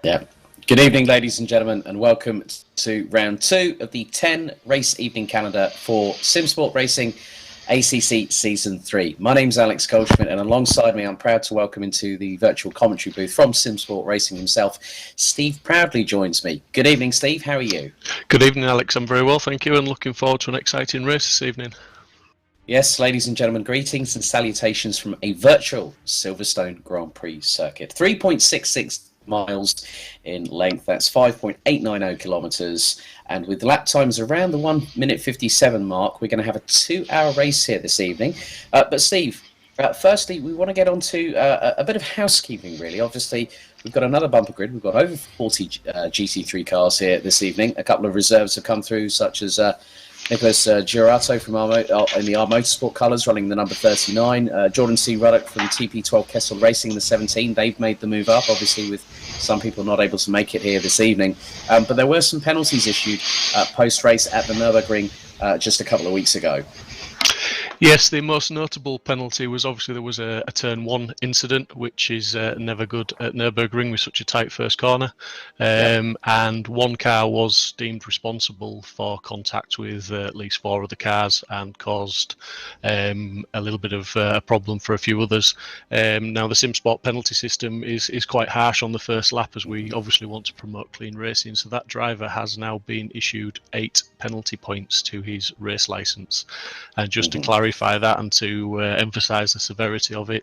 Yeah. Good evening, ladies and gentlemen, and welcome to round 2 of the 10 race evening calendar for Simsport Racing ACC Season 3. My name's Alex Goldschmidt, and alongside me, I'm proud to welcome into the virtual commentary booth from Simsport Racing himself, Steve Proudly joins me. Good evening, Steve. How are you? Good evening, Alex. I'm very well, thank you, and looking forward to an exciting race this evening. Yes, ladies and gentlemen, greetings and salutations from a virtual Silverstone Grand Prix circuit. 3.66 miles in length, that's 5.890 kilometres, and with lap times around the 1 minute 57 mark, we're going to have a 2-hour race here this evening. But Steve, firstly, we want to get on to a bit of housekeeping, really. Obviously, we've got another bumper grid. We've got over 40 GT3 cars here this evening. A couple of reserves have come through, such as Nicholas Girato from in the R Motorsport colours, running the number 39. Jordan C. Ruddock from TP12 Kessel Racing, the 17. They've made the move up, obviously, with some people not able to make it here this evening. But there were some penalties issued post-race at the Nurburgring just a couple of weeks ago. Yes, the most notable penalty was obviously there was a turn 1 incident, which is never good at Nurburgring with such a tight first corner. And one car was deemed responsible for contact with at least 4 other cars and caused a little bit of a problem for a few others. Now, the Simsport penalty system is quite harsh on the first lap, as we obviously want to promote clean racing. So that driver has now been issued 8 penalty points to his race licence. And just to clarify that and to emphasise the severity of it,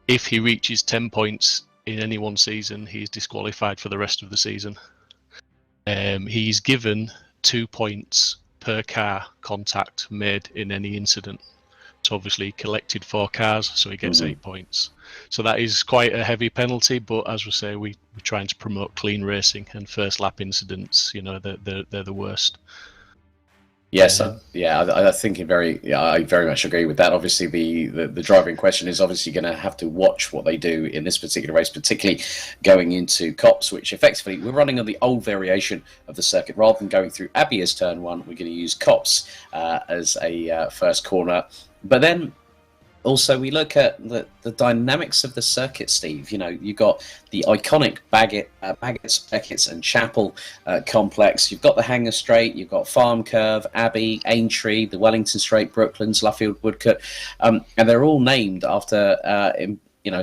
if he reaches 10 points in any one season, he's disqualified for the rest of the season. He's given 2 points per car contact made in any incident. So obviously he collected 4 cars, so he gets 8 points. So that is quite a heavy penalty, but as we say, we're trying to promote clean racing, and first lap incidents, you know, they're the worst. Yes, I think I very much agree with that. Obviously, the driver in question is obviously going to have to watch what they do in this particular race, particularly going into Copse, which effectively we're running on the old variation of the circuit. Rather than going through Abbey as turn 1, we're going to use Copse as a first corner. But then also we look at the dynamics of the circuit, Steve. You know, you've got the iconic Baggett's, Beckett's and Chapel complex. You've got the Hanger Straight, you've got Farm Curve, Abbey, Aintree, the Wellington Straight, Brooklands, Luffield, Woodcote, and they're all named after,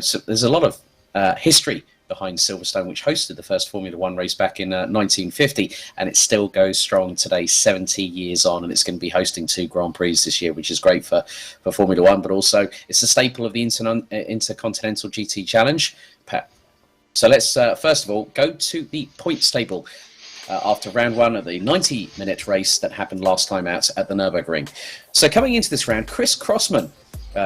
so there's a lot of history behind Silverstone, which hosted the first Formula One race back in 1950, and it still goes strong today, 70 years on, and it's going to be hosting 2 Grand Prix this year, which is great for Formula One, but also it's a staple of the Intercontinental GT Challenge. So let's first of all go to the points table after round 1 of the 90-minute race that happened last time out at the Nürburgring. So coming into this round, Chris Crossman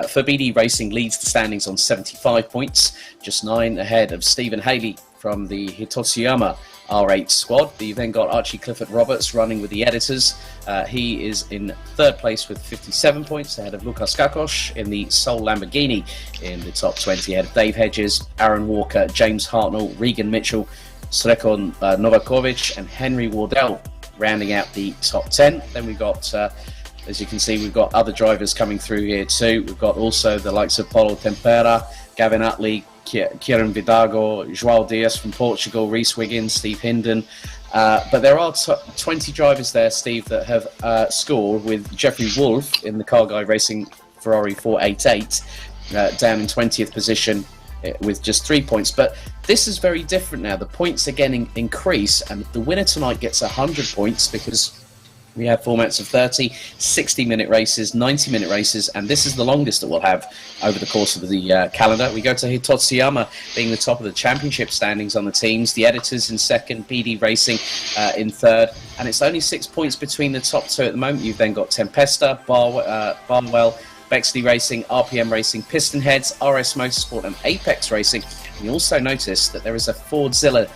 for BD Racing leads the standings on 75 points, just 9 ahead of Stephen Haley from the Hitotsuyama R8 squad. You've then got Archie Clifford Roberts running with the editors. He is in 3rd place with 57 points, ahead of Lukas Kakos in the Soul Lamborghini in the top 20, ahead of Dave Hedges, Aaron Walker, James Hartnell, Regan Mitchell, Srekon Novakovic and Henry Wardell rounding out the top 10. Then we've got as you can see, we've got other drivers coming through here too. We've got also the likes of Paulo Tempera, Gavin Utley, Kieran Vidago, João Dias from Portugal, Rhys Wiggins, Steve Hinden, But there are 20 drivers there, Steve, that have scored, with Jeffrey Wolf in the Car Guy Racing Ferrari 488 down in 20th position with just 3 points. But this is very different now. The points again increase, and the winner tonight gets 100 points because we have formats of 30, 60-minute races, 90-minute races, and this is the longest that we'll have over the course of the calendar. We go to Hitotsuyama being the top of the championship standings on the teams, the Editors in second, PD Racing in third, and it's only 6 points between the top two at the moment. You've then got Tempesta, Barnwell, Bexley Racing, RPM Racing, Piston Heads, RS Motorsport and Apex Racing. And you also notice that there is a Fordzilla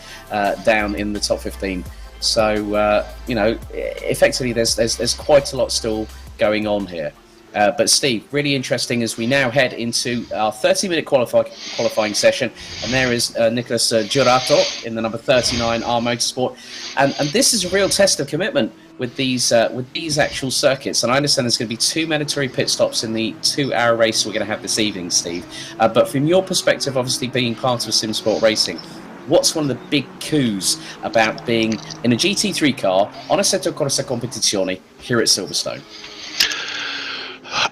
down in the top 15. So, effectively there's quite a lot still going on here. But Steve, really interesting as we now head into our 30-minute qualifying session. And there is Nicholas Giurato in the number 39 R Motorsport. And this is a real test of commitment with these actual circuits. And I understand there's going to be 2 mandatory pit stops in the 2-hour race we're going to have this evening, Steve. But from your perspective, obviously being part of Simsport Racing, what's one of the big coups about being in a GT3 car on Assetto Corsa Competizione here at Silverstone?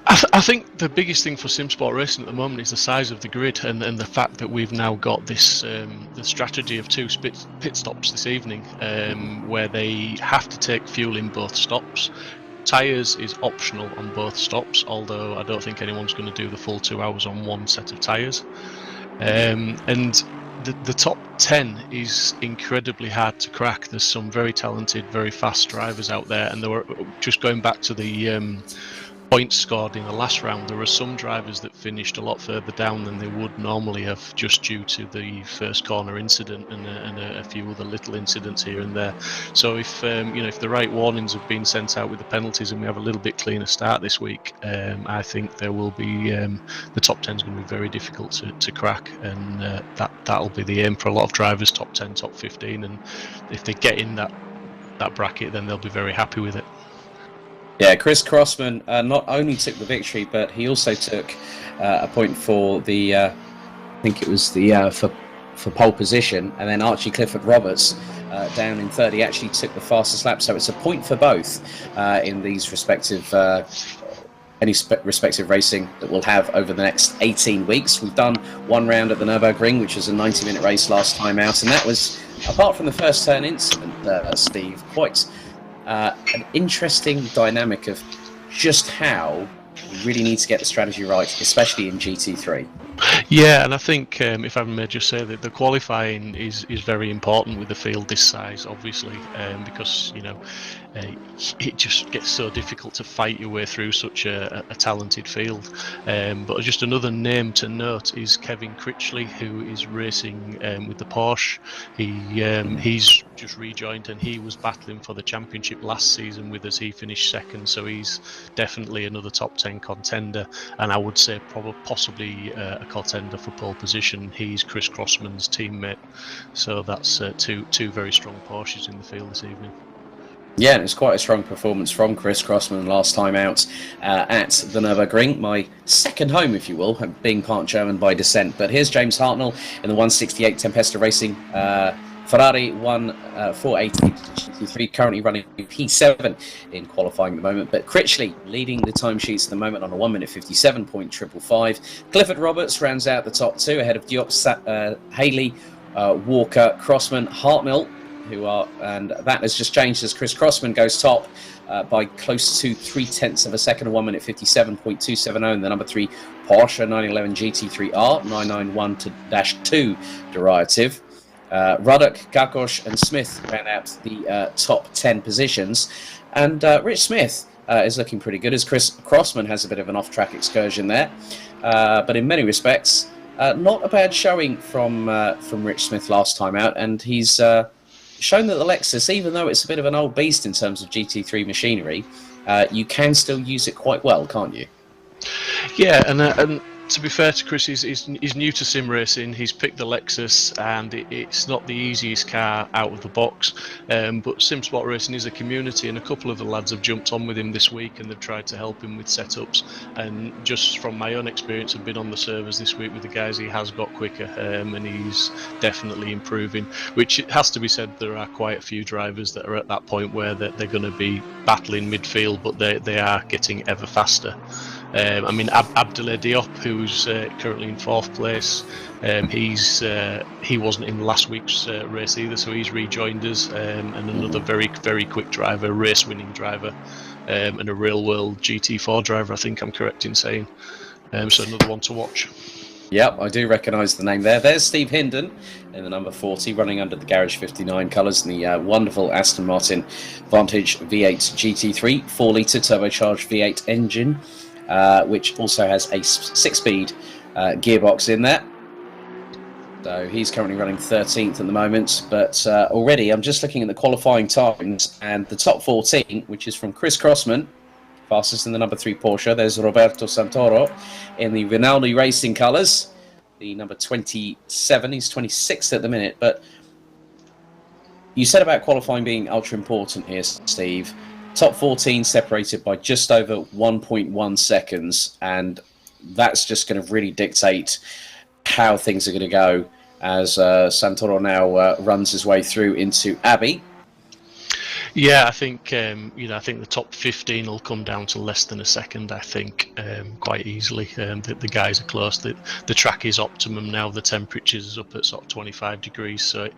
I think the biggest thing for Simsport Racing at the moment is the size of the grid and the fact that we've now got this the strategy of 2 pit stops this evening, where they have to take fuel in both stops. Tyres is optional on both stops, although I don't think anyone's going to do the full 2 hours on one set of tyres. And the top 10 is incredibly hard to crack. There's some very talented, very fast drivers out there, and they were just going back to the points scored in the last round. There were some drivers that finished a lot further down than they would normally have, just due to the first corner incident and a few other little incidents here and there. So if the right warnings have been sent out with the penalties and we have a little bit cleaner start this week, I think there will be the top 10 is going to be very difficult to crack, and that'll be the aim for a lot of drivers, top 10, top 15, and if they get in that bracket, then they'll be very happy with it. Yeah, Chris Crossman not only took the victory, but he also took a point for the, I think it was the for pole position, and then Archie Clifford Roberts down in third. He actually took the fastest lap, so it's a point for both in these respective respective racing that we'll have over the next 18 weeks. We've done one round at the Nurburgring, which was a 90-minute race last time out, and that was, apart from the first turn incident, Steve, quite an interesting dynamic of just how we really need to get the strategy right, especially in GT3. Yeah, and I think if I may just say that the qualifying is very important with the field this size, obviously, because it just gets so difficult to fight your way through such a talented field. But just another name to note is Kevin Critchley, who is racing with the Porsche. He's just rejoined, and he was battling for the championship last season with us. He finished second, so he's definitely another top 10 contender, and I would say possibly a contender for pole position. He's Chris Crossman's teammate, so that's two very strong Porsches in the field this evening. Yeah, and it's quite a strong performance from Chris Crossman last time out at the Nurburgring, my second home, if you will, being part German by descent. But here's James Hartnell in the 168 Tempesta Racing Ferrari 480 GT3, currently running P7 in qualifying at the moment. But Critchley leading the timesheets at the moment on a 1 minute 57.555. Clifford Roberts rounds out the top 2 ahead of Diop, Haley, Walker, Crossman, Hartnell, and that has just changed as Chris Crossman goes top by close to 0.3 of a second, 1 minute 57.270, and the number 3 Porsche 911 GT3R 991-2 derivative. Ruddock, Gakosh and Smith round out the top 10 positions, and Rich Smith is looking pretty good as Chris Crossman has a bit of an off-track excursion there, but in many respects not a bad showing from Rich Smith last time out, and he's shown that the Lexus, even though it's a bit of an old beast in terms of GT3 machinery, you can still use it quite well, can't you? Yeah, and to be fair to Chris, he's new to sim racing. He's picked the Lexus, and it's not the easiest car out of the box. But Simsport Racing is a community, and a couple of the lads have jumped on with him this week, and they've tried to help him with setups. And just from my own experience, I've been on the servers this week with the guys. He has got quicker, and he's definitely improving. Which, it has to be said, there are quite a few drivers that are at that point where they're going to be battling midfield, but they are getting ever faster. I mean, Abdoulaye Diop, who's currently in 4th place, he wasn't in last week's race either, so he's rejoined us. And another very, very quick driver, race-winning driver, and a real-world GT4 driver, I think I'm correct in saying. So another one to watch. Yep, I do recognise the name there. There's Steve Hindon in the number 40, running under the Garage 59 colours in the wonderful Aston Martin Vantage V8 GT3 4-litre turbocharged V8 engine, which also has a 6-speed gearbox in there. So he's currently running 13th at the moment, but already I'm just looking at the qualifying times, and the top 14, which is from Chris Crossman, fastest in the number 3 Porsche. There's Roberto Santoro in the Rinaldi Racing colours, the number 27. He's 26th at the minute, but you said about qualifying being ultra important here, Steve. Top 14 separated by just over 1.1 seconds, and that's just going to really dictate how things are going to go as Santoro now runs his way through into Abbey. Yeah, I think I think the top 15 will come down to less than a second. I think quite easily. The guys are close. The track is optimum now. The temperatures is up at sort of 25 degrees, so it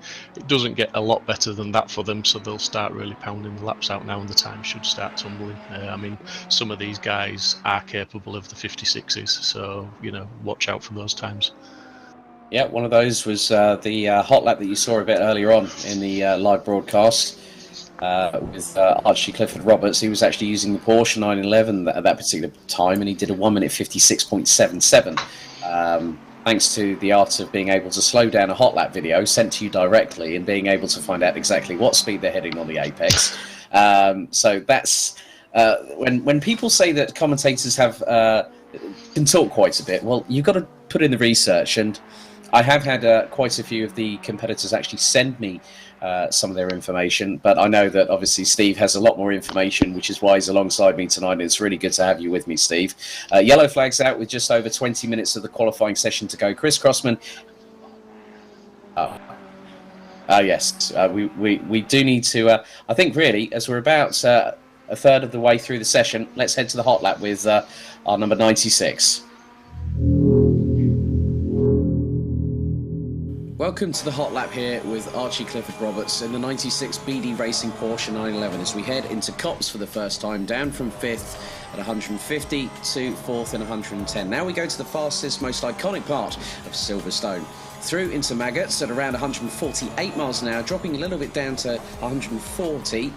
doesn't get a lot better than that for them. So they'll start really pounding the laps out now, and the time should start tumbling. I mean, some of these guys are capable of the 56s, so watch out for those times. Yeah, one of those was the hot lap that you saw a bit earlier on in the live broadcast. With Archie Clifford Roberts. He was actually using the Porsche 911 at that particular time, and he did a 1 minute 56.77. Thanks to the art of being able to slow down a hot lap video sent to you directly and being able to find out exactly what speed they're heading on the apex. So that's when people say that commentators can talk quite a bit. Well, you've got to put in the research, and I have had quite a few of the competitors actually send me some of their information, but I know that obviously Steve has a lot more information, which is why he's alongside me tonight, and it's really good to have you with me, Steve. Yellow flags out with just over 20 minutes of the qualifying session to go. Chris Crossman. Yes, we do need to, I think really, as we're about a third of the way through the session, let's head to the hot lap with our number 96. Welcome to the hot lap here with Archie Clifford Roberts in the 96 BD Racing Porsche 911 as we head into Copse for the first time, down from 5th at 150 to 4th and 110. Now we go to the fastest, most iconic part of Silverstone. Through into Maggots at around 148 miles an hour, dropping a little bit down to 140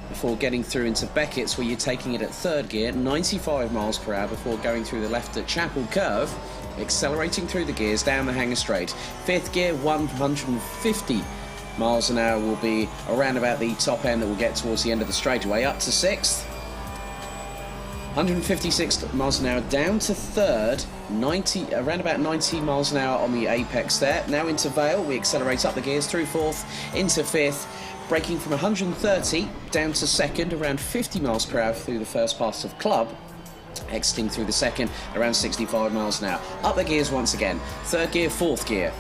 before getting through into Beckett's, where you're taking it at 3rd gear, 95 miles per hour before going through the left at Chapel Curve, accelerating through the gears down the Hanger Straight. 5th gear, 150 miles an hour will be around about the top end that will get towards the end of the straightaway. Up to 6th, 156 miles an hour down to 3rd, around about 90 miles an hour on the apex there. Now into Vale, we accelerate up the gears through 4th, into 5th, braking from 130 down to 2nd, around 50 miles per hour through the first pass of Club, exiting through the 2nd, around 65 miles an hour. Up the gears once again, 3rd gear, 4th gear.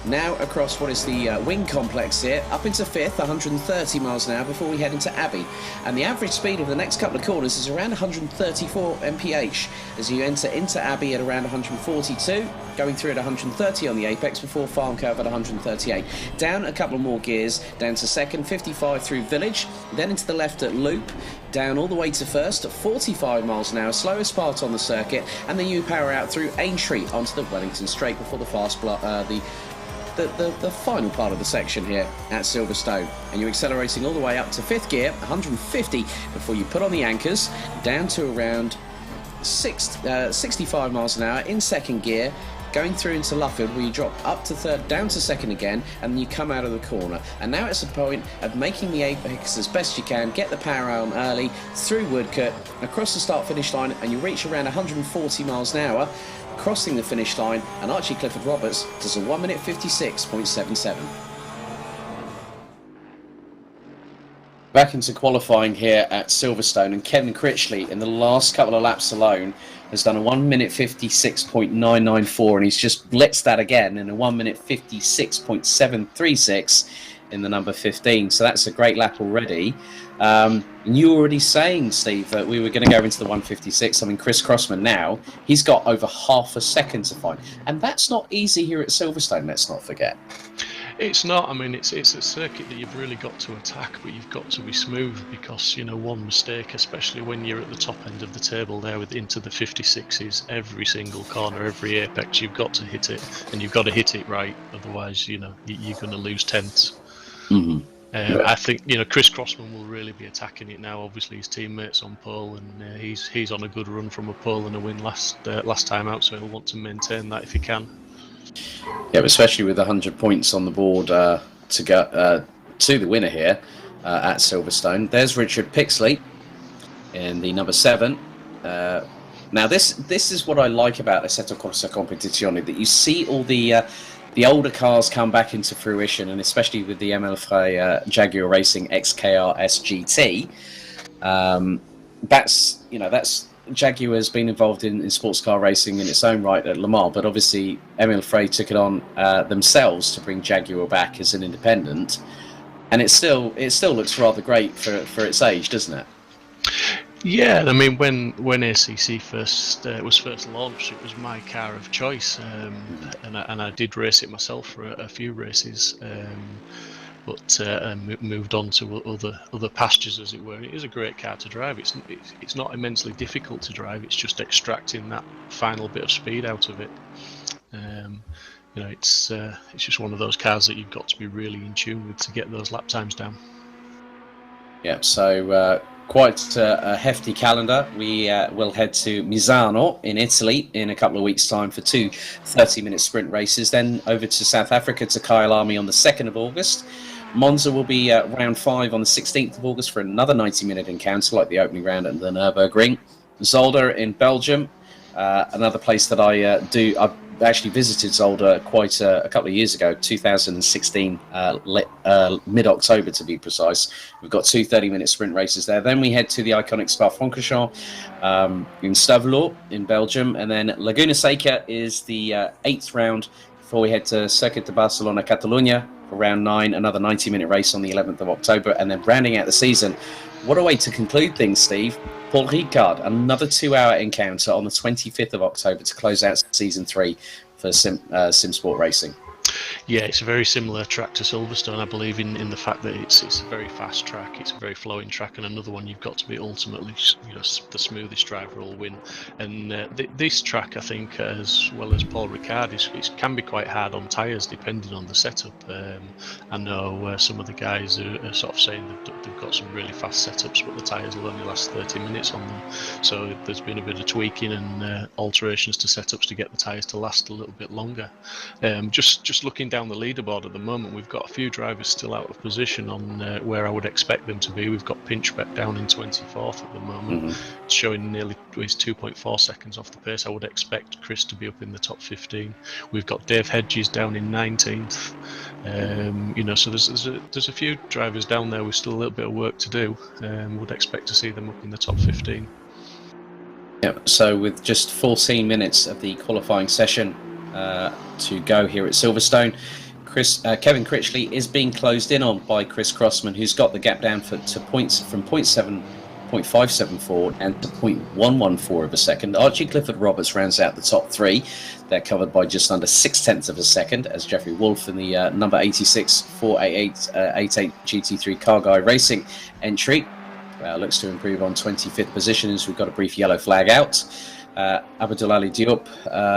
Now across what is the wing complex here, up into 5th, 130 miles an hour before we head into Abbey. And the average speed of the next couple of corners is around 134 mph as you enter into Abbey at around 142, going through at 130 on the apex before Farm Curve at 138. Down a couple more gears, down to 2nd, 55 through Village, then into the left at Loop, down all the way to 1st at 45 miles an hour, slowest part on the circuit, and then you power out through Aintree onto the Wellington Straight before the the final part of the section here at Silverstone. And you're accelerating all the way up to 5th gear, 150, before you put on the anchors, down to around 65 miles an hour in 2nd gear, going through into Luffield, where you drop up to 3rd, down to 2nd again, and then you come out of the corner. And now it's a point of making the apex as best you can, get the power on early, through Woodcote, across the start-finish line, and you reach around 140 miles an hour crossing the finish line, and Archie Clifford Roberts does a 1 minute 56.77. Back into qualifying here at Silverstone, and Kevin Critchley in the last couple of laps alone has done a 1 minute 56.994, and he's just blitzed that again in a 1 minute 56.736 in the number 15. So that's a great lap already. And you were already saying, Steve, that we were going to go into the 156. I mean, Chris Crossman now, he's got over half a second to find. And that's not easy here at Silverstone, let's not forget. It's not. I mean, it's a circuit that you've really got to attack, but you've got to be smooth because, you know, one mistake, especially when you're at the top end of the table there with into the 56s, every single corner, every apex, you've got to hit it, and you've got to hit it right. Otherwise, you know, you're going to lose tenths. Mm-hmm. I think, you know, Chris Crossman will really be attacking it now. Obviously, his teammates on pole, and he's on a good run from a pole and a win last time out, so he'll want to maintain that if he can. Yeah, especially with 100 points on the board to go to the winner here at Silverstone. There's Richard Pixley in the number 7. Now, this is what I like about Assetto Corsa Competizione, that you see all the older cars come back into fruition, and especially with the ML Frey Jaguar Racing XKR SGT. That's Jaguar has been involved in sports car racing in its own right at Le Mans, but obviously Emil Frey took it on themselves to bring Jaguar back as an independent, and it still looks rather great for its age, doesn't it? Yeah, I mean, when ACC was first launched, it was my car of choice, and I did race it myself for a few races. But moved on to other pastures, as it were. It is a great car to drive. It's not immensely difficult to drive. It's just extracting that final bit of speed out of it. You know, it's just one of those cars that you've got to be really in tune with to get those lap times down. Yeah. So quite a hefty calendar. We will head to Misano in Italy in a couple of weeks' time for 2 30-minute sprint races. Then over to South Africa to Kyalami on the 2nd of August. Monza will be round 5 on the 16th of August for another 90-minute encounter like the opening round at the Nurburgring. Zolder in Belgium, another place that I've actually visited Zolder quite a couple of years ago, 2016, mid-October to be precise. We've got 2 30-minute sprint races there. Then we head to the iconic Spa-Francorchamps in Stavelot in Belgium, and then Laguna Seca is the 8th round before we head to Circuit de Barcelona, Catalunya, for round 9, another 90-minute race on the 11th of October, and then rounding out the season. What a way to conclude things, Steve. Paul Ricard, another 2-hour encounter on the 25th of October to close out season 3 for Simsport Racing. Yeah, it's a very similar track to Silverstone, I believe, in the fact that it's a very fast track, it's a very flowing track, and another one you've got to be ultimately, you know, the smoothest driver will win. And this track, I think, as well as Paul Ricard, it can be quite hard on tyres depending on the setup. I know some of the guys are sort of saying they've got some really fast setups, but the tyres will only last 30 minutes on them. So there's been a bit of tweaking and alterations to setups to get the tyres to last a little bit longer. Just looking down the leaderboard at the moment, we've got a few drivers still out of position on where I would expect them to be. We've got Pinchbeck down in 24th at the moment, showing nearly 2.4 seconds off the pace. I would expect Chris to be up in the top 15. We've got Dave Hedges down in 19th. You know, so there's a few drivers down there with still a little bit of work to do. Would expect to see them up in the top 15. Yeah. So with just 14 minutes of the qualifying session to go here at Silverstone, Kevin Critchley is being closed in on by Chris Crossman, who's got the gap down to points from 0.574 and to 0.114 of a second. Archie Clifford Roberts rounds out the top 3. They're covered by just under 0.6 of a second, as Jeffrey Wolf in the number 86 488 GT3 Car Guy Racing entry looks to improve on 25th position as we've got a brief yellow flag out. Abdulali Diop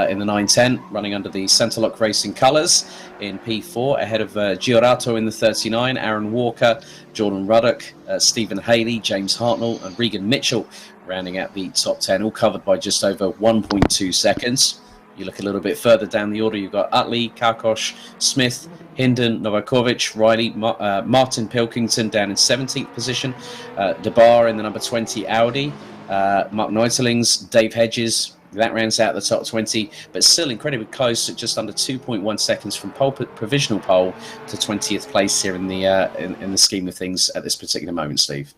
in the 910, running under the Centerlock Racing colours in P4, ahead of Giorato in the 39, Aaron Walker, Jordan Ruddock, Stephen Haley, James Hartnell and Regan Mitchell rounding out the top 10, all covered by just over 1.2 seconds. You look a little bit further down the order, you've got Utley, Karkosh, Smith, Hinden, Novakovic, Riley, Martin Pilkington down in 17th position, DeBar in the number 20 Audi, Mark Neutelings, Dave Hedges That rounds out the top 20, but still incredibly close at just under 2.1 seconds from provisional pole to 20th place here in the scheme of things at this particular moment, Steve.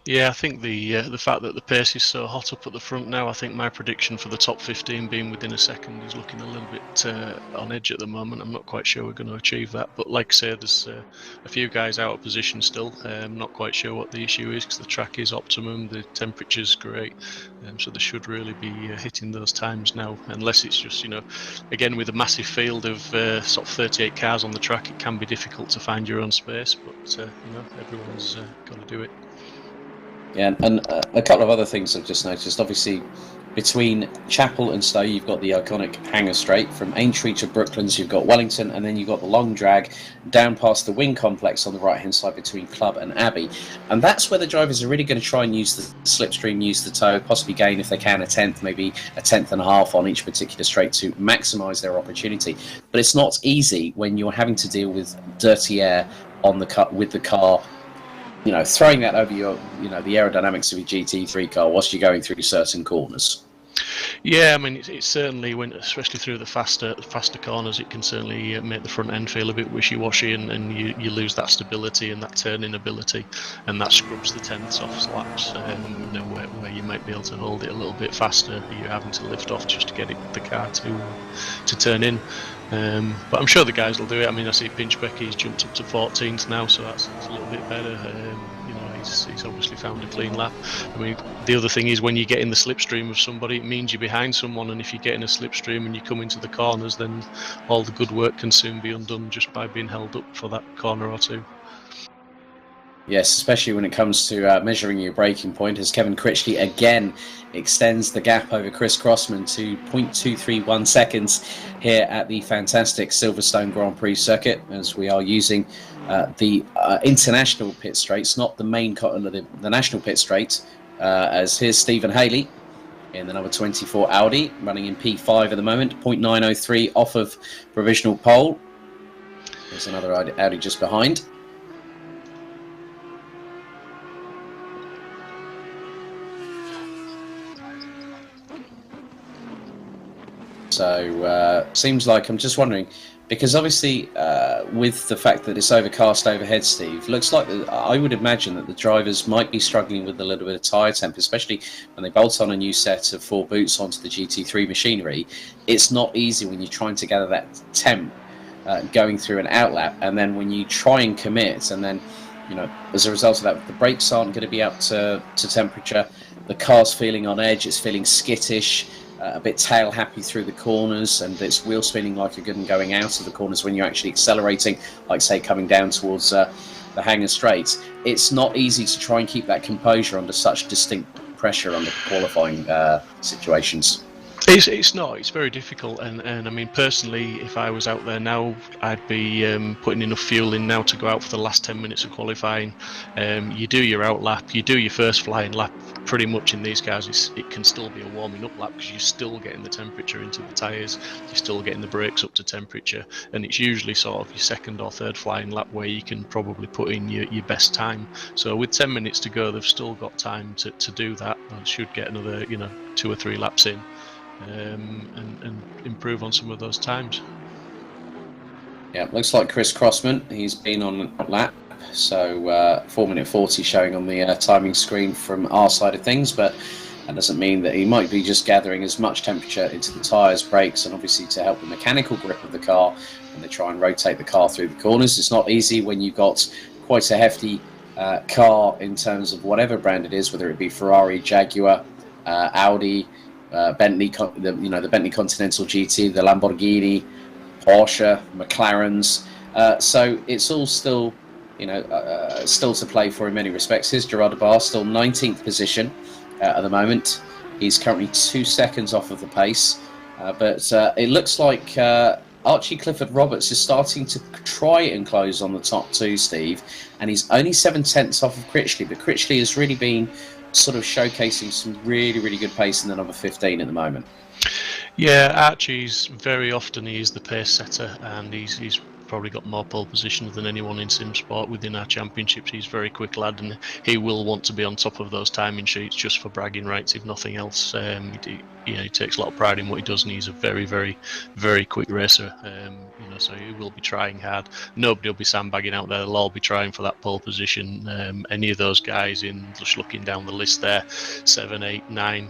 Yeah, I think the fact that the pace is so hot up at the front now, I think my prediction for the top 15 being within a second is looking a little bit on edge at the moment. I'm not quite sure we're going to achieve that, but like I say, there's a few guys out of position still. I'm not quite sure what the issue is because the track is optimum, the temperature's great, so they should really be hitting those times now, unless it's just, again, with a massive field of sort of 38 cars on the track, it can be difficult to find your own space, but everyone's got to do it. Yeah, and a couple of other things I've just noticed. Obviously, between Chapel and Stowe, you've got the iconic Hanger Straight. From Aintree to Brooklands, you've got Wellington, and then you've got the long drag down past the Wing Complex on the right-hand side between Club and Abbey. And that's where the drivers are really going to try and use the slipstream, use the toe, possibly gain, if they can, a tenth, maybe a tenth and a half on each particular straight to maximise their opportunity. But it's not easy when you're having to deal with dirty air on the cut with the car, throwing that over your, the aerodynamics of your GT3 car whilst you're going through certain corners. Yeah, I mean, it's certainly, especially through the faster corners, it can certainly make the front end feel a bit wishy-washy, and you lose that stability and that turning ability, and that scrubs the tenths off laps. Where you might be able to hold it a little bit faster, you're having to lift off just to get the car to turn in. But I'm sure the guys will do it. I mean, I see Pinchbeck, he's jumped up to 14th now, so that's a little bit better. He's obviously found a clean lap. I mean, the other thing is when you get in the slipstream of somebody, it means you're behind someone, and if you get in a slipstream and you come into the corners, then all the good work can soon be undone just by being held up for that corner or two. Yes, especially when it comes to measuring your braking point, as Kevin Critchley again extends the gap over Chris Crossman to 0.231 seconds here at the fantastic Silverstone Grand Prix circuit, as we are using the international pit straights, not the main the national pit straight, as here's Stephen Haley in the number 24 Audi, running in P5 at the moment, 0.903 off of provisional pole. There's another Audi just behind. So seems like, I'm just wondering, because obviously with the fact that it's overcast overhead, Steve, looks like I would imagine that the drivers might be struggling with a little bit of tyre temp, especially when they bolt on a new set of 4 boots onto the GT3 machinery. It's not easy when you're trying to gather that temp going through an outlap, and then when you try and commit, and then as a result of that, the brakes aren't going to be up to temperature, the car's feeling on edge, it's feeling skittish, a bit tail happy through the corners, and its wheel spinning like a good and going out of the corners when you're actually accelerating, like say coming down towards the Hanger Straight. It's not easy to try and keep that composure under such distinct pressure under qualifying situations. It's not. It's very difficult, and I mean, personally, if I was out there now, I'd be putting enough fuel in now to go out for the last 10 minutes of qualifying. You do your out lap, you do your first flying lap. Pretty much in these cars, it can still be a warming up lap because you're still getting the temperature into the tyres, you're still getting the brakes up to temperature, and it's usually sort of your second or third flying lap where you can probably put in your best time. So with 10 minutes to go, they've still got time to do that. They should get another 2 or 3 laps in. And improve on some of those times. Yeah, looks like Chris Crossman, he's been on a lap, so 4 minute 40 showing on the timing screen from our side of things, but that doesn't mean that he might be just gathering as much temperature into the tyres, brakes, and obviously to help the mechanical grip of the car when they try and rotate the car through the corners. It's not easy when you've got quite a hefty car in terms of whatever brand it is, whether it be Ferrari, Jaguar, Audi, Bentley, the Bentley Continental GT, the Lamborghini, Porsche, McLarens. So it's all still, still to play for in many respects. Here's Gerard Barr, still 19th position at the moment. He's currently 2 seconds off of the pace, but it looks like Archie Clifford Roberts is starting to try and close on the top 2, Steve, and he's only 7/10 off of Critchley, but Critchley has really been sort of showcasing some really, really good pace in the number 15 at the moment. Yeah, Archie's very often he is the pace setter, and he's probably got more pole positions than anyone in Simsport within our championships. He's a very quick lad, and he will want to be on top of those timing sheets just for bragging rights, if nothing else. He takes a lot of pride in what he does, and he's a very, very, very quick racer. So he will be trying hard. Nobody will be sandbagging out there. They'll all be trying for that pole position. Any of those guys in, just looking down the list there, 7, 8, 9.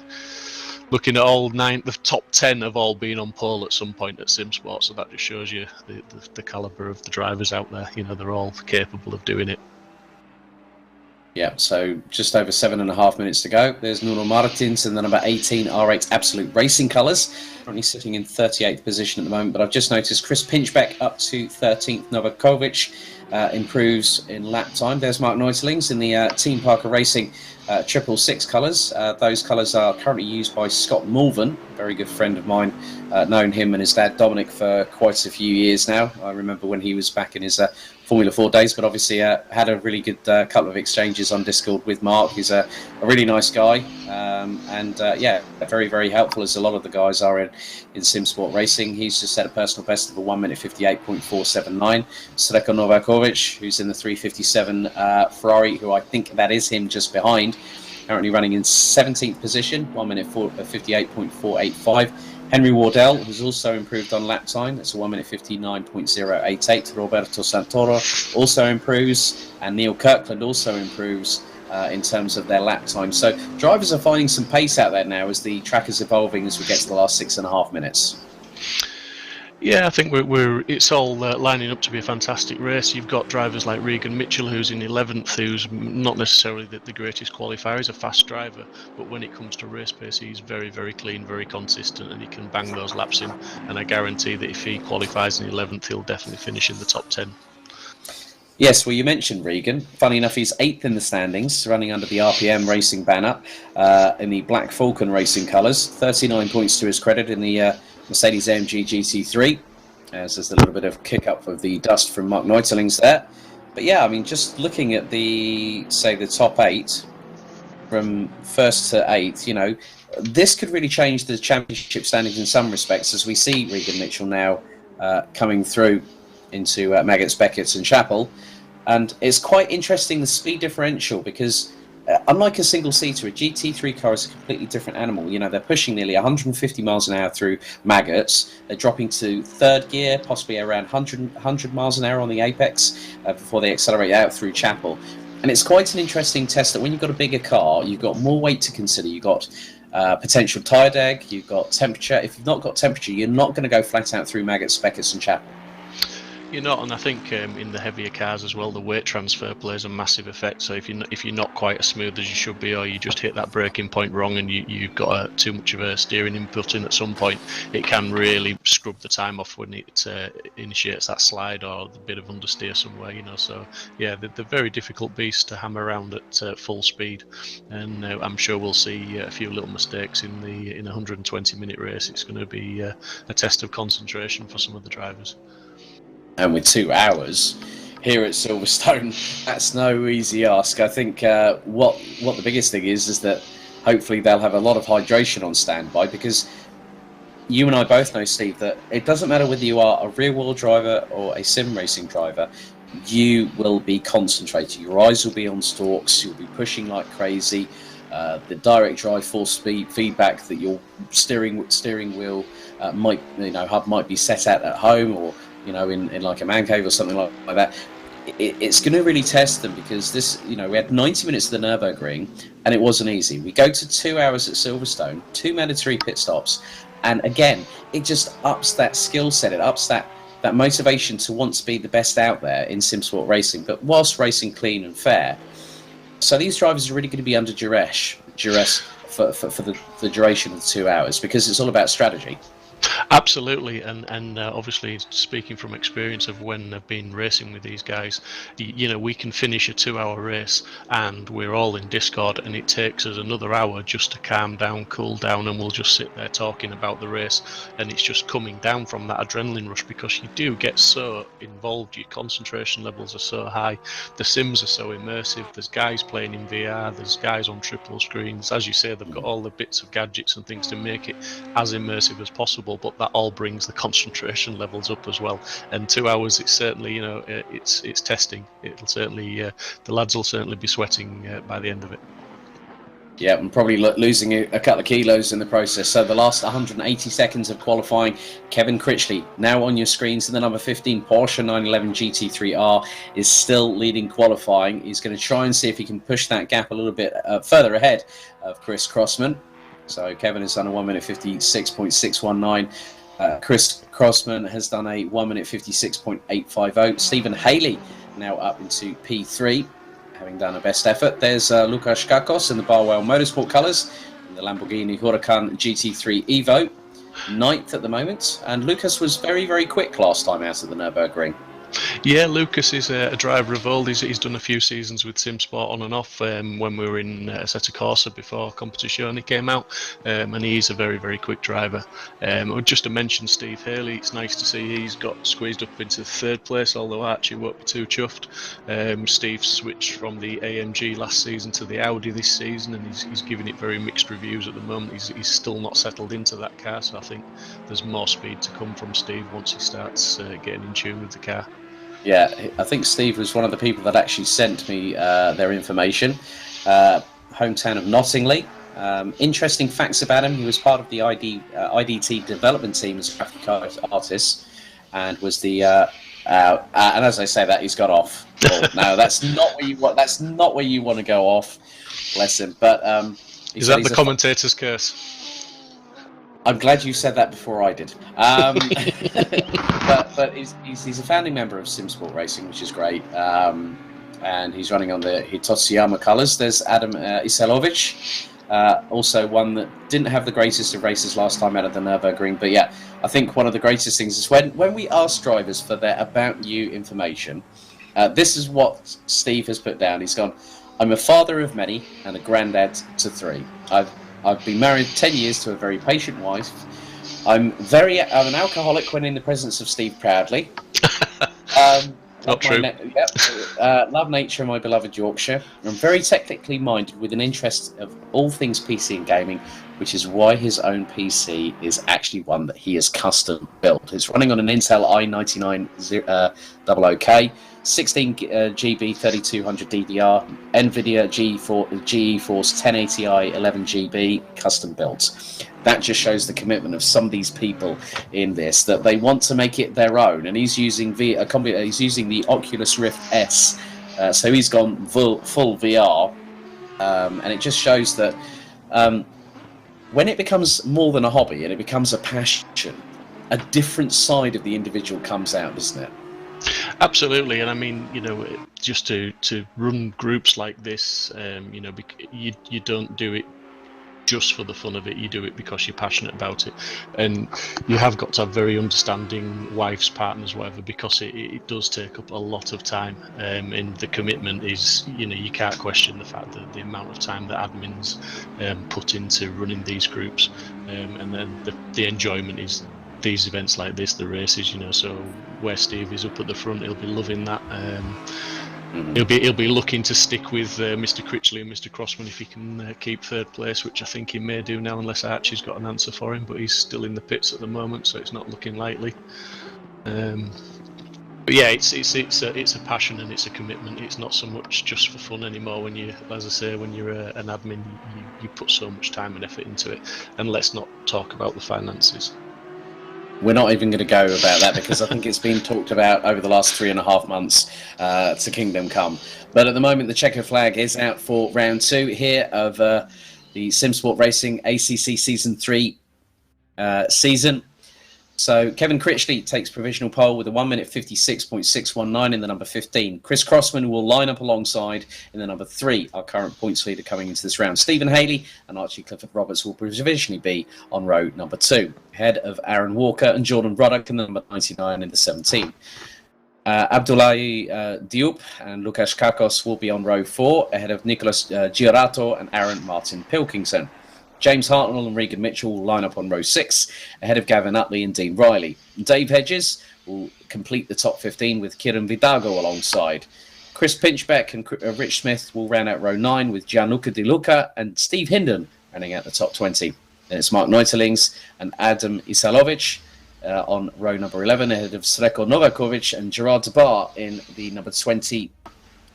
Looking at all 9, the top 10 have all been on pole at some point at Simsport, so that just shows you the calibre of the drivers out there. They're all capable of doing it. Yeah, so just over 7.5 minutes to go. There's Nuno Martins and the number 18 R8 Absolute Racing colours. Currently sitting in 38th position at the moment, but I've just noticed Chris Pinchbeck up to 13th. Novakovic improves in lap time. There's Mark Neutelings in the Team Parker Racing 666 colours. Those colours are currently used by Scott Mulvin, a very good friend of mine. Known him and his dad Dominic for quite a few years now. I remember when he was back in his Formula 4 days, but obviously had a really good couple of exchanges on Discord with Mark. He's a really nice guy, and very, very helpful, as a lot of the guys are in Simsport Racing. He's just set a personal best of a 1 minute 58.479. Sreko Novakovic, who's in the 357 Ferrari, who I think that is him just behind, currently running in 17th position, 1 minute 58.485. Henry Wardell, who's also improved on lap time. That's a 1 minute 59.088. Roberto Santoro also improves, and Neil Kirkland also improves in terms of their lap time. So drivers are finding some pace out there now as the track is evolving as we get to the last 6.5 minutes. Yeah, I think it's all lining up to be a fantastic race. You've got drivers like Regan Mitchell, who's in 11th, who's not necessarily the greatest qualifier. He's a fast driver, but when it comes to race pace, he's very, very clean, very consistent, and he can bang those laps in. And I guarantee that if he qualifies in 11th, he'll definitely finish in the top 10. Yes, well, you mentioned Regan. Funny enough, he's 8th in the standings, running under the RPM Racing banner in the Black Falcon Racing colours. 39 points to his credit in the Mercedes-AMG GT3, as there's a little bit of kick up of the dust from Mark Neutelings there. But yeah, I mean, just looking at the top 8 from 1st to 8th, this could really change the championship standings in some respects, as we see Regan Mitchell now coming through into Maggots, Beckett's and Chapel. And it's quite interesting, the speed differential, because unlike a single-seater, a GT3 car is a completely different animal. They're pushing nearly 150 miles an hour through Maggots. They're dropping to third gear, possibly around 100 miles an hour on the apex before they accelerate out through Chapel. And it's quite an interesting test that when you've got a bigger car, you've got more weight to consider. You've got potential tyre drag, you've got temperature. If you've not got temperature, you're not going to go flat out through Maggots, Beckett's and Chapel. You're not, and I think in the heavier cars as well, the weight transfer plays a massive effect. So if you're not quite as smooth as you should be, or you just hit that braking point wrong, and you've got too much of a steering input in at some point, it can really scrub the time off when it initiates that slide or a bit of understeer somewhere. So yeah, they're very difficult beasts to hammer around at full speed, and I'm sure we'll see a few little mistakes in a 120-minute race. It's going to be a test of concentration for some of the drivers. And with 2 hours here at Silverstone, that's no easy ask. I think what the biggest thing is that hopefully they'll have a lot of hydration on standby, because you and I both know, Steve, that it doesn't matter whether you are a rear-wheel driver or a sim racing driver, you will be concentrated. Your eyes will be on stalks, you'll be pushing like crazy. The direct drive force speed feedback that your steering wheel might be set at home, or in like a man cave or something like that. It's going to really test them, because this, we had 90 minutes of the Nurburgring, and it wasn't easy. We go to 2 hours at Silverstone, 2 mandatory pit stops, and again, it just ups that skill set. It ups that motivation to want to be the best out there in Simsport Racing, but whilst racing clean and fair. So these drivers are really going to be under duress for the duration of the 2 hours, because it's all about strategy. Absolutely, and obviously speaking from experience of when I've been racing with these guys, we can finish a 2-hour race and we're all in Discord, and it takes us another hour just to calm down, cool down, and we'll just sit there talking about the race, and it's just coming down from that adrenaline rush, because you do get so involved, your concentration levels are so high, the sims are so immersive, there's guys playing in VR, there's guys on triple screens, as you say, they've got all the bits of gadgets and things to make it as immersive as possible. level, but that all brings the concentration levels up as well. And 2 hours, it's certainly, it's testing. It'll certainly, the lads will certainly be sweating by the end of it. Yeah, and probably losing a couple of kilos in the process. So the last 180 seconds of qualifying, Kevin Critchley, now on your screens in the number 15 Porsche 911 GT3R, is still leading qualifying. He's going to try and see if he can push that gap a little bit further ahead of Chris Crossman. So Kevin has done a 1 minute 56.619. Chris Crossman has done a 1 minute 56.850. Stephen Haley now up into P3. Having done a best effort. There's Lukas Kakos in the Barwell Motorsport colours in the Lamborghini Huracan GT3 Evo, 9th at the moment, and Lucas was very, very quick last time out at the Nurburgring. Yeah, Lucas is a driver of old. He's done a few seasons with Simsport on and off when we were in Seca Corsa before Competizione came out, and he's a very, very quick driver. Just to mention Steve Haley, it's nice to see he's got squeezed up into 3rd place, although Archie won't be too chuffed. Steve switched from the AMG last season to the Audi this season, and he's giving it very mixed reviews at the moment. He's still not settled into that car, so I think there's more speed to come from Steve once he starts getting in tune with the car. Yeah, I think Steve was one of the people that actually sent me their information. Hometown of Nottingley. Interesting facts about him. He was part of the IDT development team as a graphic artist, and was the. And as I say that, he's got off. No, that's not where you want. That's not where you want to go off. Bless him. But is that the commentator's curse? I'm glad you said that before I did. But he's a founding member of Simsport Racing, which is great. And he's running on the Hitotsuyama colours. There's Adam Iselovic, also one that didn't have the greatest of races last time out of the Nurburgring. But yeah, I think one of the greatest things is when we ask drivers for their about you information, this is what Steve has put down. He's gone, I'm a father of many and a granddad to 3. I've been married 10 years to a very patient wife. I'm an alcoholic when in the presence of Steve Proudly. Not true. Love nature and my beloved Yorkshire. I'm very technically minded with an interest of all things PC and gaming, which is why his own PC is actually one that he has custom built. It's running on an Intel i9900K, 16 GB 3200 DDR, NVIDIA GeForce 1080i 11 GB custom built. That just shows the commitment of some of these people in this, that they want to make it their own. And he's using the Oculus Rift S, so he's gone full VR, and it just shows that when it becomes more than a hobby and it becomes a passion, a different side of the individual comes out, doesn't it? Absolutely, and I mean, just to run groups like this, you don't do it just for the fun of it. You do it because you're passionate about it, and you have got to have very understanding wives, partners, whatever, because it does take up a lot of time, and the commitment is, you can't question the fact that the amount of time that admins put into running these groups, and then the enjoyment is these events like this, the races, so where Steve is up at the front, he'll be loving that. He'll be looking to stick with Mr. Critchley and Mr. Crossman if he can keep 3rd place, which I think he may do now, unless Archie's got an answer for him. But he's still in the pits at the moment, so it's not looking likely. But yeah, it's a passion and it's a commitment. It's not so much just for fun anymore. When you, as I say, when you're an admin, you put so much time and effort into it. And let's not talk about the finances. We're not even going to go about that because I think it's been talked about over the last 3.5 months to Kingdom Come. But at the moment, the checker flag is out for round 2 here of the Simsport Racing ACC Season 3 season. So Kevin Critchley takes provisional pole with a 1 minute 56.619 in the number 15. Chris Crossman will line up alongside in the number 3, our current points leader coming into this round. Stephen Haley and Archie Clifford Roberts will provisionally be on row number 2, ahead of Aaron Walker and Jordan Ruddock in the number 99 in the 17. Abdullahi Diop and Lukas Kakos will be on row 4, ahead of Nicholas Girato and Aaron Martin Pilkington. James Hartnell and Regan Mitchell will line up on row 6, ahead of Gavin Utley and Dean Riley. Dave Hedges will complete the top 15 with Kieran Vidago alongside. Chris Pinchbeck and Rich Smith will round out row 9 with Gianluca Di Luca and Steve Hinden rounding out the top 20. Then it's Mark Neutelings and Adam Isalovic on row number 11, ahead of Sreko Novakovic and Gerard de Bar in the number 20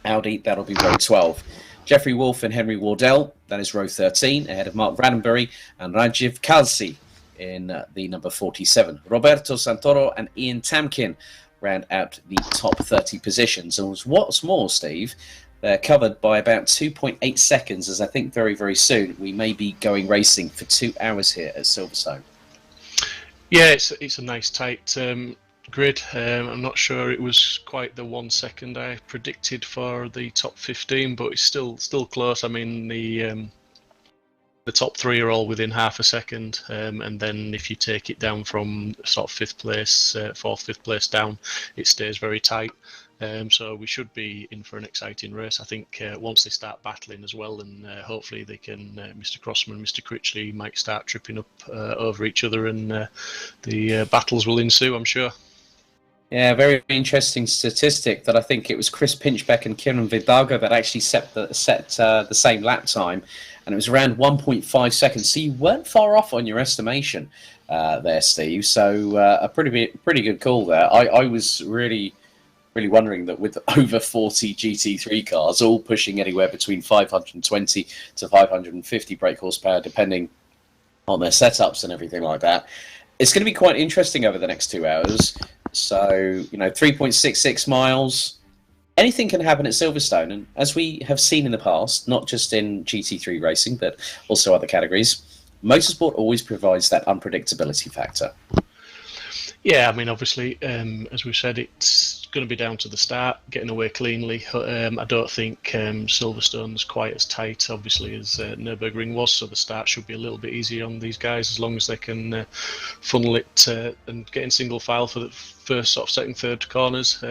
Audi. That'll be row 12. Jeffrey Wolf and Henry Wardell, that is row 13, ahead of Mark Raddenberry and Rajiv Kalsi in the number 47. Roberto Santoro and Ian Tamkin round out the top 30 positions. And what's more, Steve, they're covered by about 2.8 seconds, as I think very, very soon we may be going racing for 2 hours here at Silverstone. Yeah, it's a nice tight grid. I'm not sure it was quite the 1 second I predicted for the top 15, but it's still close. I mean, the top 3 are all within half a second, and then if you take it down from sort of 5th place, 4th, 5th place down, it stays very tight. So we should be in for an exciting race. I think once they start battling as well, and hopefully they can, Mr. Crossman and Mr. Critchley might start tripping up over each other, and the battles will ensue, I'm sure. Yeah, very interesting statistic that I think it was Chris Pinchbeck and Kieran Vidalgo that actually set the same lap time, and it was around 1.5 seconds. So you weren't far off on your estimation there, Steve. So a pretty good call there. I was really wondering that with over 40 GT3 cars, all pushing anywhere between 520 to 550 brake horsepower, depending on their setups and everything like that, it's going to be quite interesting over the next 2 hours. So, 3.66 miles, anything can happen at Silverstone. And as we have seen in the past, not just in GT3 racing, but also other categories, motorsport always provides that unpredictability factor. Yeah, I mean, obviously, as we've said, it's going to be down to the start, getting away cleanly. I don't think Silverstone's quite as tight, obviously, as Nurburgring was, so the start should be a little bit easier on these guys, as long as they can funnel it and get in single file for the first, sort of second, third corners.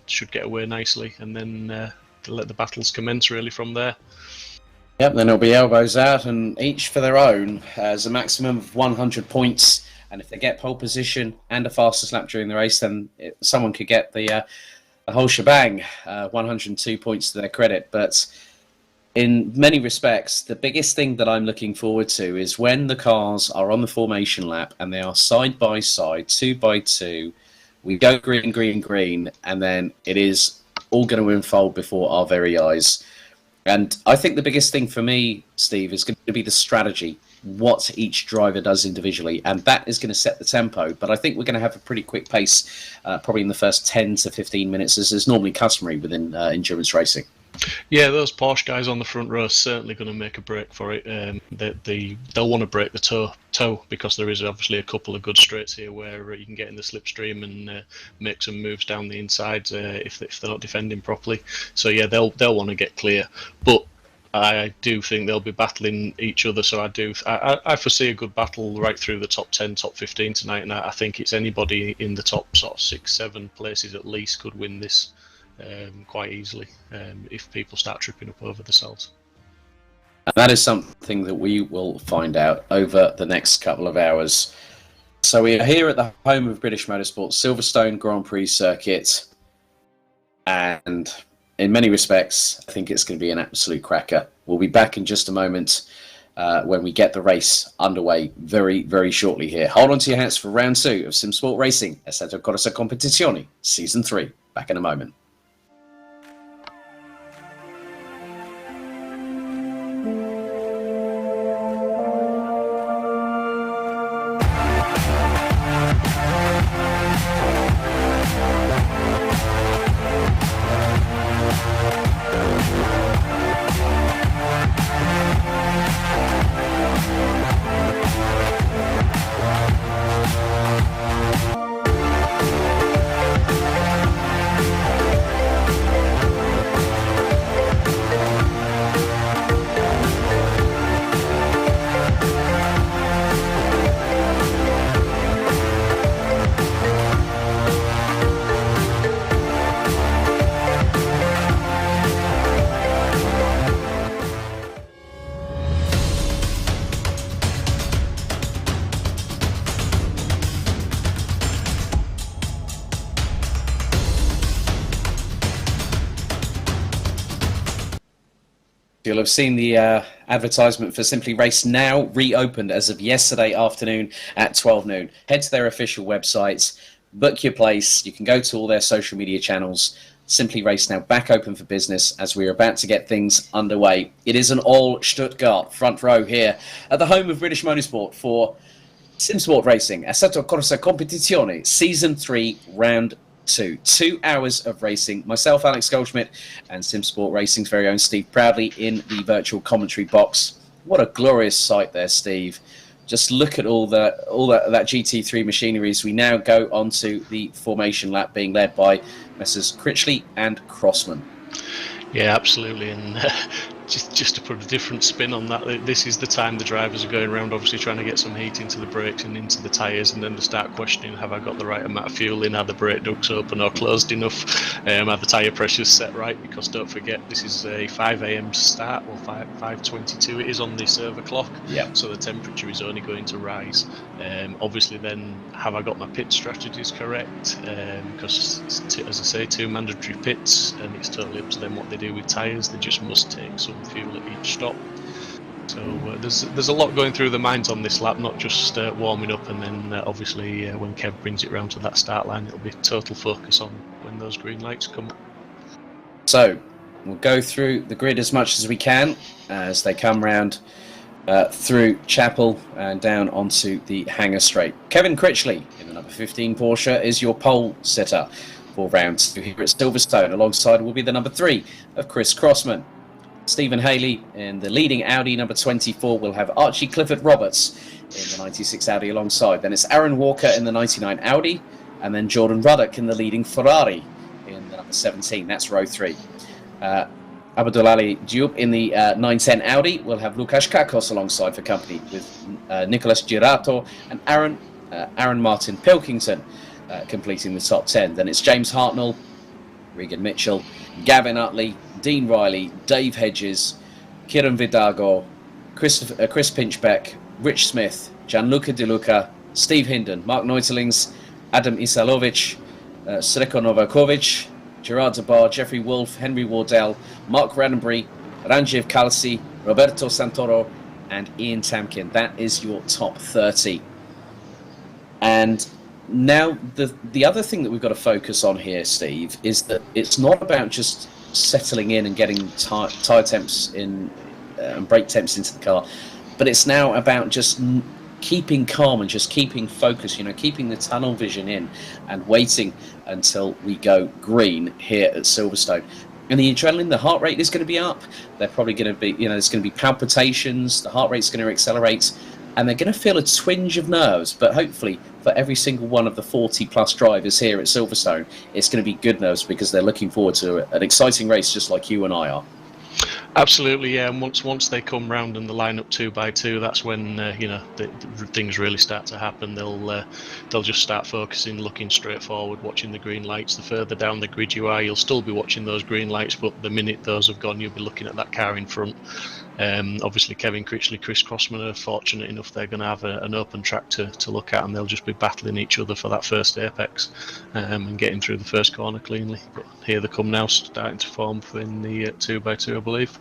Should get away nicely, and then let the battles commence, really, from there. Yep, then it'll be elbows out, and each for their own. As a maximum of 100 points. And if they get pole position and a fastest lap during the race, then someone could get the whole shebang, 102 points to their credit. But in many respects, the biggest thing that I'm looking forward to is when the cars are on the formation lap and they are side by side, 2 by 2, we go green, green, green, and then it is all going to unfold before our very eyes. And I think the biggest thing for me, Steve, is going to be the strategy, what each driver does individually, and that is going to set the tempo. But I think we're going to have a pretty quick pace, probably in the first 10 to 15 minutes, as is normally customary within endurance racing. Yeah, those Porsche guys on the front row are certainly going to make a break for it. They'll want to break the toe, because there is obviously a couple of good straights here where you can get in the slipstream and make some moves down the inside if they're not defending properly. So yeah, they'll want to get clear, but I do think they'll be battling each other. So I foresee a good battle right through the top 10, top 15 tonight, and I think it's anybody in the top sort of 6, 7 places at least could win this quite easily if people start tripping up over themselves. And that is something that we will find out over the next couple of hours. So we are here at the home of British Motorsport, Silverstone Grand Prix circuit, and in many respects, I think it's going to be an absolute cracker. We'll be back in just a moment when we get the race underway very, very shortly here. Hold on to your hats for round 2 of Simsport Racing, Assetto Corsa Competizione, Season 3. Back in a moment. You'll have seen the advertisement for Simply Race now reopened as of yesterday afternoon at 12 noon. Head to their official websites, book your place. You can go to all their social media channels. Simply Race now back open for business as we are about to get things underway. It is an all Stuttgart front row here at the home of British Motorsport for Simsport Racing, Assetto Corsa Competizione, Season 3, Round 2. 2 hours of racing. Myself, Alex Goldschmidt, and Simsport Racing's very own Steve Proudley in the virtual commentary box. What a glorious sight there, Steve. Just look at all that GT3 machinery as we now go onto the formation lap being led by Messrs. Critchley and Crossman. Yeah, absolutely, and just to put a different spin on that, this is the time the drivers are going around, obviously trying to get some heat into the brakes and into the tyres, and then to start questioning, have I got the right amount of fuel in, are the brake ducts open or closed enough, are the tyre pressures set right, because don't forget, this is a 5 a.m. start, or 5:22 it is on the server clock, so the temperature is only going to rise. Obviously then, have I got my pit strategies correct, because as I say, 2 mandatory pits, and it's totally up to them what they do with tyres. They just must take some fuel at each stop. So there's a lot going through the minds on this lap, not just warming up, and then obviously when Kev brings it round to that start line, it'll be total focus on when those green lights come up. So we'll go through the grid as much as we can as they come round through Chapel and down onto the hangar straight. Kevin Critchley in the number 15 Porsche is your pole sitter for round 2 here at Silverstone. Alongside will be the number 3 of Chris Crossman. Stephen Haley in the leading Audi number 24 will have Archie Clifford Roberts in the 96 Audi alongside. Then it's Aaron Walker in the 99 Audi, and then Jordan Ruddock in the leading Ferrari in the number 17. That's row 3. Abdulali Diop in the 910 Audi will have Lukas Kakos alongside for company with Nicholas Girato and Aaron Martin Pilkington completing the top 10. Then it's James Hartnell, Regan Mitchell, Gavin Utley, Dean Riley, Dave Hedges, Kieran Vidago, Chris Pinchbeck, Rich Smith, Gianluca De Luca, Steve Hinden, Mark Neutelings, Adam Isalovic, Sreko Novakovic, Gerard Debar, Jeffrey Wolf, Henry Wardell, Mark Raddenbury, Ranjiv Kalsi, Roberto Santoro, and Ian Tamkin. That is your top 30. And now the other thing that we've got to focus on here, Steve, is that it's not about just settling in and getting tyre temps in and brake temps into the car, but it's now about just keeping calm and just keeping focus, keeping the tunnel vision in and waiting until we go green here at Silverstone. And the adrenaline, the heart rate is going to be up. They're probably going to be, there's going to be palpitations, the heart rate's going to accelerate, and they're going to feel a twinge of nerves. But hopefully, for every single one of the 40-plus drivers here at Silverstone, it's going to be good nerves because they're looking forward to an exciting race just like you and I are. Absolutely, yeah. And once they come round and the line up 2 by 2, that's when the things really start to happen. They'll just start focusing, looking straight forward, watching the green lights. The further down the grid you are, you'll still be watching those green lights, but the minute those have gone, you'll be looking at that car in front. Obviously, Kevin Critchley, Chris Crossman are fortunate enough they're going to have an open track to look at, and they'll just be battling each other for that first apex and getting through the first corner cleanly. But here they come now, starting to form in the 2 by 2, I believe.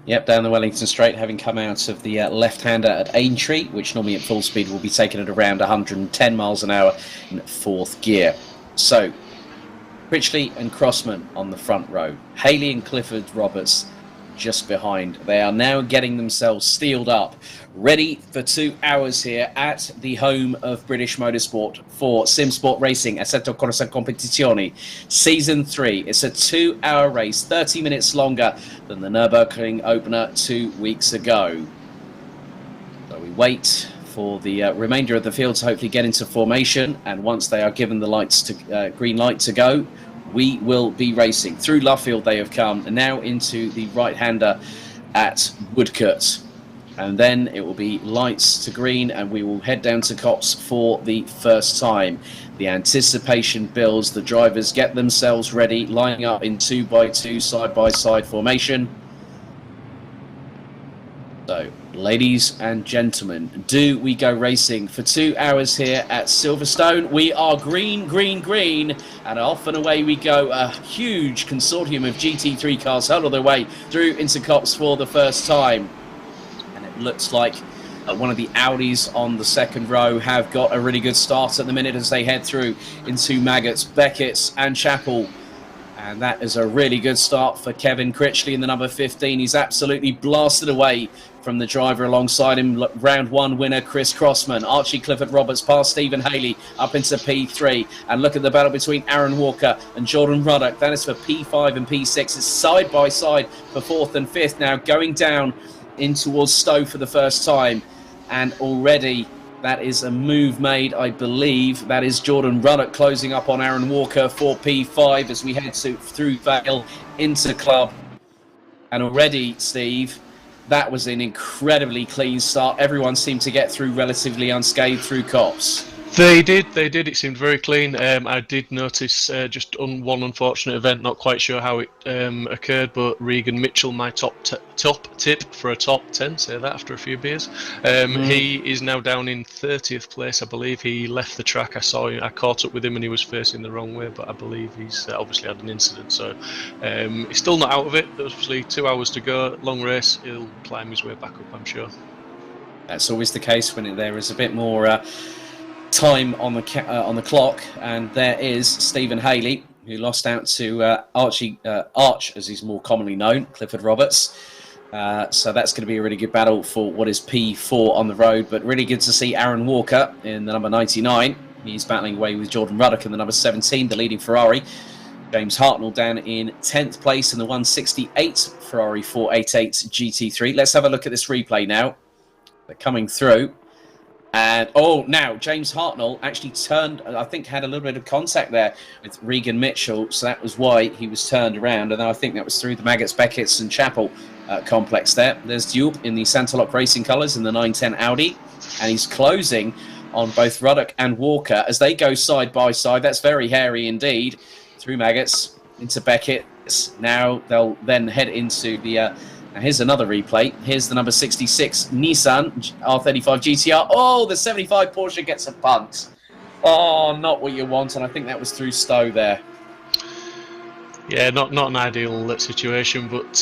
Yep, down the Wellington Straight, having come out of the left-hander at Aintree, which normally at full speed will be taken at around 110 miles an hour in 4th gear. So, Critchley and Crossman on the front row. Haley and Clifford Roberts just behind. They are now getting themselves steeled up, ready for 2 hours here at the home of British Motorsport for Simsport Racing, Assetto Corsa Competizione, Season 3. It's a 2-hour race, 30 minutes longer than the Nurburgring opener 2 weeks ago. So we wait for the remainder of the field to hopefully get into formation, and once they are given the lights to green light to go, we will be racing. Through Luffield they have come, and now into the right-hander at Woodcote. And then it will be lights to green, and we will head down to Copse for the first time. The anticipation builds. The drivers get themselves ready, lining up in 2 by 2 side-by-side formation. So, ladies and gentlemen, do we go racing for 2 hours here at Silverstone? We are green, green, green, and off and away we go. A huge consortium of GT3 cars hurtle their way through into Copse for the first time. looks like one of the Audis on the second row have got a really good start at the minute as they head through into Maggots, Beckett's and Chapel. And that is a really good start for Kevin Critchley in the number 15. He's absolutely blasted away from the driver alongside him. Round 1 winner, Chris Crossman. Archie Clifford-Roberts past Stephen Haley up into P3. And look at the battle between Aaron Walker and Jordan Ruddock. That is for P5 and P6. It's side by side for 4th and 5th now, going down in towards Stowe for the first time. And already that is a move made, I believe. That is Jordan Ruddock closing up on Aaron Walker for P5 as we head through Vale into Club. And already, Steve, that was an incredibly clean start. Everyone seemed to get through relatively unscathed through Cops. They did. It seemed very clean. I did notice just on one unfortunate event, not quite sure how it occurred, but Regan Mitchell, my top tip for a top 10, say that after a few beers. He is now down in 30th place, I believe. He left the track. I caught up with him and he was facing the wrong way, but I believe he's obviously had an incident. So he's still not out of it. There's obviously 2 hours to go. Long race. He'll climb his way back up, I'm sure. That's always the case when there is a bit more time on the clock, and there is Stephen Haley, who lost out to Arch, as he's more commonly known, Clifford Roberts. So that's going to be a really good battle for what is P4 on the road, but really good to see Aaron Walker in the number 99. He's battling away with Jordan Ruddock in the number 17, the leading Ferrari. James Hartnell down in 10th place in the 168 Ferrari 488 GT3. Let's have a look at this replay now. They're coming through. And now James Hartnell actually turned, I think had a little bit of contact there with Regan Mitchell, so that was why he was turned around. And then I think that was through the Maggots, Beckett's and Chapel complex there. There's Dupe in the Santalock Racing colours in the 910 Audi, and he's closing on both Ruddock and Walker as they go side by side. That's very hairy indeed. Through Maggots into Beckett's. Now they'll then head into the here's another replay. Here's the number 66 Nissan R35 GTR. Oh, the 75 Porsche gets a punt. Oh, not what you want. And I think that was through Stowe there. Yeah, not an ideal situation, but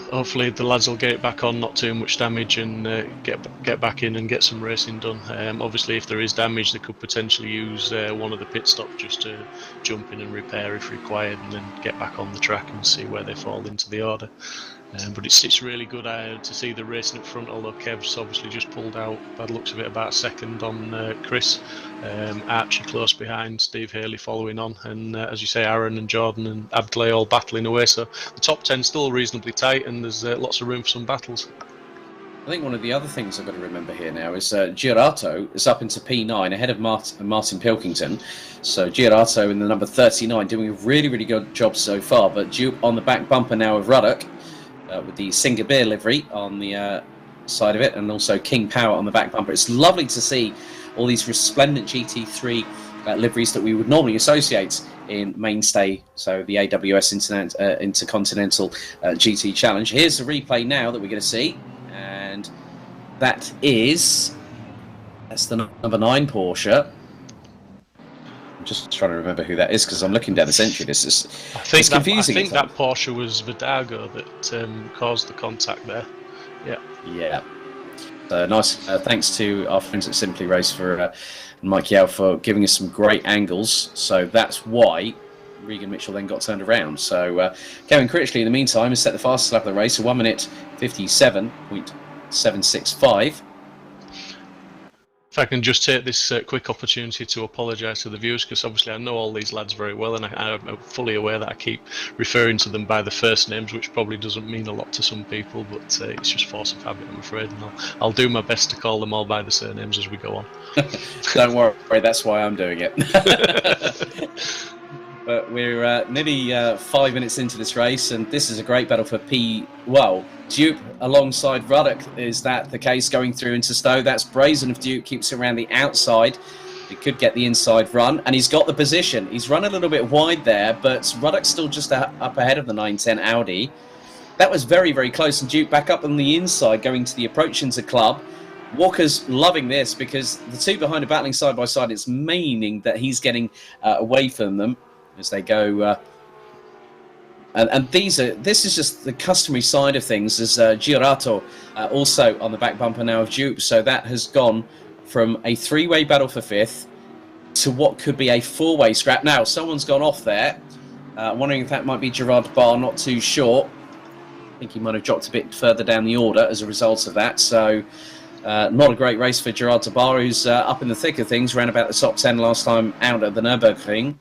hopefully the lads will get it back on, not too much damage, and get back in and get some racing done. Obviously, if there is damage, they could potentially use one of the pit stops just to jump in and repair if required, and then get back on the track and see where they fall into the order. But it's really good to see the racing up front, although Kev's obviously just pulled out, by the looks of it, about second on Chris. Archie close behind, Steve Haley following on, and as you say, Aaron and Jordan and Abdley all battling away. So the top 10 still reasonably tight, and there's lots of room for some battles. I think one of the other things I've got to remember here now is Gierato is up into P9 ahead of Martin Pilkington. So Gierato in the number 39 doing a really, really good job so far, but Dupe on the back bumper now of Ruddock. With the Singer Beer livery on the side of it, and also King Power on the back bumper. It's lovely to see all these resplendent GT3 liveries that we would normally associate in mainstay, so the AWS Intercontinental GT Challenge. Here's the replay now that we're going to see, and that's the number 9 Porsche. I'm just trying to remember who that is because I'm looking down this entry. It's confusing. I think that Porsche was Vidago that caused the contact there. Yeah. Nice. Thanks to our friends at Simply Race for Mike Yao for giving us some great angles. So that's why Regan Mitchell then got turned around. So Kevin Critchley, in the meantime, has set the fastest lap of the race, a 1 minute 57.765. If I can just take this quick opportunity to apologise to the viewers, because obviously I know all these lads very well, and I'm fully aware that I keep referring to them by the first names, which probably doesn't mean a lot to some people, but it's just force of habit, I'm afraid, and I'll do my best to call them all by the surnames as we go on. Don't worry, that's why I'm doing it. But we're nearly 5 minutes into this race, and this is a great battle for Dupe alongside Ruddock. Is that the case going through into Stowe? That's brazen if Dupe keeps it around the outside. He could get the inside run, and he's got the position. He's run a little bit wide there, but Ruddock's still just up ahead of the 910 Audi. That was very, very close, and Dupe back up on the inside going to the approach into Club. Walker's loving this because the two behind are battling side by side. It's meaning that he's getting away from them as they go And this is just the customary side of things. There's Girato also on the back bumper now of Duke, so that has gone from a three-way battle for fifth to what could be a four-way scrap. Now, someone's gone off there. Wondering if that might be Gerard Barr, not too sure. I think he might have dropped a bit further down the order as a result of that. So, not a great race for Gerard Barr, who's up in the thick of things, ran about the top 10 last time out at the Nurburgring.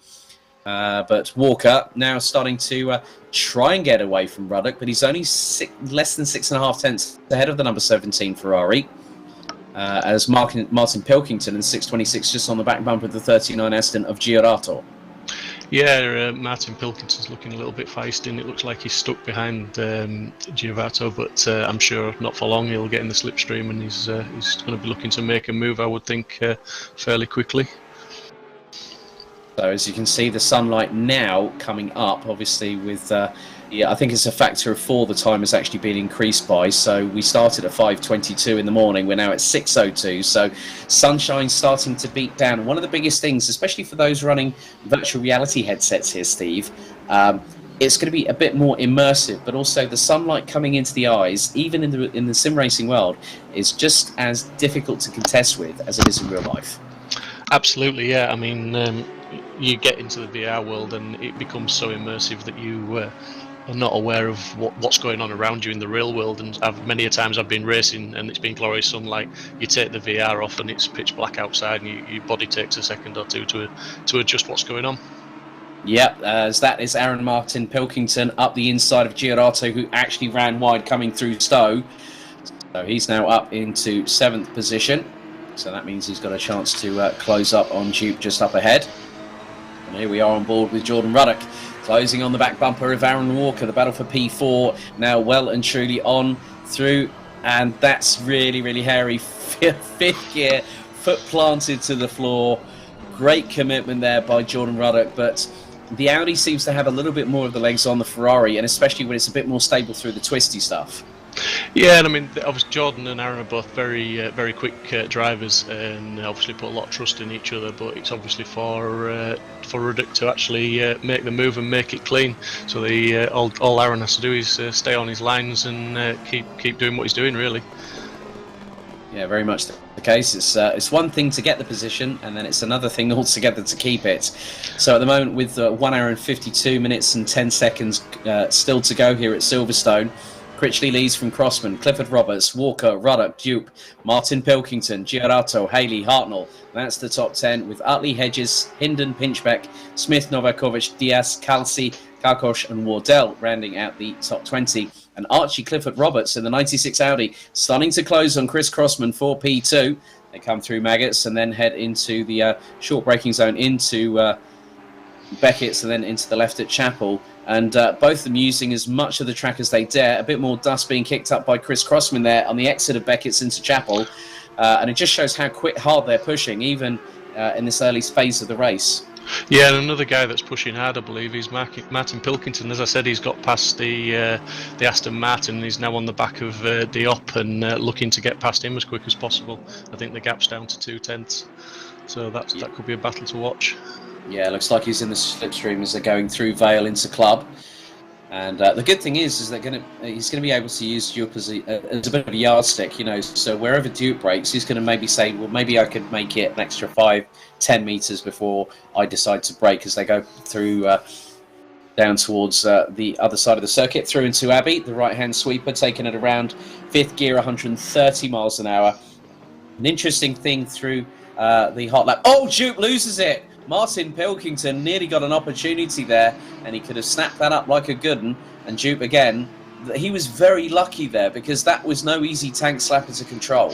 But Walker now starting to try and get away from Ruddock, but he's only less than 6.5 tenths ahead of the number 17 Ferrari. As Martin Pilkington in 6.26 just on the back bumper of the 39 Aston of Girato. Yeah, Martin Pilkington's looking a little bit feisty, and it looks like he's stuck behind Girato, but I'm sure not for long he'll get in the slipstream, and he's going to be looking to make a move, I would think, fairly quickly. So as you can see, the sunlight now coming up, obviously with, I think it's a factor of 4 the time has actually been increased by. So we started at 5:22 in the morning, we're now at 6:02. So sunshine's starting to beat down. And one of the biggest things, especially for those running virtual reality headsets here, Steve, it's going to be a bit more immersive, but also the sunlight coming into the eyes, even in the sim racing world, is just as difficult to contest with as it is in real life. Absolutely, yeah. I mean, you get into the VR world and it becomes so immersive that you are not aware of what's going on around you in the real world. And many a times I've been racing and it's been glorious sunlight. You take the VR off and it's pitch black outside, and your body takes a second or two to adjust what's going on. Yeah, as that is Aaron Martin Pilkington up the inside of Girato, who actually ran wide coming through Stowe. So he's now up into 7th position. So that means he's got a chance to close up on Duke just up ahead. And here we are on board with Jordan Ruddock, closing on the back bumper of Aaron Walker. The battle for P4 now well and truly on through, and that's really, really hairy. 5th gear, foot planted to the floor. Great commitment there by Jordan Ruddock, but the Audi seems to have a little bit more of the legs on the Ferrari, and especially when it's a bit more stable through the twisty stuff. Yeah, and I mean, obviously Jordan and Aaron are both very, very quick drivers, and obviously put a lot of trust in each other. But it's obviously for Ruddock to actually make the move and make it clean. So all Aaron has to do is stay on his lines and keep doing what he's doing, really. Yeah, very much the case. It's one thing to get the position, and then it's another thing altogether to keep it. So at the moment, with 1 hour and 52 minutes and 10 seconds still to go here at Silverstone, Critchley leads from Crossman, Clifford Roberts, Walker, Ruddock, Dupe, Martin Pilkington, Girato, Haley, Hartnell. That's the top 10, with Utley, Hedges, Hinden, Pinchbeck, Smith, Novakovic, Diaz, Kalsi, Karkosh and Wardell rounding out the top 20. And Archie Clifford Roberts in the 96 Audi starting to close on Chris Crossman for P2. They come through Maggots and then head into the short braking zone into Beckett's and then into the left at Chapel. And both of them using as much of the track as they dare. A bit more dust being kicked up by Chris Crossman there on the exit of Beckett's into Chapel. And it just shows how hard they're pushing, even in this early phase of the race. Yeah, and another guy that's pushing hard, I believe, is Martin Pilkington. As I said, he's got past the Aston Martin. He's now on the back of Diop and looking to get past him as quick as possible. I think the gap's down to 2 tenths. So that could be a battle to watch. Yeah, looks like he's in the slipstream as they're going through Vale into Club. And the good thing is that he's going to be able to use Duke as a bit of a yardstick, you know. So wherever Duke breaks, he's going to maybe say, well, maybe I could make it an extra 5-10 metres before I decide to break, as they go through down towards the other side of the circuit, through into Abbey, the right-hand sweeper, taking it around 5th gear, 130 miles an hour. An interesting thing through the hot lap. Oh, Duke loses it! Martin Pilkington nearly got an opportunity there, and he could have snapped that up like a good one. And Duke again, he was very lucky there, because that was no easy tank slapper to control.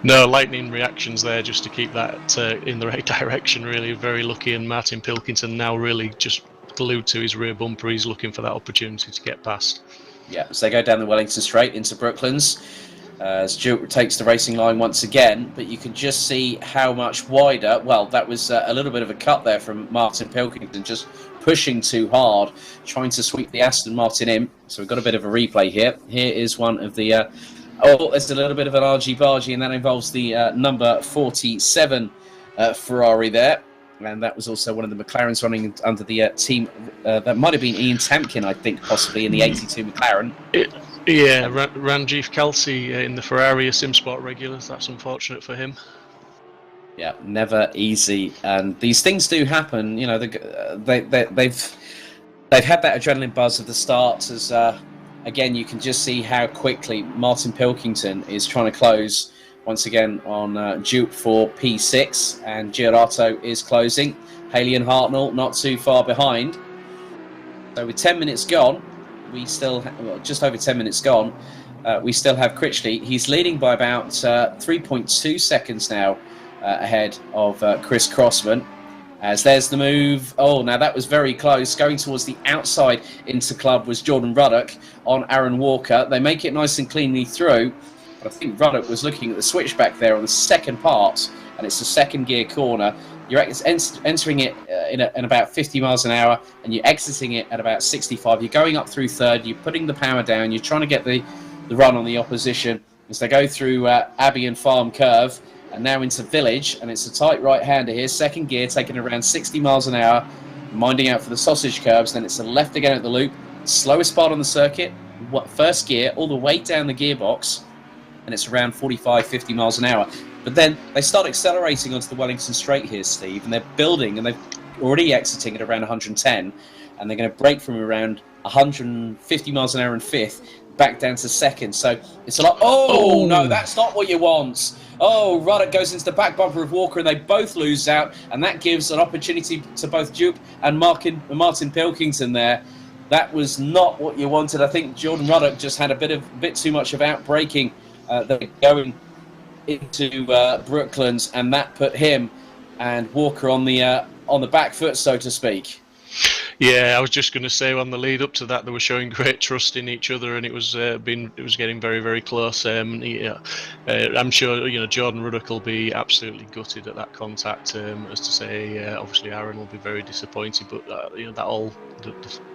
No, lightning reactions there just to keep that in the right direction, really. Very lucky, and Martin Pilkington now really just glued to his rear bumper. He's looking for that opportunity to get past. Yeah, so they go down the Wellington Straight into Brooklands. As Duke takes the racing line once again, but you can just see how much wider. Well, that was a little bit of a cut there from Martin Pilkington, just pushing too hard, trying to sweep the Aston Martin in. So we've got a bit of a replay here. Here is one of the... there's a little bit of an argy-bargy, and that involves the number 47 Ferrari there. and that was also one of the McLarens running under the team. That might have been Ian Tamkin, I think, possibly in the 82 McLaren. Ranjith Kelsey in the Ferrari Simsport regulars. That's unfortunate for him. Yeah, never easy, and these things do happen. You know, they've had that adrenaline buzz of the start. As again, you can just see how quickly Martin Pilkington is trying to close once again on Duke for P6, and Giarato is closing. Haley and Hartnell not too far behind. So with 10 minutes gone, we still just over 10 minutes gone. We still have Critchley. He's leading by about 3.2 seconds now. Ahead of Chris Crossman, as there's the move. Oh, now that was very close. Going towards the outside into club was Jordan Ruddock on Aaron Walker. They make it nice and cleanly through, but I think Ruddock was looking at the switchback there on the second part, and it's a second gear corner. You're entering it in about 50 miles an hour, and you're exiting it at about 65. You're going up through third. You're putting the power down. You're trying to get the run on the opposition as they go through Abbey and Farm Curve. And now into Village, and it's a tight right-hander here. Second gear, taking around 60 miles an hour, minding out for the sausage curbs. Then it's a left again at the loop. Slowest part on the circuit. First gear, all the way down the gearbox, and it's around 45, 50 miles an hour. But then they start accelerating onto the Wellington Straight here, Steve, and they're building, and they're already exiting at around 110, and they're going to break from around 150 miles an hour in fifth, back down to second. So it's a lot. Oh, no, that's not what you want. Oh, Ruddock goes into the back bumper of Walker, and they both lose out, and that gives an opportunity to both Duke and Martin Pilkington there. That was not what you wanted. I think Jordan Ruddock just had a bit too much of outbraking going into Brooklands, and that put him and Walker on the back foot, so to speak. Yeah, I was just going to say on the lead up to that, they were showing great trust in each other, and it was getting very, very close. I'm sure Jordan Ruddock will be absolutely gutted at that contact. As to say, obviously Aaron will be very disappointed, but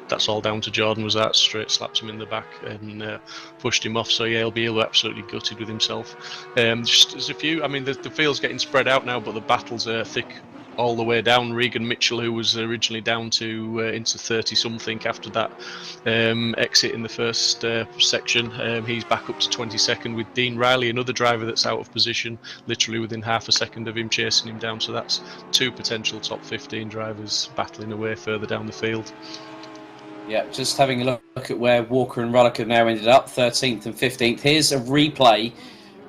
that's all down to Jordan. Was that straight slapped him in the back and pushed him off. So yeah, he'll be absolutely gutted with himself. Just as a few, I mean, the field's getting spread out now, but the battles are thick all the way down. Regan Mitchell, who was originally down to into 30-something after that exit in the first section, he's back up to 22nd with Dean Riley, another driver that's out of position, literally within half a second of him chasing him down. So that's two potential top 15 drivers battling away further down the field. Yeah, just having a look at where Walker and Ruddock have now ended up, 13th and 15th. Here's a replay.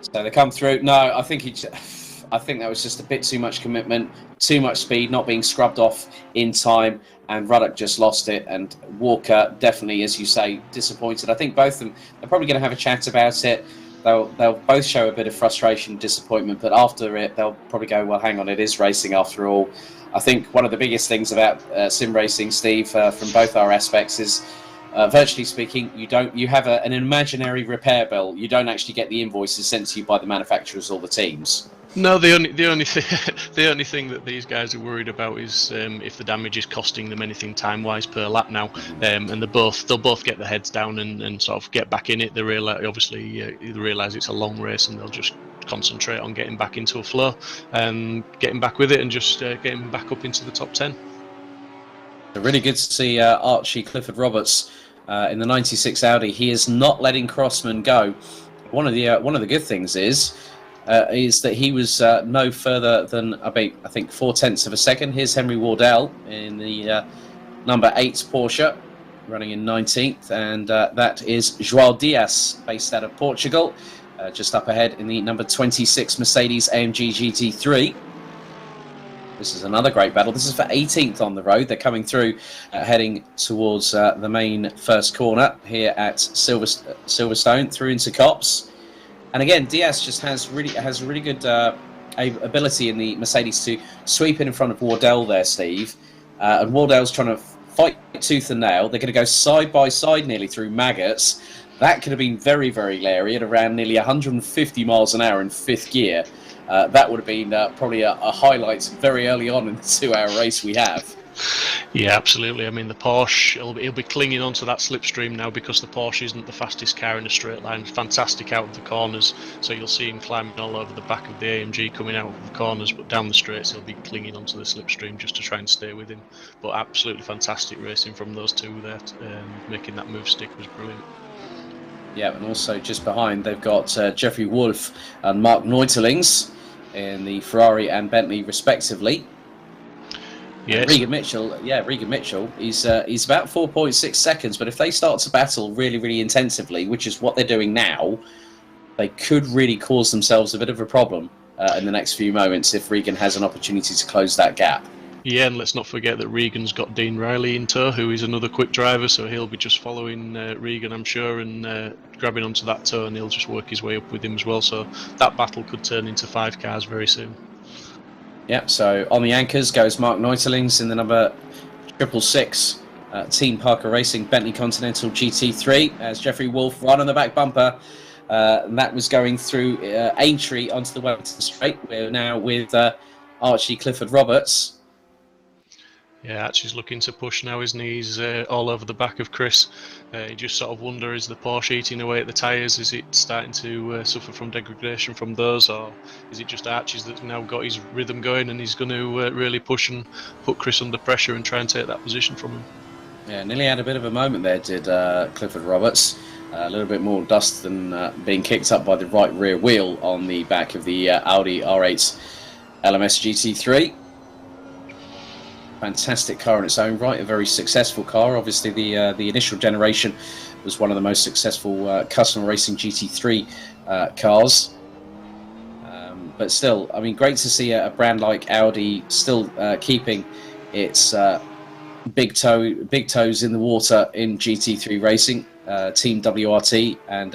So they come through. No, I think that was just a bit too much commitment, too much speed, not being scrubbed off in time, and Ruddock just lost it. And Walker definitely, as you say, disappointed. I think both of them, they're probably going to have a chat about it. They'll both show a bit of frustration and disappointment, but after it, they'll probably go, well, hang on, it is racing after all. I think one of the biggest things about sim racing, Steve, from both our aspects is, virtually speaking, you have an imaginary repair bill. You don't actually get the invoices sent to you by the manufacturers or the teams. No, the only thing that these guys are worried about is if the damage is costing them anything time-wise per lap now, and they'll both get their heads down and sort of get back in it. They realise it's a long race, and they'll just concentrate on getting back into a flow and getting back with it, and just getting back up into the top 10. Really good to see Archie Clifford Roberts in the 96 Audi. He is not letting Crossman go. One of the good things is that he was no further than I think 0.4 of a second. Here's Henry Wardell in the number 8 Porsche, running in 19th, and that is João Dias, based out of Portugal, just up ahead in the number 26 Mercedes AMG GT3. This is another great battle. This is for 18th on the road. They're coming through, heading towards the main first corner here at Silverstone, through into Copse. And again, Diaz just has a really good ability in the Mercedes to sweep in front of Wardell there, Steve. And Wardell's trying to fight tooth and nail. They're going to go side by side nearly through maggots. That could have been very, very leery at around nearly 150 miles an hour in fifth gear. That would have been probably a highlight very early on in the 2-hour race we have. Yeah, absolutely. I mean, the Porsche, he'll be clinging onto that slipstream now because the Porsche isn't the fastest car in a straight line. It's fantastic out of the corners, so you'll see him climbing all over the back of the AMG coming out of the corners, but down the straights he'll be clinging onto the slipstream just to try and stay with him. But absolutely fantastic racing from those two there. Making that move stick was brilliant. Yeah, and also just behind they've got Jeffrey Wolf and Mark Neuterlings in the Ferrari and Bentley respectively. Yes. Regan Mitchell, he's about 4.6 seconds, but if they start to battle really, really intensively, which is what they're doing now, they could really cause themselves a bit of a problem in the next few moments if Regan has an opportunity to close that gap. Yeah, and let's not forget that Regan's got Dean Riley in tow, who is another quick driver, so he'll be just following Regan, I'm sure, and grabbing onto that tow, and he'll just work his way up with him as well, so that battle could turn into 5 cars very soon. Yep, so on the anchors goes Mark Neuterlings in the number 666 Team Parker Racing Bentley Continental GT3 as Jeffrey Wolf right on the back bumper. And that was going through Aintree onto the Wellington Straight. We're now with Archie Clifford Roberts. Yeah, Archie's looking to push now, isn't he? He's all over the back of Chris. You just sort of wonder, is the Porsche eating away at the tyres? Is it starting to suffer from degradation from those? Or is it just Archie's that's now got his rhythm going and he's going to really push and put Chris under pressure and try and take that position from him? Yeah, nearly had a bit of a moment there, did Clifford Roberts. A little bit more dust than being kicked up by the right rear wheel on the back of the Audi R8 LMS GT3. Fantastic car in its own right, a very successful car. Obviously, the initial generation was one of the most successful custom racing GT3 cars. But still, I mean, great to see a brand like Audi still keeping its big toes in the water in GT3 racing. Team WRT and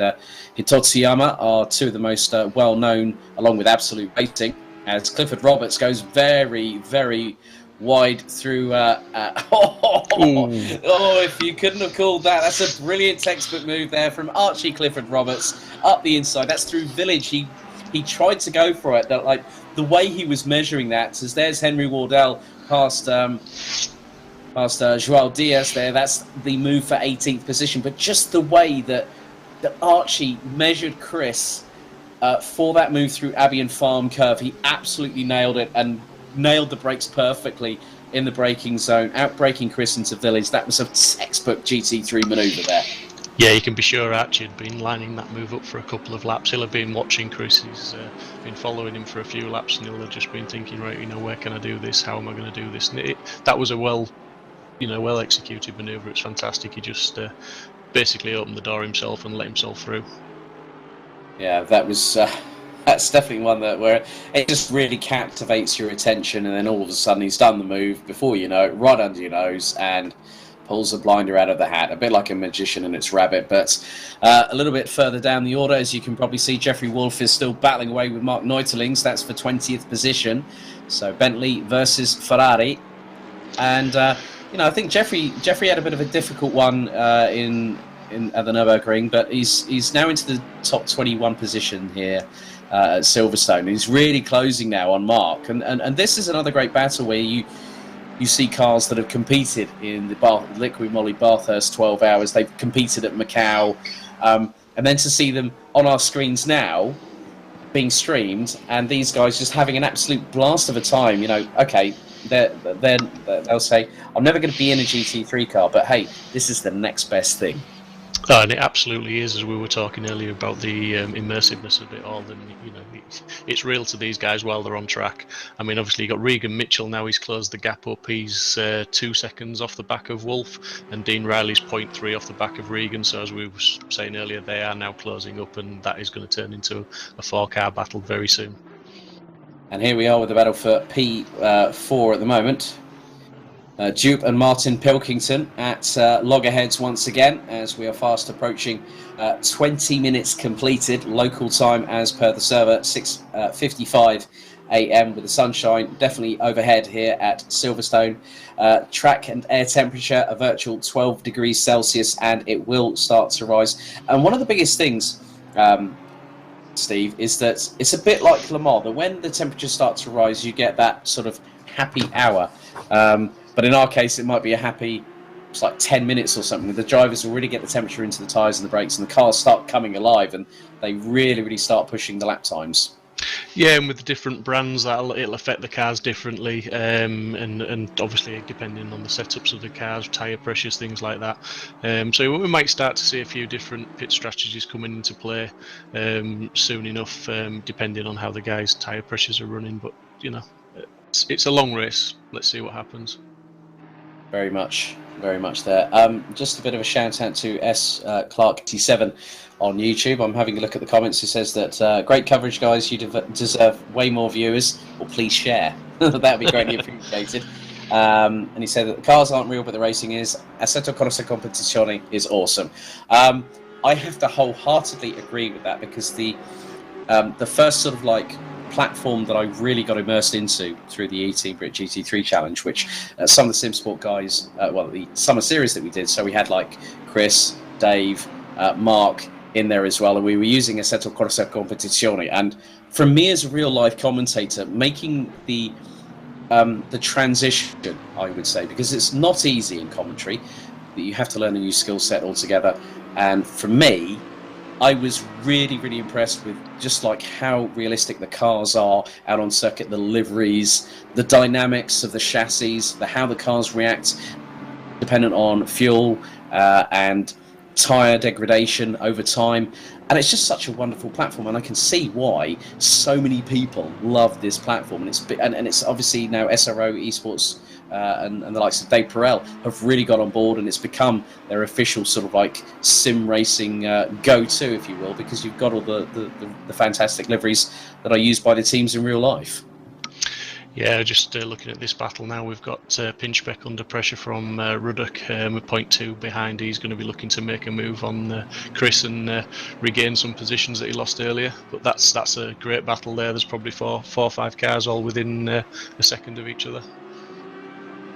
Hitotsuyama are two of the most well-known, along with Absolute Racing, as Clifford Roberts goes very, very wide through if you couldn't have called that, that's a brilliant textbook move there from Archie Clifford Roberts up the inside. That's through Village. He tried to go for it, that, like the way he was measuring that, as there's Henry Wardell past Joao Diaz there. That's the move for 18th position, but just the way that Archie measured Chris for that move through Abbey and Farm curve, he absolutely nailed it and nailed the brakes perfectly in the braking zone, outbraking Chris into Village. That was a textbook GT3 manoeuvre there. Yeah, you can be sure Archie had been lining that move up for a couple of laps. He'll have been watching Chris. He's been following him for a few laps, and he'll have just been thinking, right, where can I do this? How am I going to do this? And that was a well executed manoeuvre. It's fantastic. He just basically opened the door himself and let himself through. Yeah, that was that's definitely one where it just really captivates your attention, and then all of a sudden he's done the move before you know it, right under your nose, and pulls the blinder out of the hat, a bit like a magician and its rabbit. But a little bit further down the order, as you can probably see, Jeffrey Wolf is still battling away with Mark Neuterlings. That's for 20th position. So Bentley versus Ferrari, and I think Jeffrey had a bit of a difficult one at the Nurburgring, but he's now into the top 21 position here at Silverstone. He's really closing now on Mark, and this is another great battle where you see cars that have competed in the Liquid Moly Bathurst 12 hours. They've competed at Macau, and then to see them on our screens now being streamed, and these guys just having an absolute blast of a time. Okay, they'll say, I'm never going to be in a GT3 car, but hey, this is the next best thing. Oh, and it absolutely is, as we were talking earlier about the immersiveness of it all. And it's real to these guys while they're on track. I mean, obviously you got Regan Mitchell now. He's closed the gap up. He's 2 seconds off the back of Wolf, and Dean Riley's 0.3 off the back of Regan. So as we were saying earlier, they are now closing up, and that is going to turn into a 4-car battle very soon. And here we are with the battle for P4 at the moment. Dupe and Martin Pilkington at loggerheads once again, as we are fast approaching 20 minutes completed, local time as per the server, 6:55 a.m. with the sunshine definitely overhead here at Silverstone. Track and air temperature a virtual 12 degrees Celsius, and it will start to rise. And one of the biggest things, Steve, is that it's a bit like Le Mans, that when the temperatures start to rise, you get that sort of happy hour. But in our case, it might be a happy, it's like 10 minutes or something. The drivers will really get the temperature into the tyres and the brakes, and the cars start coming alive, and they really, really start pushing the lap times. Yeah, and with the different brands, it'll affect the cars differently, and obviously depending on the setups of the cars, tyre pressures, things like that. So we might start to see a few different pit strategies coming into play soon enough, depending on how the guys' tyre pressures are running. But you know, it's a long race. Let's see what happens. Very much there. Just a bit of a shout out to Clark87 on YouTube. I'm having a look at the comments. He says that great coverage, guys. You deserve way more viewers. Or please share. That would be greatly appreciated. And he said that the cars aren't real, but the racing is. Assetto Corsa Competizione is awesome. I have to wholeheartedly agree with that, because the first sort of like platform that I really got immersed into through the ET Brit GT3 Challenge, which some of the Simsport guys, the summer series that we did, so we had like Chris, Dave, Mark in there as well, and we were using Assetto Corsa Competizione. And for me as a real life commentator, making the transition, I would say, because it's not easy in commentary, that you have to learn a new skill set altogether. And for me, I was really, really impressed with just like how realistic the cars are out on circuit, the liveries, the dynamics of the chassis, how the cars react dependent on fuel and tyre degradation over time. And it's just such a wonderful platform, and I can see why so many people love this platform. And it's obviously now SRO Esports and the likes of Dave Perel have really got on board, and it's become their official sort of like sim racing go-to, if you will, because you've got all the fantastic liveries that are used by the teams in real life. Yeah, just looking at this battle now, we've got Pinchbeck under pressure from Ruddock with 0.2 behind. He's going to be looking to make a move on Chris and regain some positions that he lost earlier. But that's a great battle there. There's probably four or five cars all within a second of each other.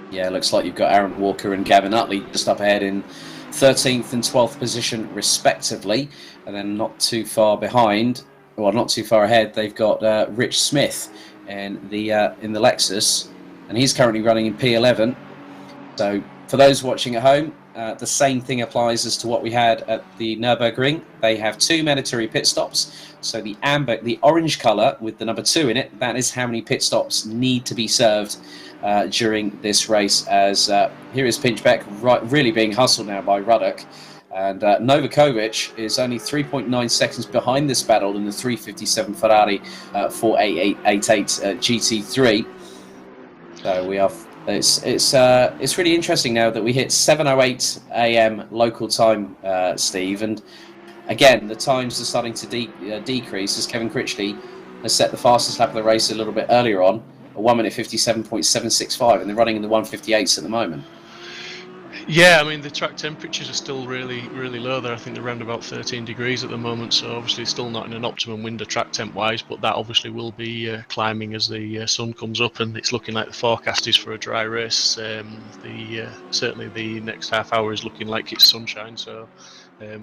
Yeah, it looks like you've got Aaron Walker and Gavin Utley just up ahead in 13th and 12th position respectively, and then not too far behind, well, not too far ahead, they've got Rich Smith in the Lexus, and he's currently running in P11. So for those watching at home, the same thing applies as to what we had at the Nurburgring. They have 2 mandatory pit stops. So the orange colour with the number 2 in it, that is how many pit stops need to be served during this race. As here is Pinchbeck really being hustled now by Ruddock. And Novakovic is only 3.9 seconds behind this battle in the 357 Ferrari 48888 GT3. So we are. It's really interesting now that we hit 7:08 a.m. local time, Steve. And again, the times are starting to decrease as Kevin Critchley has set the fastest lap of the race a little bit earlier on, a 1 minute 57.765, and they're running in the 158s at the moment. Yeah, I mean, the track temperatures are still really, really low there. I think they're around about 13 degrees at the moment, so obviously still not in an optimum window track temp-wise, but that obviously will be climbing as the sun comes up, and it's looking like the forecast is for a dry race. Certainly the next half hour is looking like it's sunshine, so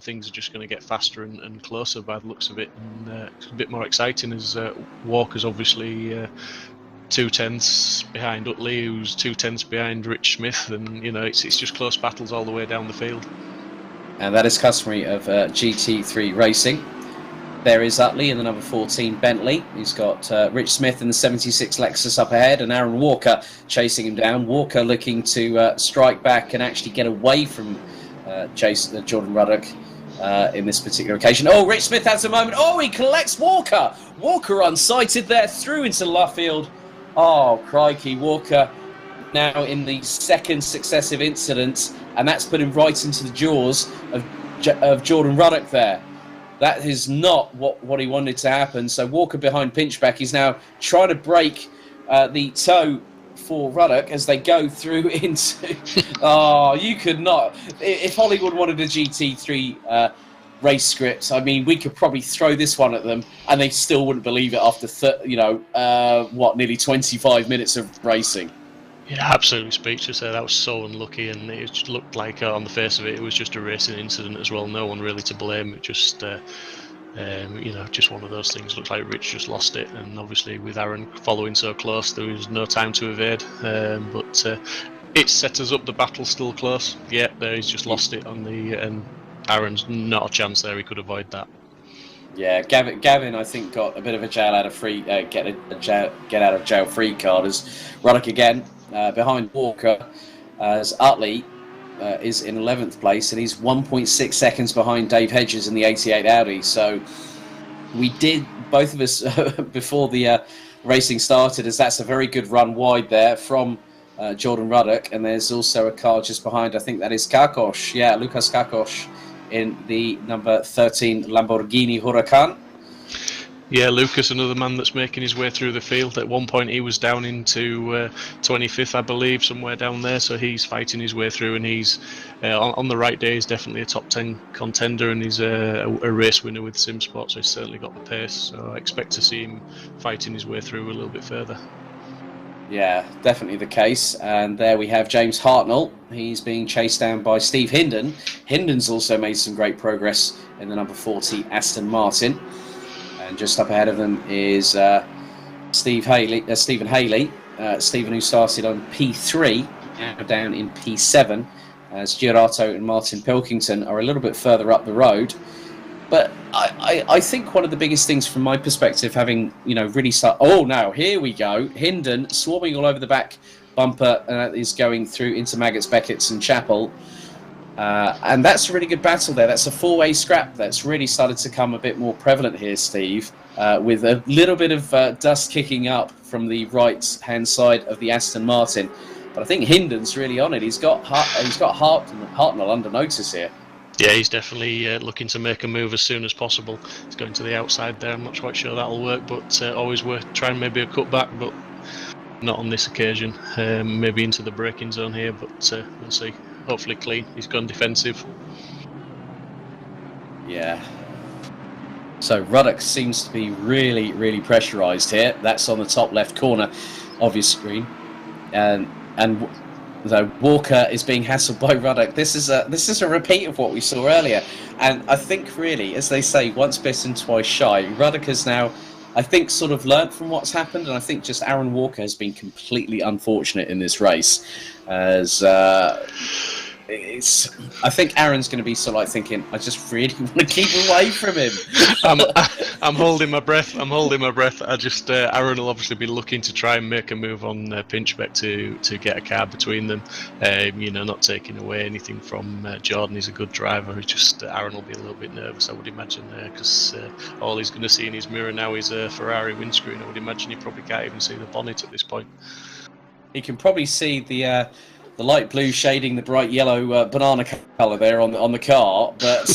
things are just going to get faster and closer by the looks of it, and it's a bit more exciting as Walker's obviously 2/10 behind Utley, who's 2/10 behind Rich Smith, and you know it's just close battles all the way down the field. And that is customary of GT3 racing. There is Utley in the number 14 Bentley. He's got Rich Smith in the 76 Lexus up ahead, and Aaron Walker chasing him down. Walker looking to strike back and actually get away from Jordan Ruddock in this particular occasion. Oh, Rich Smith has a moment. Oh, he collects Walker. Walker unsighted there, through into the left field. Oh, crikey, Walker now in the second successive incident, and that's put him right into the jaws of Jordan Ruddock there. That is not what he wanted to happen. So Walker behind Pinchbeck is now trying to break the toe for Ruddock as they go through into... Oh, you could not... If Hollywood wanted a GT3... race scripts, I mean, we could probably throw this one at them and they still wouldn't believe it after nearly 25 minutes of racing. Yeah, absolutely speechless there. That was so unlucky, and it just looked like on the face of it was just a racing incident as well. No one really to blame. It just just one of those things. Looks like Rich just lost it, and obviously with Aaron following so close, there was no time to evade. But It set us up. The battle's still close. Yeah, there he's just lost it on the, and Aaron's not a chance there. He could avoid that. Yeah, Gavin, I think got a bit of a get out of jail free card as Ruddock again behind Walker as Utley is in 11th place, and he's 1.6 seconds behind Dave Hedges in the 88 Audi. So we did, both of us before the racing started, as that's a very good run wide there from Jordan Ruddock, and there's also a car just behind. I think that is Kakos. Yeah, Lucas Kakos in the number 13 Lamborghini Huracan. Yeah, Lucas, another man that's making his way through the field. At one point he was down into 25th, I believe, somewhere down there, so he's fighting his way through, and he's on the right day, he's definitely a top 10 contender, and he's a race winner with Simsport, so he's certainly got the pace, so I expect to see him fighting his way through a little bit further. Yeah, definitely the case. And there we have James Hartnell. He's being chased down by Steve Hinden. Hinden's also made some great progress in the number 40 Aston Martin. And just up ahead of them is Stephen Haley. Stephen, who started on P3, now down in P7, as Girato and Martin Pilkington are a little bit further up the road. But I think one of the biggest things from my perspective, having really oh, now here we go. Hinden swarming all over the back bumper is going through into Maggots, Beckett's and Chapel. And that's a really good battle there. That's a four-way scrap that's really started to come a bit more prevalent here, Steve, with a little bit of dust kicking up from the right-hand side of the Aston Martin. But I think Hinden's really on it. He's got Hartnell under notice here. Yeah, he's definitely looking to make a move as soon as possible. He's going to the outside there. I'm not quite sure that'll work, but always worth trying maybe a cutback, but not on this occasion. Maybe into the braking zone here, but we'll see. Hopefully clean. He's gone defensive. Yeah. So Ruddock seems to be really, really pressurised here. That's on the top left corner of your screen, and though Walker is being hassled by Ruddock. This is a repeat of what we saw earlier, and I think really, as they say, once bitten, twice shy. Ruddock has now, I think, sort of learnt from what's happened, and I think just Aaron Walker has been completely unfortunate in this race, as I think Aaron's going to be sort of like thinking, I just really want to keep away from him. I'm holding my breath. I just Aaron will obviously be looking to try and make a move on Pinchbeck to get a car between them. Not taking away anything from Jordan. He's a good driver. Aaron will be a little bit nervous, I would imagine, because all he's going to see in his mirror now is a Ferrari windscreen. I would imagine he probably can't even see the bonnet at this point. He can probably see the light blue shading the bright yellow banana colour there on the car, but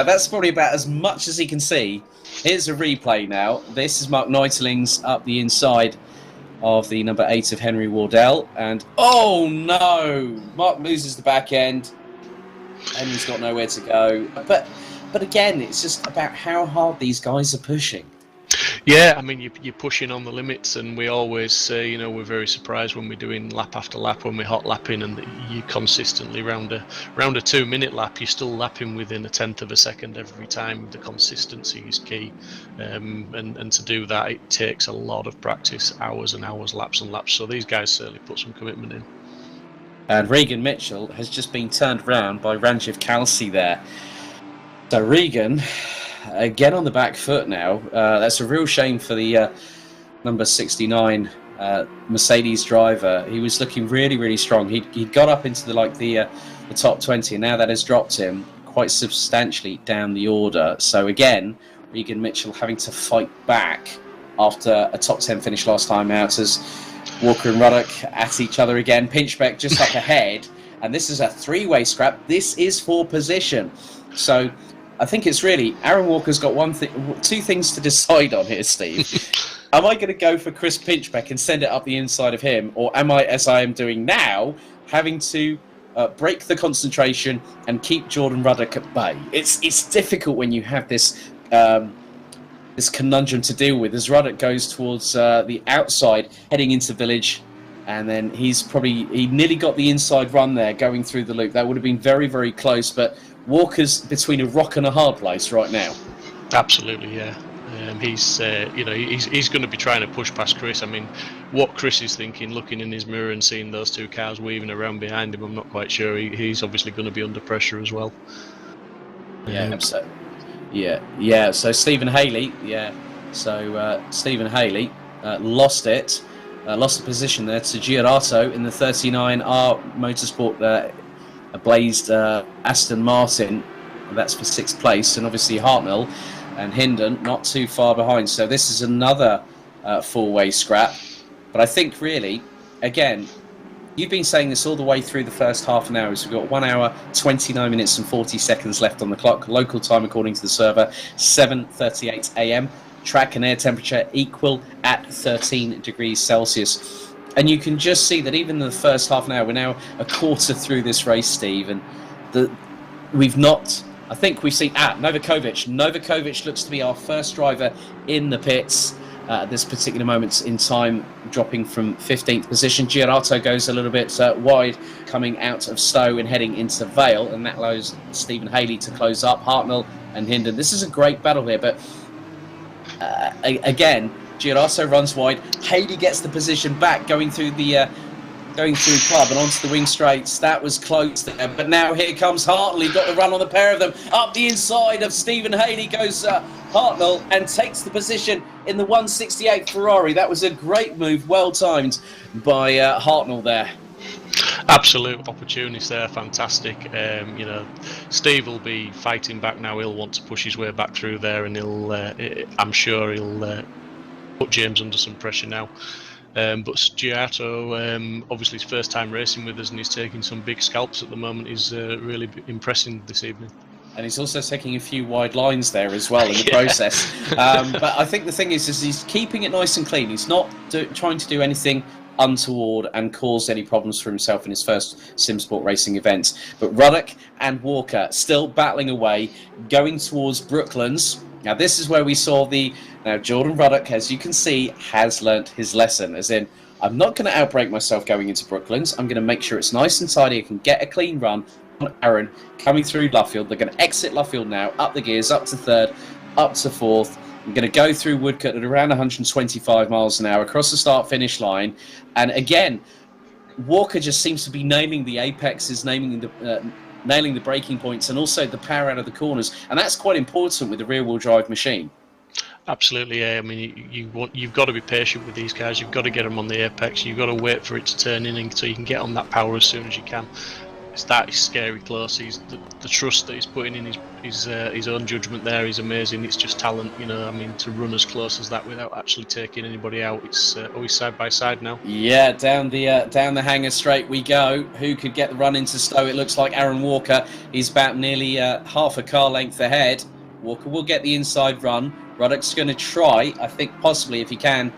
that's probably about as much as he can see. Here's a replay now. This is Mark Neutling's up the inside of the number 8 of Henry Wardell, and oh no, Mark loses the back end. Henry's got nowhere to go. But again, it's just about how hard these guys are pushing. Yeah, I mean, you're pushing on the limits, and we always say, we're very surprised when we're doing lap after lap, when we're hot lapping, and you consistently round a 2-minute lap, you're still lapping within a tenth of a second every time. The consistency is key, and to do that, it takes a lot of practice, hours and hours, laps and laps. So these guys certainly put some commitment in. And Regan Mitchell has just been turned around by Ranjiv Kalsi there. So Regan, again on the back foot now. That's a real shame for the number 69 Mercedes driver. He was looking really, really strong. He got up into the top 20, and now that has dropped him quite substantially down the order. So again, Regan Mitchell having to fight back after a top 10 finish last time out, as Walker and Ruddock at each other again. Pinchbeck just up ahead, and this is a 3-way scrap. This is for position. So I think it's really, Aaron Walker's got two things to decide on here, Steve. Am I going to go for Chris Pinchbeck and send it up the inside of him, or am I, as I am doing now, having to break the concentration and keep Jordan Ruddock at bay? It's difficult when you have this this conundrum to deal with, as Ruddock goes towards the outside, heading into Village, and then he nearly got the inside run there, going through the loop. That would have been very, very close, but Walker's between a rock and a hard place right now. Absolutely, yeah. He's going to be trying to push past Chris. I mean, what Chris is thinking, looking in his mirror and seeing those two cars weaving around behind him, I'm not quite sure. He's obviously going to be under pressure as well. Yeah, yeah. So Stephen Haley, Stephen Haley lost the position there to Giarato in the 39R Motorsport blazed Aston Martin. That's for 6th place, and obviously Hartnell and Hindon not too far behind. So this is another four-way scrap. But I think really, again, you've been saying this all the way through the first half an hour. So we've got 1 hour, 29 minutes and 40 seconds left on the clock. Local time, according to the server, 7:38 a.m. Track and air temperature equal at 13 degrees Celsius. And you can just see that even in the first half an hour, we're now a quarter through this race, Steve, and we've not... I think we've seen Novakovic. Novakovic looks to be our first driver in the pits at this particular moment in time, dropping from 15th position. Giarato goes a little bit wide, coming out of Stowe and heading into Vale, and that allows Stephen Haley to close up. Hartnell and Hindon. This is a great battle here, but again, Giarato runs wide. Haley gets the position back, going through club and onto the wing straights. That was close there, but now here comes Hartley. Got the run on the pair of them. Up the inside of Stephen Haley goes Hartnell and takes the position in the 168 Ferrari. That was a great move, well timed by Hartnell there. Absolute opportunist there, fantastic. Steve will be fighting back now. He'll want to push his way back through there, and I'm sure he'll put James under some pressure now. But Giato, obviously his first time racing with us, and he's taking some big scalps at the moment. He's really impressing this evening. And he's also taking a few wide lines there as well in the process. But I think the thing is he's keeping it nice and clean. He's not trying to do anything untoward and cause any problems for himself in his first Simsport Racing event. But Ruddock and Walker still battling away, going towards Brooklands. Now this is where we saw Jordan Ruddock, as you can see, has learnt his lesson, as in, I'm not going to outbrake myself going into Brooklands. I'm going to make sure it's nice and tidy. I can get a clean run on Aaron coming through Luffield. They're going to exit Luffield now, up the gears, up to 3rd, up to 4th. I'm going to go through Woodcote at around 125 miles an hour across the start-finish line. And again, Walker just seems to be nailing the apexes, nailing the braking points, and also the power out of the corners. And that's quite important with a rear-wheel drive machine. Absolutely, yeah. I mean, you've got to be patient with these guys. You've got to get them on the apex. You've got to wait for it to turn in, so you can get on that power as soon as you can. That is scary close. The trust that he's putting in his own judgment there is amazing. It's just talent, I mean, to run as close as that without actually taking anybody out. It's always side by side now. Yeah, down the hanger straight we go. Who could get the run into Stowe? It looks like Aaron Walker. He's about nearly half a car length ahead. Walker will get the inside run. Ruddock's going to try, I think, possibly if he can,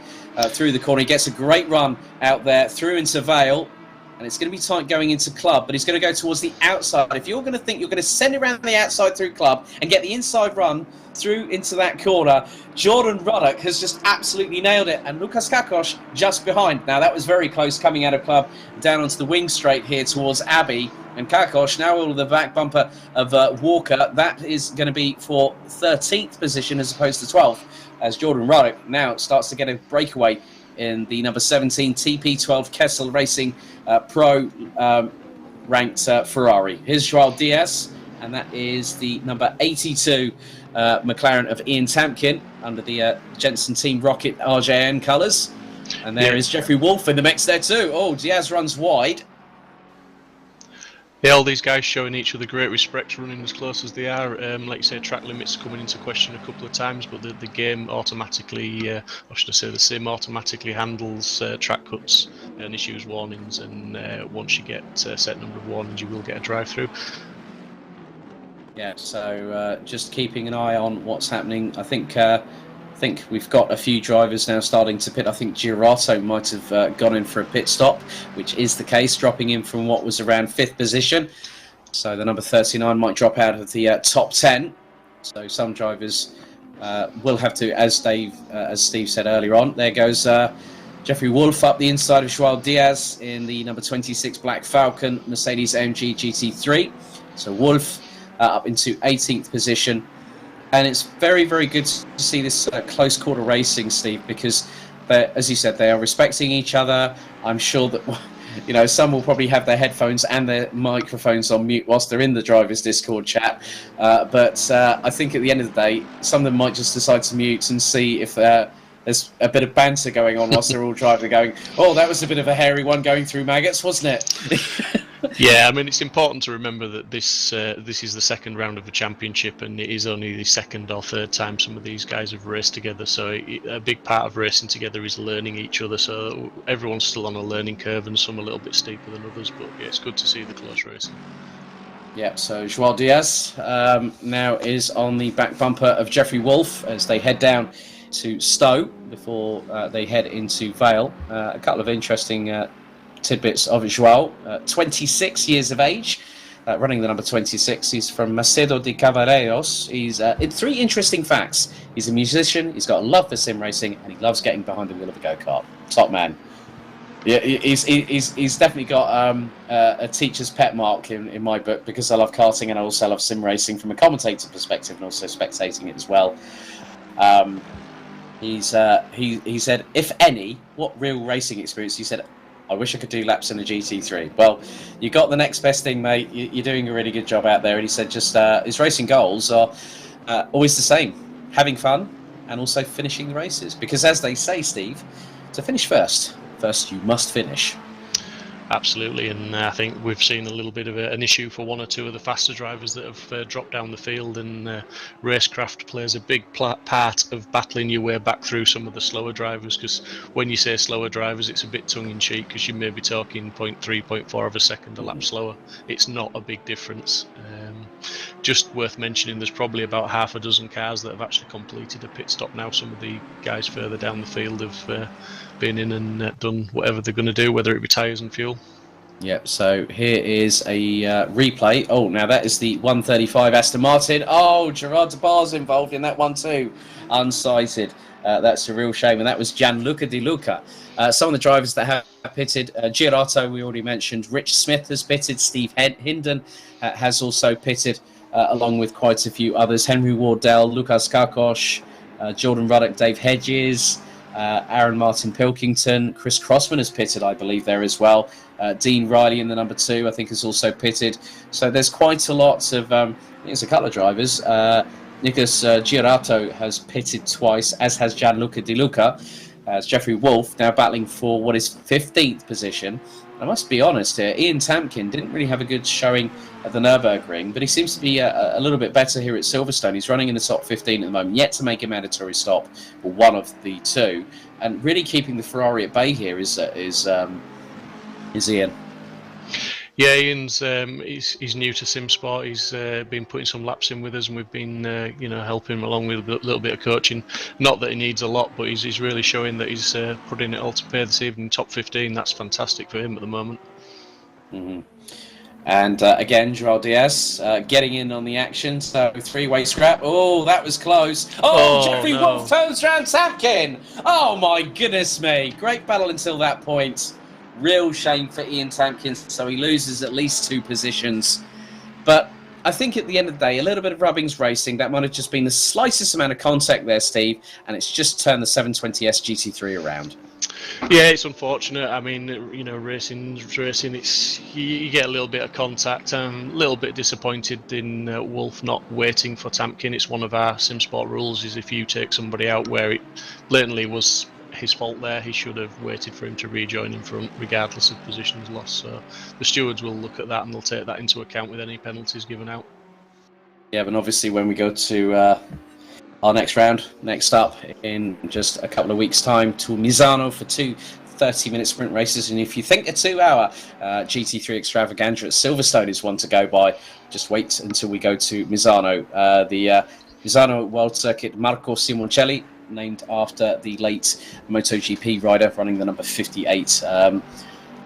through the corner. He gets a great run out there through into Vale. And it's going to be tight going into Club, but he's going to go towards the outside. If you're going to think you're going to send it around the outside through Club and get the inside run through into that corner, Jordan Ruddock has just absolutely nailed it. And Lukas Kakos just behind. Now, that was very close coming out of Club down onto the wing straight here towards Abbey. And Kakos now all of the back bumper of Walker. That is going to be for 13th position as opposed to 12th, as Jordan Ruddock now starts to get a breakaway in the number 17 TP12 Kessel Racing Pro ranked Ferrari. Here's Joao Diaz, and that is the number 82 McLaren of Ian Tampkin under the Jensen Team Rocket RJN colours. And there is Jeffrey Wolf in the mix there too. Oh, Diaz runs wide. Yeah, all these guys showing each other great respect, running as close as they are. Like you say, track limits coming into question a couple of times, but the game automatically, or should I say, the sim automatically handles track cuts and issues warnings. And once you get a set number of warnings, you will get a drive-through. Yeah, so just keeping an eye on what's happening. I think we've got a few drivers now starting to pit. I think Giarato might have gone in for a pit stop, which is the case, dropping in from what was around 5th position. So the number 39 might drop out of the top 10. So some drivers will have to, as Steve said earlier on. There goes Jeffrey Wolf up the inside of Joao Diaz in the number 26 Black Falcon Mercedes AMG GT3. So Wolf up into 18th position. And it's very, very good to see this close quarter racing, Steve, because, as you said, they are respecting each other. I'm sure that, some will probably have their headphones and their microphones on mute whilst they're in the driver's Discord chat. But I think at the end of the day, some of them might just decide to mute and see if there's a bit of banter going on whilst they're all driving, going, oh, that was a bit of a hairy one going through maggots, wasn't it? Yeah, I mean, it's important to remember that this is the second round of a championship, and it is only the second or third time some of these guys have raced together. So a big part of racing together is learning each other. So everyone's still on a learning curve, and some a little bit steeper than others. But yeah, it's good to see the close racing. Yeah, so Joao Diaz now is on the back bumper of Jeffrey Wolf as they head down to Stowe before they head into Vale. A couple of interesting tidbits of Joao, 26 years of age, running the number 26. He's from Macedo de Cavaleiros. He's three interesting facts. He's a musician, he's got a love for sim racing, and he loves getting behind the wheel of a go-kart. Top man. Yeah, he's definitely got a teacher's pet mark in my book, because I love karting and I also love sim racing from a commentator perspective and also spectating it as well. He said, if any, what real racing experience? He said, I wish I could do laps in a GT3. Well, you got the next best thing, mate. You're doing a really good job out there. And he said just his racing goals are always the same. Having fun and also finishing the races. Because as they say, Steve, to finish first you must finish. Absolutely, and I think we've seen a little bit of an issue for one or two of the faster drivers that have dropped down the field, and racecraft plays a big part of battling your way back through some of the slower drivers, because when you say slower drivers, it's a bit tongue-in-cheek, because you may be talking 0.3, 0.4 of a second a lap slower. It's not a big difference. Just worth mentioning, there's probably about half a dozen cars that have actually completed a pit stop now. Some of the guys further down the field have been in and done whatever they're going to do, whether it be tyres and fuel. Yep, so here is a replay. Oh, now that is the 135 Aston Martin. Oh, Gerard de Bar's involved in that one too. Unsighted. That's a real shame. And that was Gianluca Di Luca. Some of the drivers that have pitted, Girato, we already mentioned. Rich Smith has pitted. Steve Hinden has also pitted, along with quite a few others. Henry Wardell, Lucas Karkosh, Jordan Ruddock, Dave Hedges, Aaron Martin Pilkington. Chris Crossman has pitted, I believe, there as well. Dean Riley in the number 2, I think, has also pitted. So there's quite a lot of, I think there's a couple of drivers. Nicolas Girato has pitted twice, as has Gianluca Di Luca. As Jeffrey Wolf now battling for what is 15th position. I must be honest here, Ian Tamkin didn't really have a good showing at the Nurburgring, but he seems to be a little bit better here at Silverstone. He's running in the top 15 at the moment, yet to make a mandatory stop for one of the two. And really keeping the Ferrari at bay here is Ian. Yeah, Ian's he's new to Simsport. He's been putting some laps in with us, and we've been helping him along with a little bit of coaching. Not that he needs a lot, but he's really showing that he's putting it all to pay this evening. Top 15, that's fantastic for him at the moment. Mm-hmm. And again, Joao Diaz getting in on the action. So three-way scrap. Oh, that was close. Oh, Jeffrey Wolf turns around Tamkin. Oh my goodness me! Great battle until that point. Real shame for Ian Tamkin, so he loses at least 2 positions. But I think at the end of the day, a little bit of rubbings racing, that might have just been the slightest amount of contact there, Steve, and it's just turned the 720S GT3 around. Yeah, it's unfortunate. I mean, racing. It's you get a little bit of contact. I'm a little bit disappointed in Wolf not waiting for Tamkin. It's one of our Simsport rules: is if you take somebody out where it blatantly was his fault there, he should have waited for him to rejoin in front, regardless of positions lost. So the stewards will look at that and they'll take that into account with any penalties given out. Yeah, but obviously when we go to our next round, next up in just a couple of weeks' time, to Misano for 2 30-minute sprint races, and if you think a 2-hour GT3 extravaganza at Silverstone is one to go by, just wait until we go to Misano. The Misano World Circuit Marco Simoncelli, named after the late MotoGP rider running the number 58. I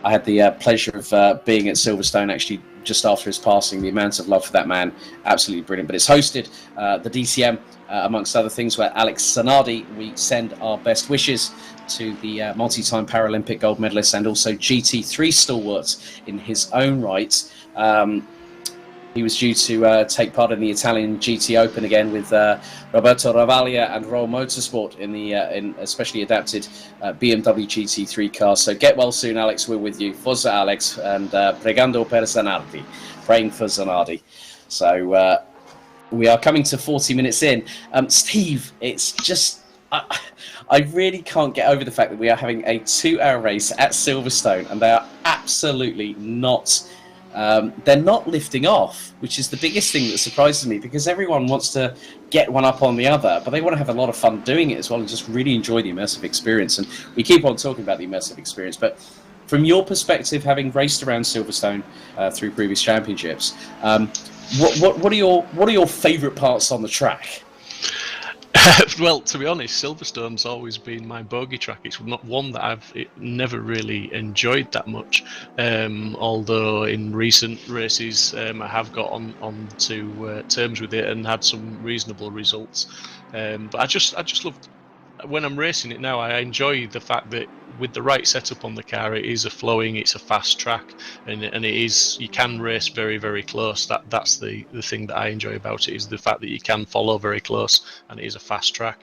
had the pleasure of being at Silverstone actually just after his passing. The amount of love for that man, absolutely brilliant. But it's hosted the DCM, amongst other things, where Alex Zanardi, we send our best wishes to the multi-time Paralympic gold medalist and also GT3 stalwart in his own right. he was due to take part in the Italian GT Open again with Roberto Ravaglia and Roll Motorsport in the in a specially adapted BMW GT3 car. So get well soon, Alex. We're with you. Forza, Alex, and pregando per Zanardi, praying for Zanardi. So we are coming to 40 minutes in. Steve, it's just I really can't get over the fact that we are having a 2-hour race at Silverstone, and they are absolutely not. They're not lifting off, which is the biggest thing that surprises me, because everyone wants to get one up on the other, but they want to have a lot of fun doing it as well and just really enjoy the immersive experience. And we keep on talking about the immersive experience, but from your perspective, having raced around Silverstone through previous championships, what are your favourite parts on the track? Well, to be honest, Silverstone's always been my bogey track. It's not one that I've never really enjoyed that much. Although in recent races, I have got on to terms with it and had some reasonable results. But I just love when I'm racing it now. I enjoy the fact that with the right setup on the car, it's a fast track, and it is, you can race very, very close. That's the thing that I enjoy about it, is the fact that you can follow very close, and it is a fast track.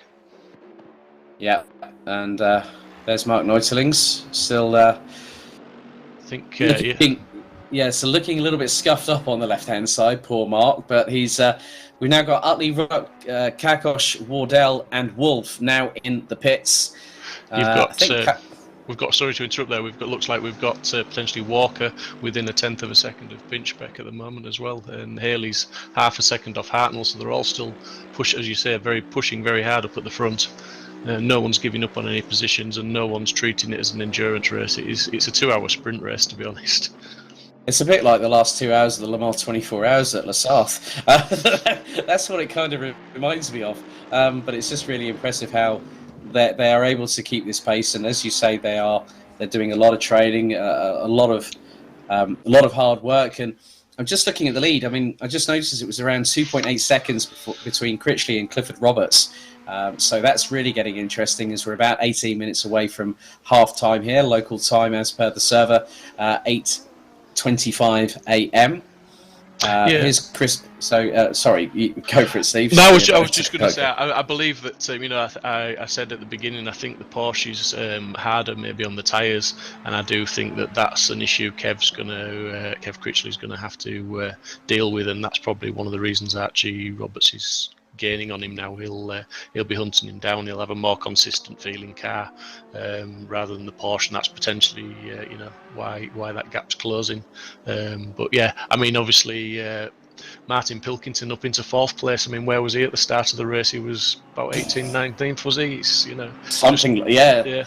Yeah, and there's Mark Neutelings still. I think so looking a little bit scuffed up on the left-hand side, poor Mark. But he's we've now got Utley, Ruck, Kakosh, Wardell, and Wolf now in the pits. You've got. We've got, sorry to interrupt there, looks like we've got potentially Walker within a tenth of a second of Pinchbeck at the moment as well, and Haley's half a second off Hartnell, so they're all still pushing very hard up at the front. No one's giving up on any positions, and no one's treating it as an endurance race. It's a 2-hour sprint race, to be honest. It's a bit like the last 2 hours of the Le Mans 24 Hours at La Sarthe. That's what it kind of reminds me of. But it's just really impressive how they are able to keep this pace, and as you say, they're doing a lot of training, a lot of hard work. And I'm just looking at the lead. I mean, I just noticed it was around 2.8 seconds between Critchley and Clifford Roberts. So that's really getting interesting, as we're about 18 minutes away from half time here, local time as per the server, 8:25 a.m. Here's Chris. So, sorry, you go for it, Steve. No, I was just going to say, I believe that, I said at the beginning, I think the Porsche's harder maybe on the tyres, and I do think that that's an issue Kev Critchley's going to have to deal with, and that's probably one of the reasons Archie Roberts is gaining on him now. He'll be hunting him down. He'll have a more consistent feeling car rather than the Porsche, and that's potentially why that gap's closing. But yeah, I mean, obviously Martin Pilkington up into 4th place. I mean, where was he at the start of the race? He was about 18th, 19th, was he? Something, yeah.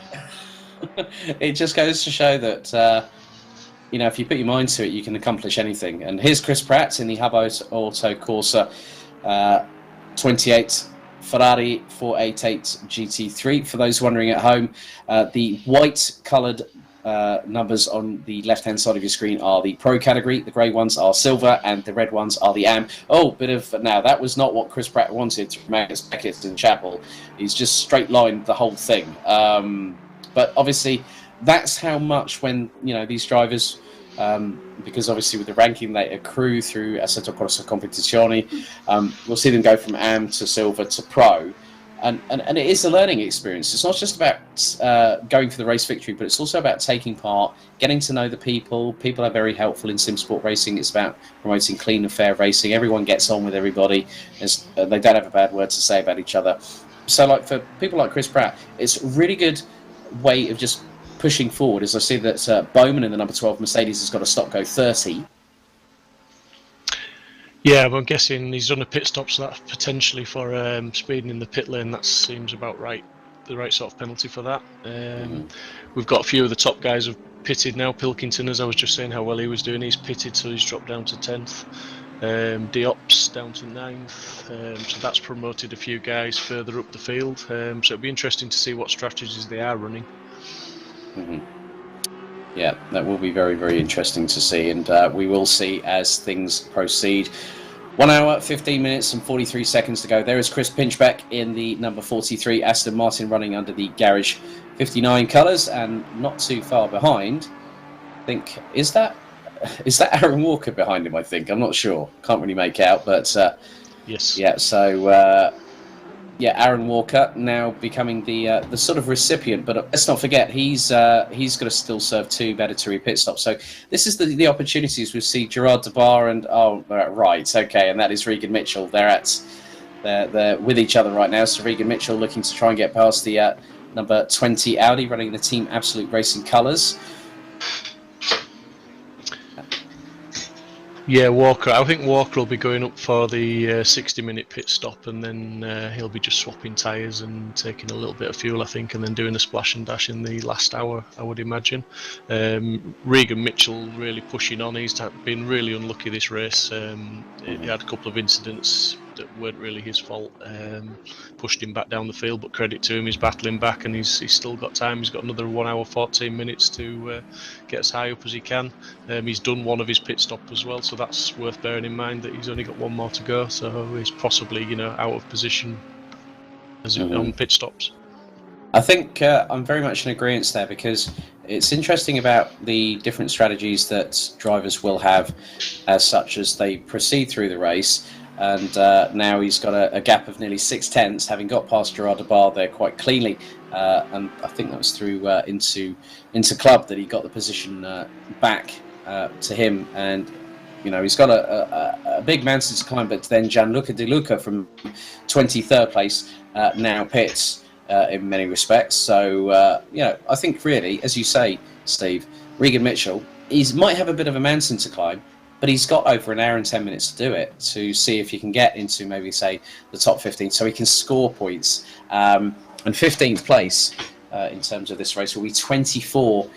It just goes to show that if you put your mind to it, you can accomplish anything. And here's Chris Pratt in the Hub Auto Corsa 28 Ferrari 488 GT3. For those wondering at home, the white coloured numbers on the left-hand side of your screen are the Pro category, the grey ones are Silver, and the red ones are the AM. Now that was not what Chris Pratt wanted from Magnus Beckett and Chapel. He's just straight-lined the whole thing. But obviously, that's how much when, these drivers, because obviously with the ranking they accrue through Assetto Corsa Competizione, we'll see them go from AM to Silver to Pro. And it is a learning experience. It's not just about going for the race victory, but it's also about taking part, getting to know the people. People are very helpful in Simsport Racing. It's about promoting clean and fair racing. Everyone gets on with everybody. They don't have a bad word to say about each other. So like for people like Chris Pratt, it's a really good way of just pushing forward. As I see that Bowman in the number 12 Mercedes has got a stop go 30. Yeah, I'm guessing he's done a pit stop, so that's potentially for speeding in the pit lane. That seems about right, the right sort of penalty for that. We've got a few of the top guys have pitted now. Pilkington, as I was just saying, how well he was doing, he's pitted, so he's dropped down to 10th. Diop's down to 9th, so that's promoted a few guys further up the field. So it'll be interesting to see what strategies they are running. Yeah, that will be very, very interesting to see, and we will see as things proceed. 1 hour, 15 minutes and 43 seconds to go. There is Chris Pinchbeck in the number 43 Aston Martin, running under the Garage 59 colours, and not too far behind, I think, is that is that Aaron Walker behind him? I think, I'm not sure. Can't really make out, but yes, yeah. So Aaron Walker now becoming the sort of recipient, but let's not forget he's got to still serve 2 mandatory pit stops. So this is the opportunities we see Gerard de Bar and and that is Regan Mitchell. They're with each other right now. So Regan Mitchell looking to try and get past the number 20 Audi, running the Team Absolute Racing colours. Yeah, Walker. I think Walker will be going up for the 60-minute pit stop, and then he'll be just swapping tyres and taking a little bit of fuel, I think, and then doing a splash and dash in the last hour, I would imagine. Regan Mitchell really pushing on. He's been really unlucky this race. He had a couple of incidents that weren't really his fault, pushed him back down the field, but credit to him, he's battling back, and he's still got time. He's got another 1 hour 14 minutes to get as high up as he can. He's done one of his pit stop as well, so that's worth bearing in mind that he's only got 1 more to go, so he's possibly out of position on pit stops. I think I'm very much in agreement there, because it's interesting about the different strategies that drivers will have as such as they proceed through the race. And now he's got a gap of nearly 6/10, having got past Gerard de Bar there quite cleanly. And I think that was through into club that he got the position back to him. And he's got a big mountain to climb. But then Gianluca De Luca from 23rd place now pits in many respects. So I think really, as you say, Steve, Regan Mitchell, he might have a bit of a mountain to climb, but he's got over 1 hour and 10 minutes to do it, to see if he can get into maybe, say, the top 15, so he can score points. And 15th place in terms of this race will be 24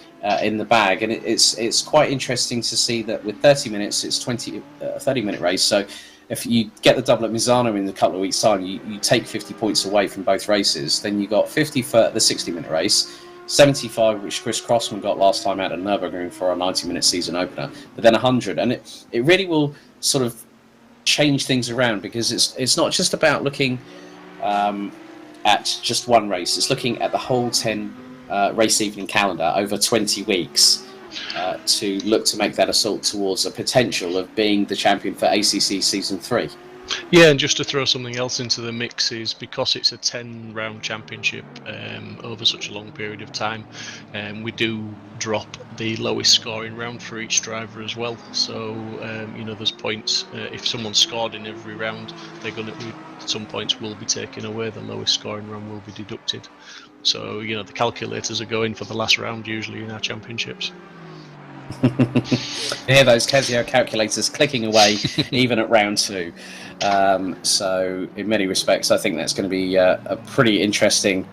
in the bag. And it's quite interesting to see that with 30 minutes, it's 30-minute race. So if you get the double at Misano in a couple of weeks' time, you take 50 points away from both races. Then you got 50 for the 60-minute race, 75, which Chris Crossman got last time out at Nurburgring for our 90-minute season opener, but then 100. And it really will sort of change things around, because it's not just about looking at just one race. It's looking at the whole 10 race evening calendar over 20 weeks to look to make that assault towards a potential of being the champion for ACC Season 3. Yeah, and just to throw something else into the mix is, because it's a 10-round championship over such a long period of time, we do drop the lowest scoring round for each driver as well. So there's points. If someone's scored in every round, some points will be taken away. The lowest scoring round will be deducted. So the calculators are going for the last round usually in our championships. Hear those Casio calculators clicking away even at round 2. So in many respects, I think that's going to be a pretty interesting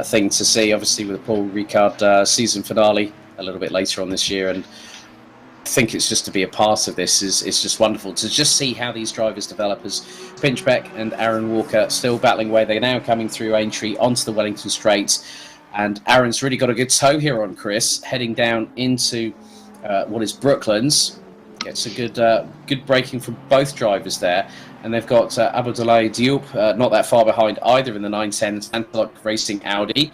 thing to see, obviously with the Paul Ricard season finale a little bit later on this year. And I think it's just to be a part of this is just wonderful to just see how these drivers develop, as Pinchbeck and Aaron Walker still battling away. They're now coming through Aintree onto the Wellington Straights, and Aaron's really got a good toe here on Chris, heading down into what is Brooklands. Gets a good braking from both drivers there, and they've got Abdoulaye Diop not that far behind either in the 910 Antelope Racing Audi.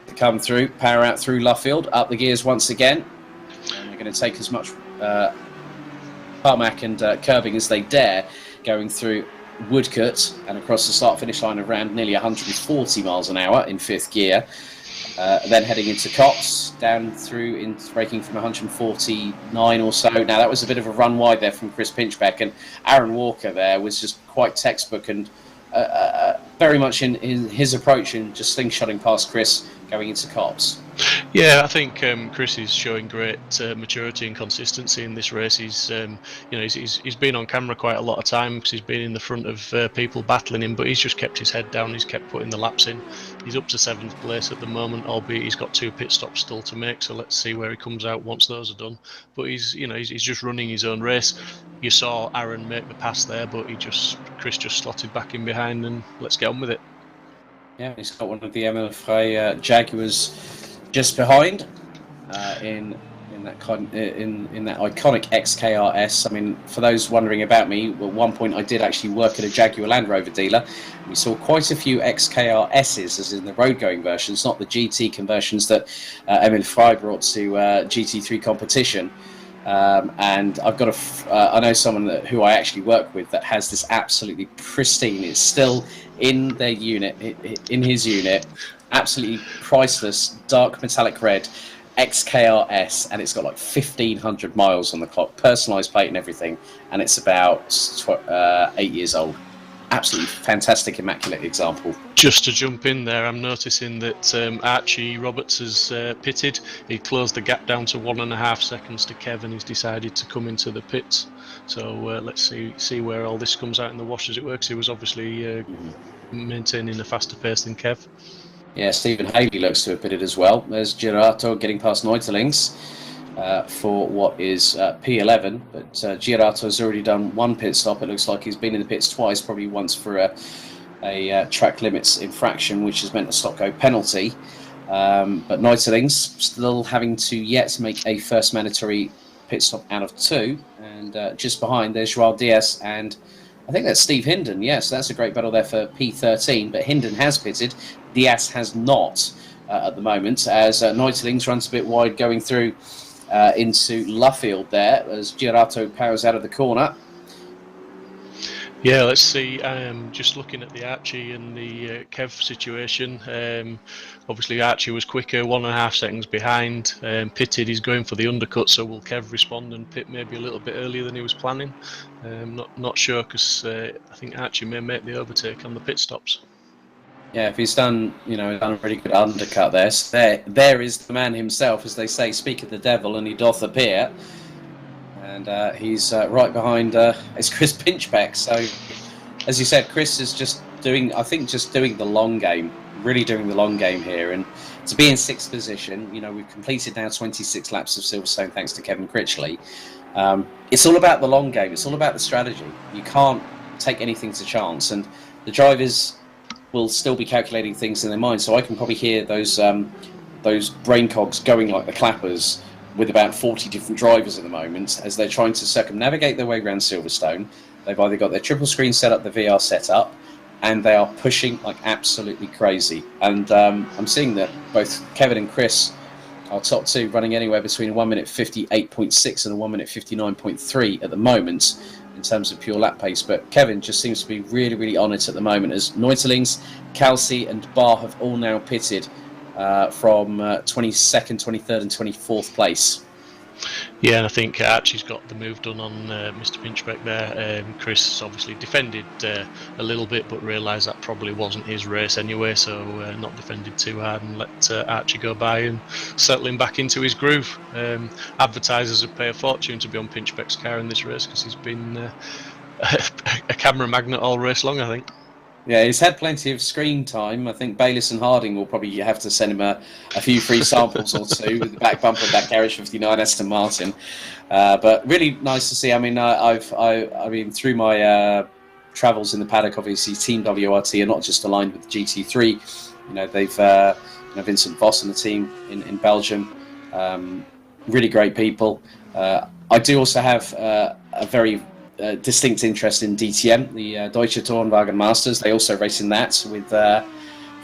They come through, power out through Luffield, up the gears once again, and they're going to take as much tarmac and curbing as they dare, going through Woodcote and across the start-finish line around nearly 140 miles an hour in 5th gear. Then heading into Cops, down through in braking from 149 or so. Now that was a bit of a run wide there from Chris Pinchbeck, and Aaron Walker there was just quite textbook and very much in his approach and just slingshotting past Chris going into Cops. Yeah, I think Chris is showing great maturity and consistency in this race. He's been on camera quite a lot of time because he's been in the front of people battling him, but he's just kept his head down. He's kept putting the laps in. He's up to 7th place at the moment, albeit he's got 2 pit stops still to make. So let's see where he comes out once those are done. But he's just running his own race. You saw Aaron make the pass there, but Chris just slotted back in behind, and let's get on with it. Yeah, he's got one of the Emil Frey Jaguars just behind in that iconic XKRS. I mean, for those wondering about me, at one point I did actually work at a Jaguar Land Rover dealer. We saw quite a few XKRSs, as in the road-going versions, not the GT conversions that Emil Frey brought to GT3 competition. And I've got I know someone who I actually work with that has this absolutely pristine. It's still in their unit, in his unit, absolutely priceless, dark metallic red XKRS, and it's got like 1,500 miles on the clock, personalised plate and everything, and it's about 8 years old. Absolutely fantastic, immaculate example. Just to jump in there, I'm noticing that Archie Roberts has pitted. He closed the gap down to 1.5 seconds to Kev, and he's decided to come into the pits. So let's see where all this comes out in the wash as it works. He was obviously maintaining a faster pace than Kev. Yeah, Stephen Haley looks to have pitted as well. There's Girato getting past Neutelings for what is P11, but Girato has already done one pit stop. It looks like he's been in the pits twice, probably once for a track limits infraction, which has meant a stop-go penalty. But Neutelings still having to yet make a first mandatory pit stop out of 2, and just behind there's Joao Diaz and I think that's Steve Hinden. Yes, that's a great battle there for P13, but Hinden has pitted. Diaz has not at the moment, as Neutelings runs a bit wide going through into Luffield there as Girato powers out of the corner. Yeah, let's see. Just looking at the Archie and the Kev situation. Obviously, Archie was quicker, 1.5 seconds behind. Pitted, he's going for the undercut, so will Kev respond and pit maybe a little bit earlier than he was planning? Not sure, because I think Archie may make the overtake on the pit stops. Yeah, if he's done a really good undercut there. So there is the man himself, as they say, speak of the devil, and he doth appear. And he's right behind it's Chris Pinchbeck. So, as you said, Chris is just doing the long game, really doing the long game here. And to be in 6th position, we've completed now 26 laps of Silverstone thanks to Kevin Critchley. It's all about the long game. It's all about the strategy. You can't take anything to chance. And the drivers will still be calculating things in their mind. So I can probably hear those brain cogs going like the clappers with about 40 different drivers at the moment as they're trying to circumnavigate their way around Silverstone. They've either got their triple screen set up, the VR set up, and they are pushing like absolutely crazy. And I'm seeing that both Kevin and Chris are top 2, running anywhere between 1 minute 58.6 and a 1 minute 59.3 at the moment in terms of pure lap pace. But Kevin just seems to be really, really on it at the moment, as Neutelings, Kelsey and Barr have all now pitted from 22nd, 23rd and 24th place. Yeah, and I think Archie's got the move done on Mr. Pinchbeck there. Chris obviously defended a little bit, but realised that probably wasn't his race anyway, so not defended too hard and let Archie go by and settle him back into his groove. Advertisers would pay a fortune to be on Pinchbeck's car in this race, because he's been a camera magnet all race long, I think. Yeah, he's had plenty of screen time. I think Bayliss and Harding will probably have to send him a few free samples or two with the back bumper of that Garage 59 Aston Martin. But really nice to see. I mean, I mean, through my travels in the paddock, obviously Team WRT are not just aligned with GT3. They've Vincent Voss and the team in Belgium. Really great people. I do also have a very distinct interest in DTM, the Deutsche Tourenwagen Masters. They also race in that with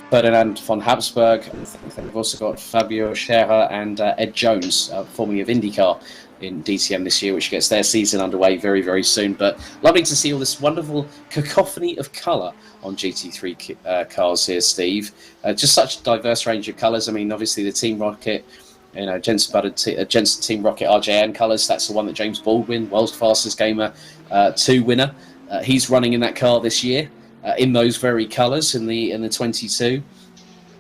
Ferdinand von Habsburg. I think they've also got Fabio Scherer and Ed Jones, formerly of IndyCar, in DTM this year, which gets their season underway very, very soon. But lovely to see all this wonderful cacophony of colour on GT3 cars here, Steve. Just such a diverse range of colours. I mean, obviously the Team Rocket, Jensen Team Rocket RJN colours. That's the one that James Baldwin, world's fastest gamer 2 winner, he's running in that car this year in those very colours in the 22.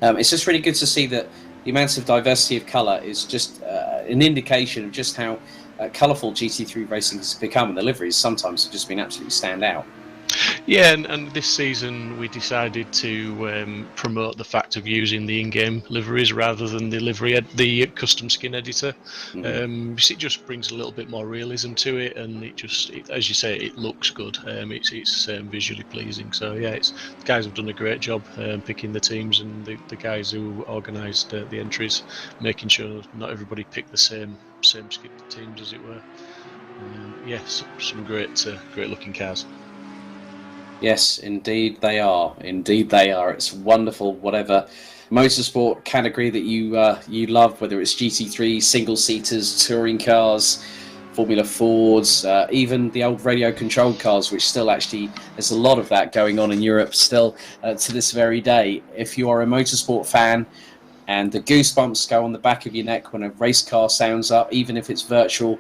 It's just really good to see that the amount of diversity of colour is just an indication of just how colourful GT3 racing has become, and the liveries sometimes have just been absolutely stand out. Yeah, and this season we decided to promote the fact of using the in-game liveries rather than the custom skin editor. It just brings a little bit more realism to it, and as you say, it looks good. It's visually pleasing. So yeah, the guys have done a great job picking the teams, and the guys who organised the entries, making sure not everybody picked the same skin teams, as it were. Some great looking cars. Yes, indeed they are. Indeed they are. It's wonderful, whatever motorsport category that you love, whether it's GT3, single-seaters, touring cars, Formula Fords, even the old radio-controlled cars, which still actually, there's a lot of that going on in Europe still to this very day. If you are a motorsport fan and the goosebumps go on the back of your neck when a race car sounds up, even if it's virtual,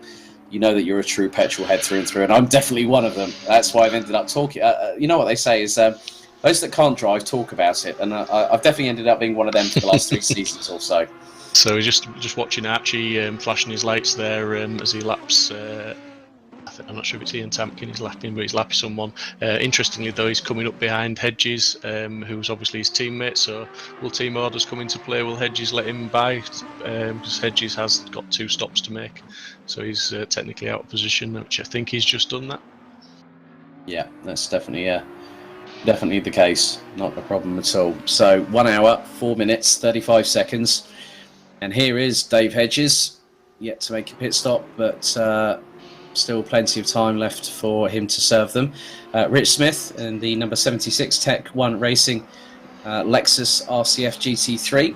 you know that you're a true petrol head through and through, and I'm definitely one of them. That's why I've ended up talking. You know what they say is those that can't drive talk about it, and I've definitely ended up being one of them for the last 3 seasons or so. So just watching Archie flashing his lights there as he laps. I'm not sure if it's Ian Tampkin he's lapping, but he's lapping someone. Interestingly, though, he's coming up behind Hedges, who's obviously his teammate. So will team orders come into play? Will Hedges let him by? Because Hedges has got 2 stops to make, so he's technically out of position, which I think he's just done that. Yeah, that's definitely the case. Not a problem at all. So 1 hour, 4 minutes, 35 seconds. And here is Dave Hedges, yet to make a pit stop, but still plenty of time left for him to serve them. Rich Smith and the number 76 Tech 1 Racing Lexus RCF GT3.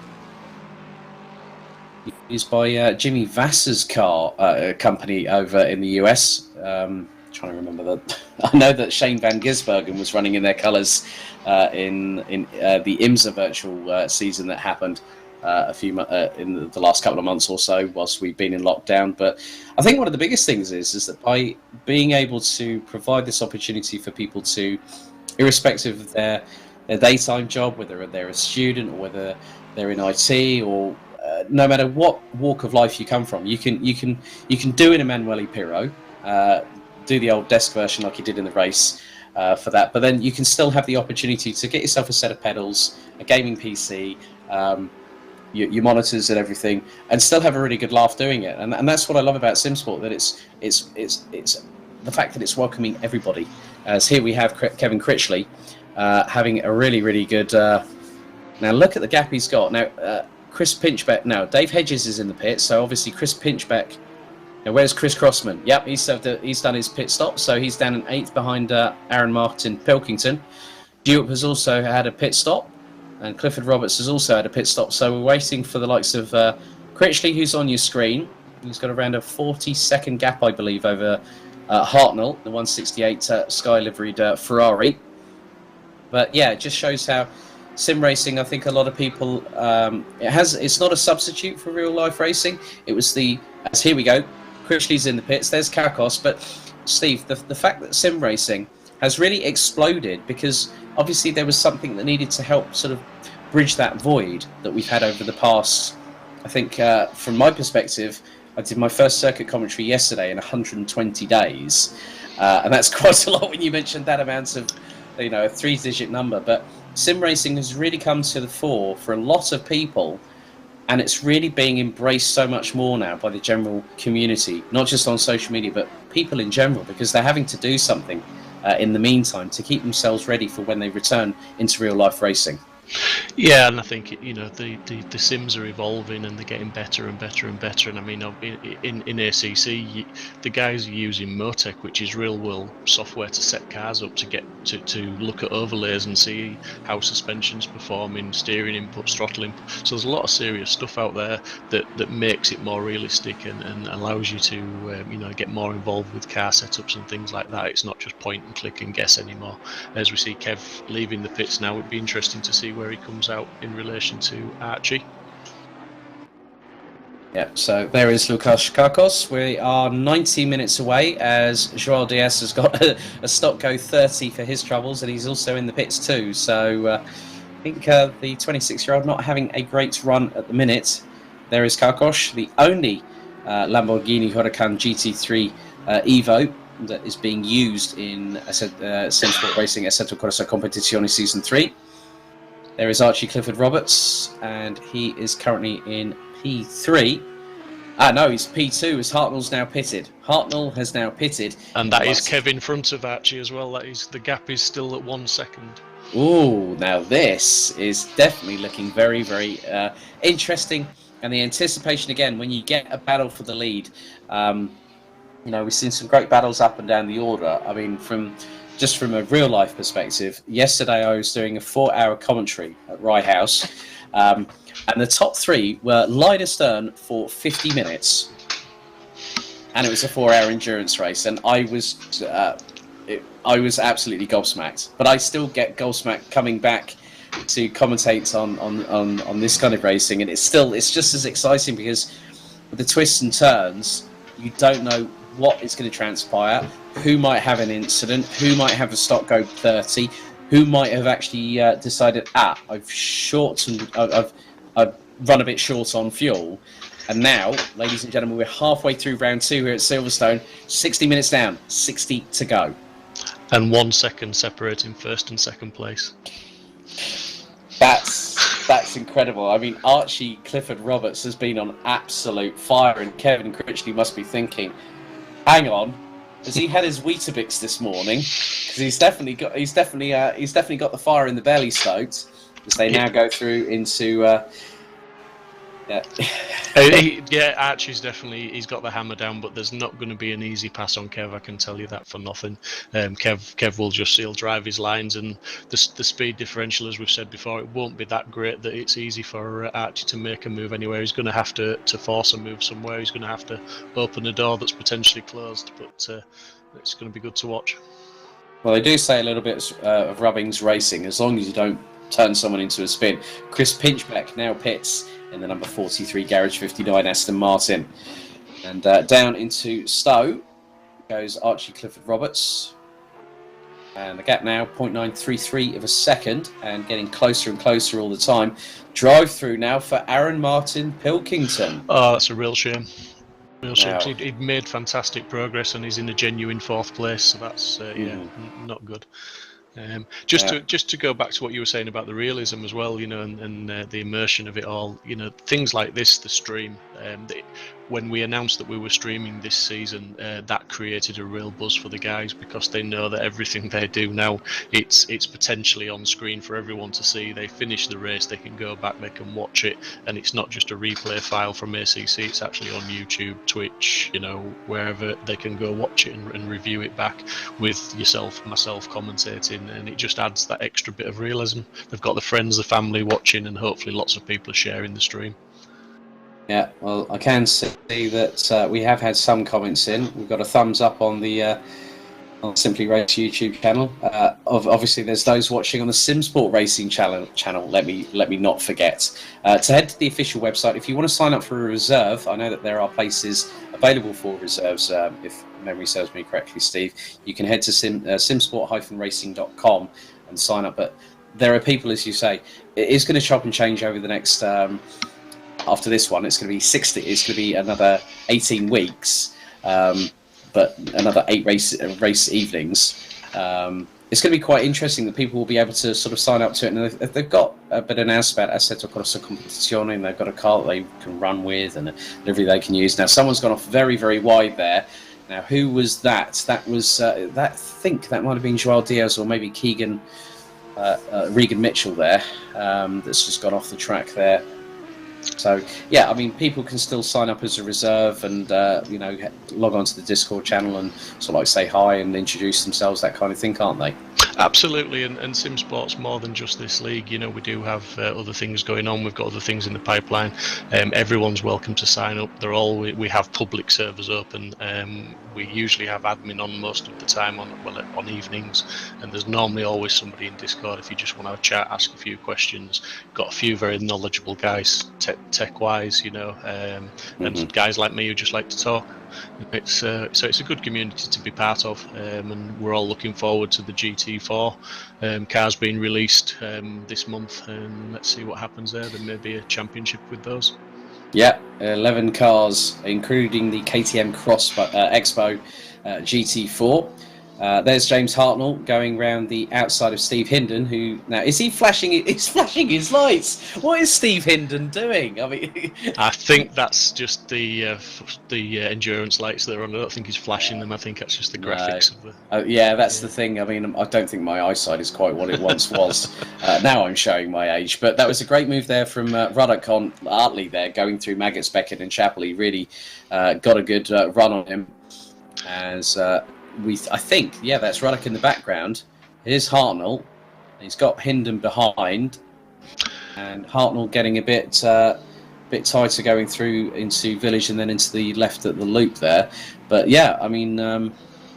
Used by Jimmy Vassar's car company over in the US. Trying to remember that. I know that Shane Van Gisbergen was running in their colours in the IMSA virtual season that happened in the last couple of months or so whilst we've been in lockdown. But I think one of the biggest things is that by being able to provide this opportunity for people to, irrespective of their daytime job, whether they're a student or whether they're in IT or no matter what walk of life you come from, you can do an Emanuele Pirro, do the old desk version like you did in the race for that, but then you can still have the opportunity to get yourself a set of pedals, a gaming PC, your monitors and everything, and still have a really good laugh doing it. And that's what I love about Simsport, that it's the fact that it's welcoming everybody. As here we have Kevin Critchley having a really good. Now look at the gap he's got. Now Chris Pinchbeck. Now Dave Hedges is in the pit, so obviously Chris Pinchbeck. Now where's Chris Crossman? Yep, he's done his pit stop, so he's down in 8th behind Aaron Martin Pilkington. Dewap has also had a pit stop. And Clifford Roberts has also had a pit stop, so we're waiting for the likes of Critchley, who's on your screen. He's got around a 40-second gap, I believe, over Hartnell, the 168 Sky liveried Ferrari. But yeah, it just shows how sim racing, I think a lot of people, it's not a substitute for real life racing. It was here we go, Critchley's in the pits, there's Kakos. But Steve, the fact that sim racing has really exploded because obviously there was something that needed to help sort of bridge that void that we've had over the past, I think, from my perspective, I did my first circuit commentary yesterday in 120 days. And that's quite a lot when you mentioned that amount of, a 3-digit number. But sim racing has really come to the fore for a lot of people. And it's really being embraced so much more now by the general community, not just on social media, but people in general, because they're having to do something in the meantime to keep themselves ready for when they return into real life racing. Yeah, and I think the sims are evolving and they're getting better and better and better. And I mean, in ACC, the guys are using Motec, which is real world software to set cars up to get to look at overlays and see how suspension's performing, steering inputs, throttle input. So there's a lot of serious stuff out there that makes it more realistic and allows you to get more involved with car setups and things like that. It's not just point and click and guess anymore. As we see Kev leaving the pits now, it'd be interesting to see where he comes out in relation to Archie. Yeah, so there is Lukas Kakos. We are 90 minutes away as Joao Diaz has got a stock go 30 for his troubles, and he's also in the pits too. So I think the 26-year-old not having a great run at the minute. There is Kakos, the only Lamborghini Huracan GT3 Evo that is being used in Simsport Racing Assetto Corsa Competizione Season 3. There is Archie Clifford Roberts, and he is currently in P3. No, he's P2 as Hartnell's now pitted. Hartnell has now pitted. And that is Kev in front of Archie as well. The gap is still at 1 second. Ooh, now this is definitely looking very, very interesting. And the anticipation again, when you get a battle for the lead, we've seen some great battles up and down the order. I mean, from a real life perspective, yesterday I was doing a 4-hour commentary at Rye House, and the top 3 were line astern for 50 minutes. and it was a 4-hour endurance race, and I was absolutely gobsmacked. But I still get gobsmacked coming back to commentate on this kind of racing, and it's just as exciting because with the twists and turns, you don't know what is going to transpire, who might have an incident, who might have a stock go 30, who might have actually decided, I've run a bit short on fuel. And now, ladies and gentlemen, we're halfway through round 2 here at Silverstone. 60 minutes down, 60 to go. And 1 second separating first and second place. That's incredible. I mean, Archie Clifford Roberts has been on absolute fire, and Kevin Critchley must be thinking, hang on, has he had his Weetabix this morning? Because he's definitely got the fire in the belly stoked as they now go through into. Archie's he's got the hammer down, but there's not going to be an easy pass on Kev. I can tell you that for nothing. Kev will he'll drive his lines, and the speed differential, as we've said before, it won't be that great that it's easy for Archie to make a move anywhere. He's going to have to force a move somewhere. He's going to have to open a door that's potentially closed, but it's going to be good to watch. Well, they do say a little bit of rubbing's racing, as long as you don't turn someone into a spin. Chris Pinchbeck now pits in the number 43 Garage 59 Aston Martin. And down into Stowe goes Archie Clifford Roberts. And the gap now, 0.933 of a second, and getting closer and closer all the time. Drive through now for Aaron Martin Pilkington. Oh, that's a real shame. Real shame. He'd made fantastic progress, and he's in a genuine 4th place, so that's not good. Just to go back to what you were saying about the realism as well, and the immersion of it all, things like this, the stream. When we announced that we were streaming this season, that created a real buzz for the guys, because they know that everything they do now, it's potentially on screen for everyone to see. They finish the race, they can go back, they can watch it, and it's not just a replay file from ACC. It's actually on YouTube, Twitch, wherever they can go watch it and review it back with myself commentating, and it just adds that extra bit of realism. They've got the friends, the family watching, and hopefully lots of people are sharing the stream. Yeah, well, I can see that we have had some comments in. We've got a thumbs up on the on Simply Race YouTube channel. Obviously, there's those watching on the Simsport Racing channel. Let me not forget to head to the official website if you want to sign up for a reserve. I know that there are places available for reserves. If memory serves me correctly, Steve, you can head to simsport-racing.com and sign up. But there are people, as you say, it is going to chop and change over the next. After this one, it's going to be 60. It's going to be another 18 weeks, but another 8 race evenings. It's going to be quite interesting that people will be able to sort of sign up to it, and if they've got a bit announced about Assetto Corsa Competizione, and they've got a car that they can run with and a livery they can use. Now, someone's gone off very, very wide there. Now, who was that? That was I think that might have been Joel Diaz or maybe Regan Mitchell there. That's just gone off the track there. So, yeah, I mean, people can still sign up as a reserve and, log on to the Discord channel and sort of like say hi and introduce themselves, that kind of thing, can't they? Absolutely, and Simsport's more than just this league. We do have other things going on. We've got other things in the pipeline. Everyone's welcome to sign up. We have public servers open. We usually have admin on most of the time on evenings, and there's normally always somebody in Discord if you just want to have a chat, ask a few questions. Got a few very knowledgeable guys, tech-wise, and guys like me who just like to talk. It's a good community to be part of, and we're all looking forward to the GT4 cars being released this month, and let's see what happens there. There may be a championship with those. Yeah, 11 cars, including the KTM Cross Expo GT4. There's James Hartnell going round the outside of Steve Hinden, who now is he flashing? He's flashing his lights. What is Steve Hinden doing? I mean, I think that's just the endurance lights that are on. I don't think he's flashing them. I think that's just the graphics of the. Yeah, that's the thing. I mean, I don't think my eyesight is quite what it once was. Now I'm showing my age, but that was a great move there from Ruddock Hartley there, going through Maggots, Beckett, and Chappell. He really got a good run on him as. I think, yeah, that's Ruddock in the background. Here's Hartnell. He's got Hinden behind, and Hartnell getting a bit bit tighter going through into Village and then into the left at the loop there. But yeah, I mean,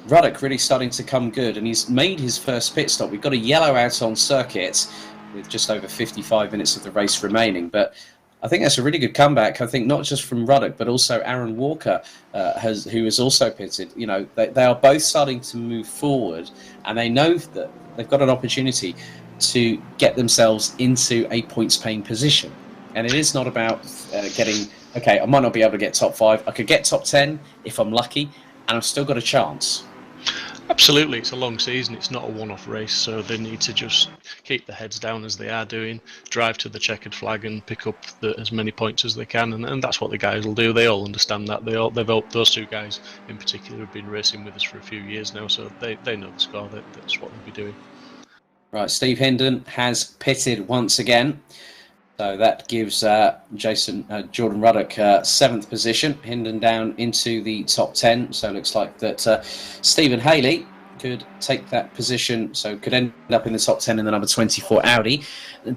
Ruddock really starting to come good, and he's made his first pit stop. We've got a yellow out on circuit with just over 55 minutes of the race remaining, but I think that's a really good comeback. I think not just from Ruddock, but also Aaron Walker, who has also pitted. You know, they are both starting to move forward, and they know that they've got an opportunity to get themselves into a points-paying position. And it is not about getting, okay, I might not be able to get top 5. I could get top 10 if I'm lucky, and I've still got a chance. Absolutely, it's a long season, it's not a one-off race, so they need to just keep their heads down as they are doing, drive to the checkered flag and pick up as many points as they can, and that's what the guys will do. They all understand that. Those two guys in particular have been racing with us for a few years now, so they know the score. That's what they'll be doing. Right, Steve Hindon has pitted once again. So that gives Jordan Ruddock 7th position. Hindon down into the top 10. So it looks like that Stephen Haley could take that position. So could end up in the top 10 in the number 24 Audi.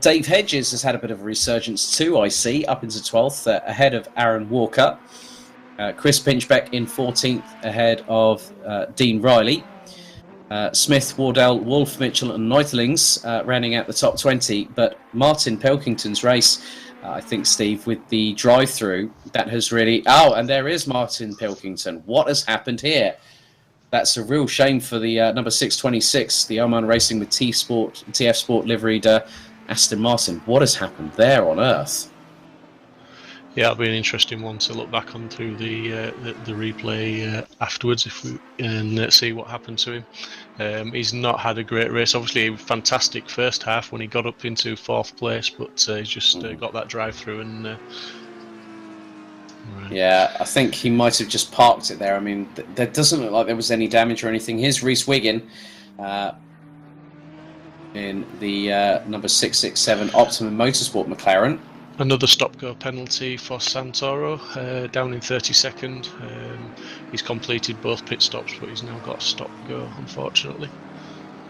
Dave Hedges has had a bit of a resurgence too, I see, up into 12th, ahead of Aaron Walker. Chris Pinchbeck in 14th, ahead of Dean Riley. Smith, Wardell, Wolf, Mitchell and Neutlings rounding out the top 20, but Martin Pilkington's race, I think, Steve, with the drive-through, that has really... Oh, and there is Martin Pilkington. What has happened here? That's a real shame for the number 626, the Oman Racing with TF Sport liveried Aston Martin. What has happened there on earth? Yeah, it'll be an interesting one to look back on through the replay afterwards and see what happened to him. He's not had a great race. Obviously, a fantastic first half when he got up into 4th place, but he's just got that drive through and. Right. Yeah, I think he might have just parked it there. I mean, there doesn't look like there was any damage or anything. Here's Rhys Wiggin in the number 667 Optimum Motorsport McLaren. Another stop-go penalty for Santoro, down in 32nd. He's completed both pit stops, but he's now got a stop-go, unfortunately.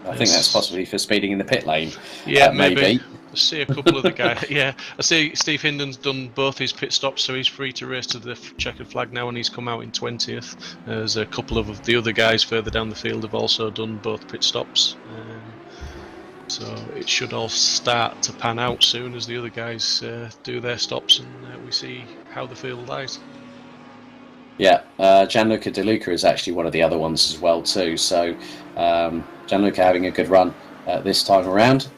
I think that's possibly for speeding in the pit lane. Yeah, maybe. I see a couple of the guys. Yeah, I see Steve Hindon's done both his pit stops, so he's free to race to the checkered flag now, and he's come out in 20th. There's a couple of the other guys further down the field have also done both pit stops. So it should all start to pan out soon as the other guys do their stops, and we see how the field lies. Yeah, Gianluca De Luca is actually one of the other ones as well too. So Gianluca having a good run this time around.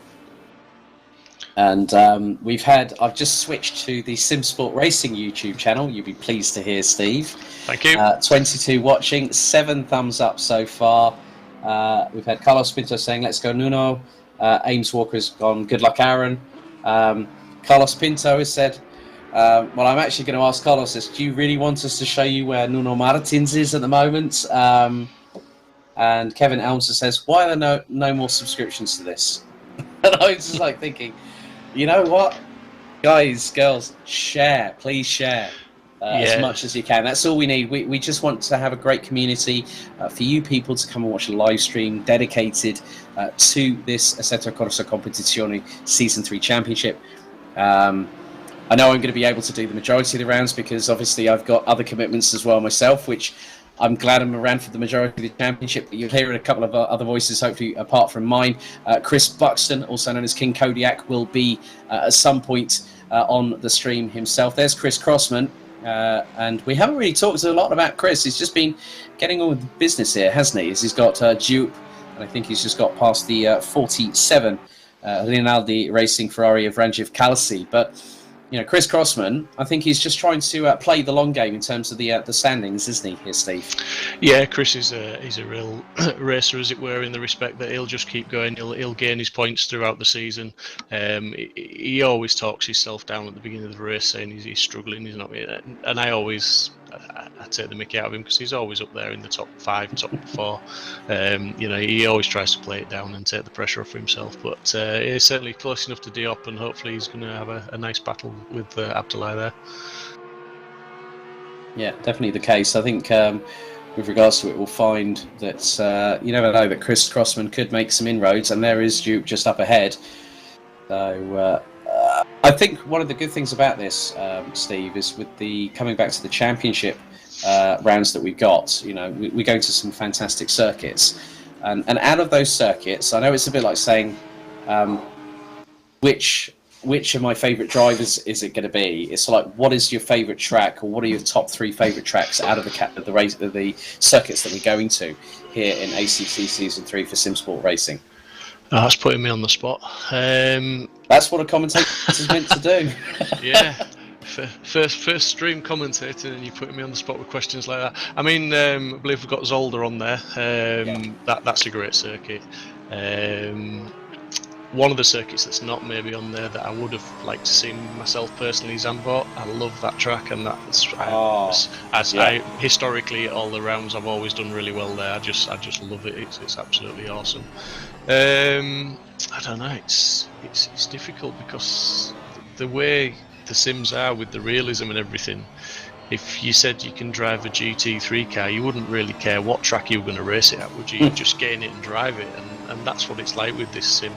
And I've just switched to the Simsport Racing YouTube channel. You'll be pleased to hear, Steve. Thank you. 22 watching, 7 thumbs up so far. We've had Carlos Pinto saying, "Let's go, Nuno." Ames Walker's gone, "Good luck, Aaron." Carlos Pinto has said, well, I'm actually going to ask Carlos this. Do you really want us to show you where Nuno Martins is at the moment? And Kevin Elmser says, "Why are there no more subscriptions to this?" And I was just like thinking, you know what? Guys, girls, share. Please share. As much as you can. That's all we need. We just want to have a great community for you people to come and watch a live stream dedicated to this Assetto Corsa Competizione Season 3 Championship. I know I'm going to be able to do the majority of the rounds because obviously I've got other commitments as well myself, which I'm glad I'm around for the majority of the championship. You'll hear a couple of other voices, hopefully, apart from mine. Chris Buxton, also known as King Kodiak, will be at some point on the stream himself. There's Chris Crossman. And we haven't really talked a lot about Chris. He's just been getting on with business here, hasn't he? He's got Dupe, and I think he's just got past the 47 Rinaldi Racing Ferrari of Ranjiv Kalasi. But you know, Chris Crossman, I think he's just trying to play the long game in terms of the standings, isn't he, here, Steve? Yeah, Chris is a real racer, as it were, in the respect that he'll just keep going. He'll gain his points throughout the season. He always talks himself down at the beginning of the race, saying he's struggling, he's not. And I take the mickey out of him because he's always up there in the top 5, top 4. He always tries to play it down and take the pressure off himself. But he's certainly close enough to Diop, and hopefully he's going to have a nice battle with Abdullah there. Yeah, definitely the case. I think with regards to it, we'll find that you never know that Chris Crossman could make some inroads, and there is Duke just up ahead. So I think one of the good things about this, Steve, is with the coming back to the championship rounds that we've got. You know, we're going to some fantastic circuits, and out of those circuits, I know it's a bit like saying, which of my favourite drivers is it going to be? It's like, what is your favourite track, or what are your top 3 favourite tracks out of the circuits that we're going to here in ACC Season 3 for Simsport Racing? Oh, that's putting me on the spot. That's what a commentator is meant to do. Yeah. First stream commentating, and you're putting me on the spot with questions like that. I mean, I believe we've got Zolder on there. That's a great circuit. One of the circuits that's not maybe on there that I would have liked to see myself personally is Zandvoort. I love that track, and historically all the rounds I've always done really well there. I just love it. It's absolutely awesome. I don't know. It's difficult because the way the sims are with the realism and everything. If you said you can drive a GT3 car, you wouldn't really care what track you were going to race it at, would you? You'd just get in it and drive it, and that's what it's like with this sim.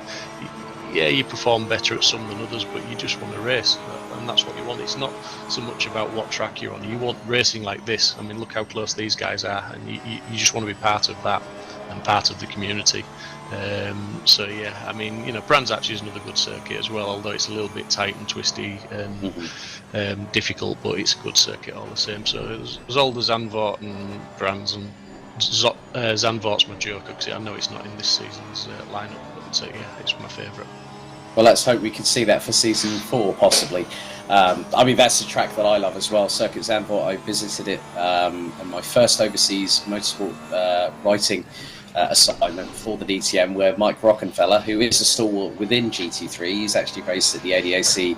Yeah, you perform better at some than others, but you just want to race, and that's what you want. It's not so much about what track you're on. You want racing like this. I mean, look how close these guys are, and you just want to be part of that and part of the community. So yeah, I mean, you know, Brands actually is another good circuit as well, although it's a little bit tight and twisty and difficult, but it's a good circuit all the same. So there's all the Zandvoort and Brands, and Zandvoort's my joker because I know it's not in this season's lineup, but yeah, it's my favourite. Well, let's hope we can see that for Season 4, possibly. I mean, that's a track that I love as well, Circuit Zandvoort. I visited it in my first overseas motorsport writing assignment for the DTM, where Mike Rockenfeller, who is a stalwart within GT3, he's actually raced at the ADAC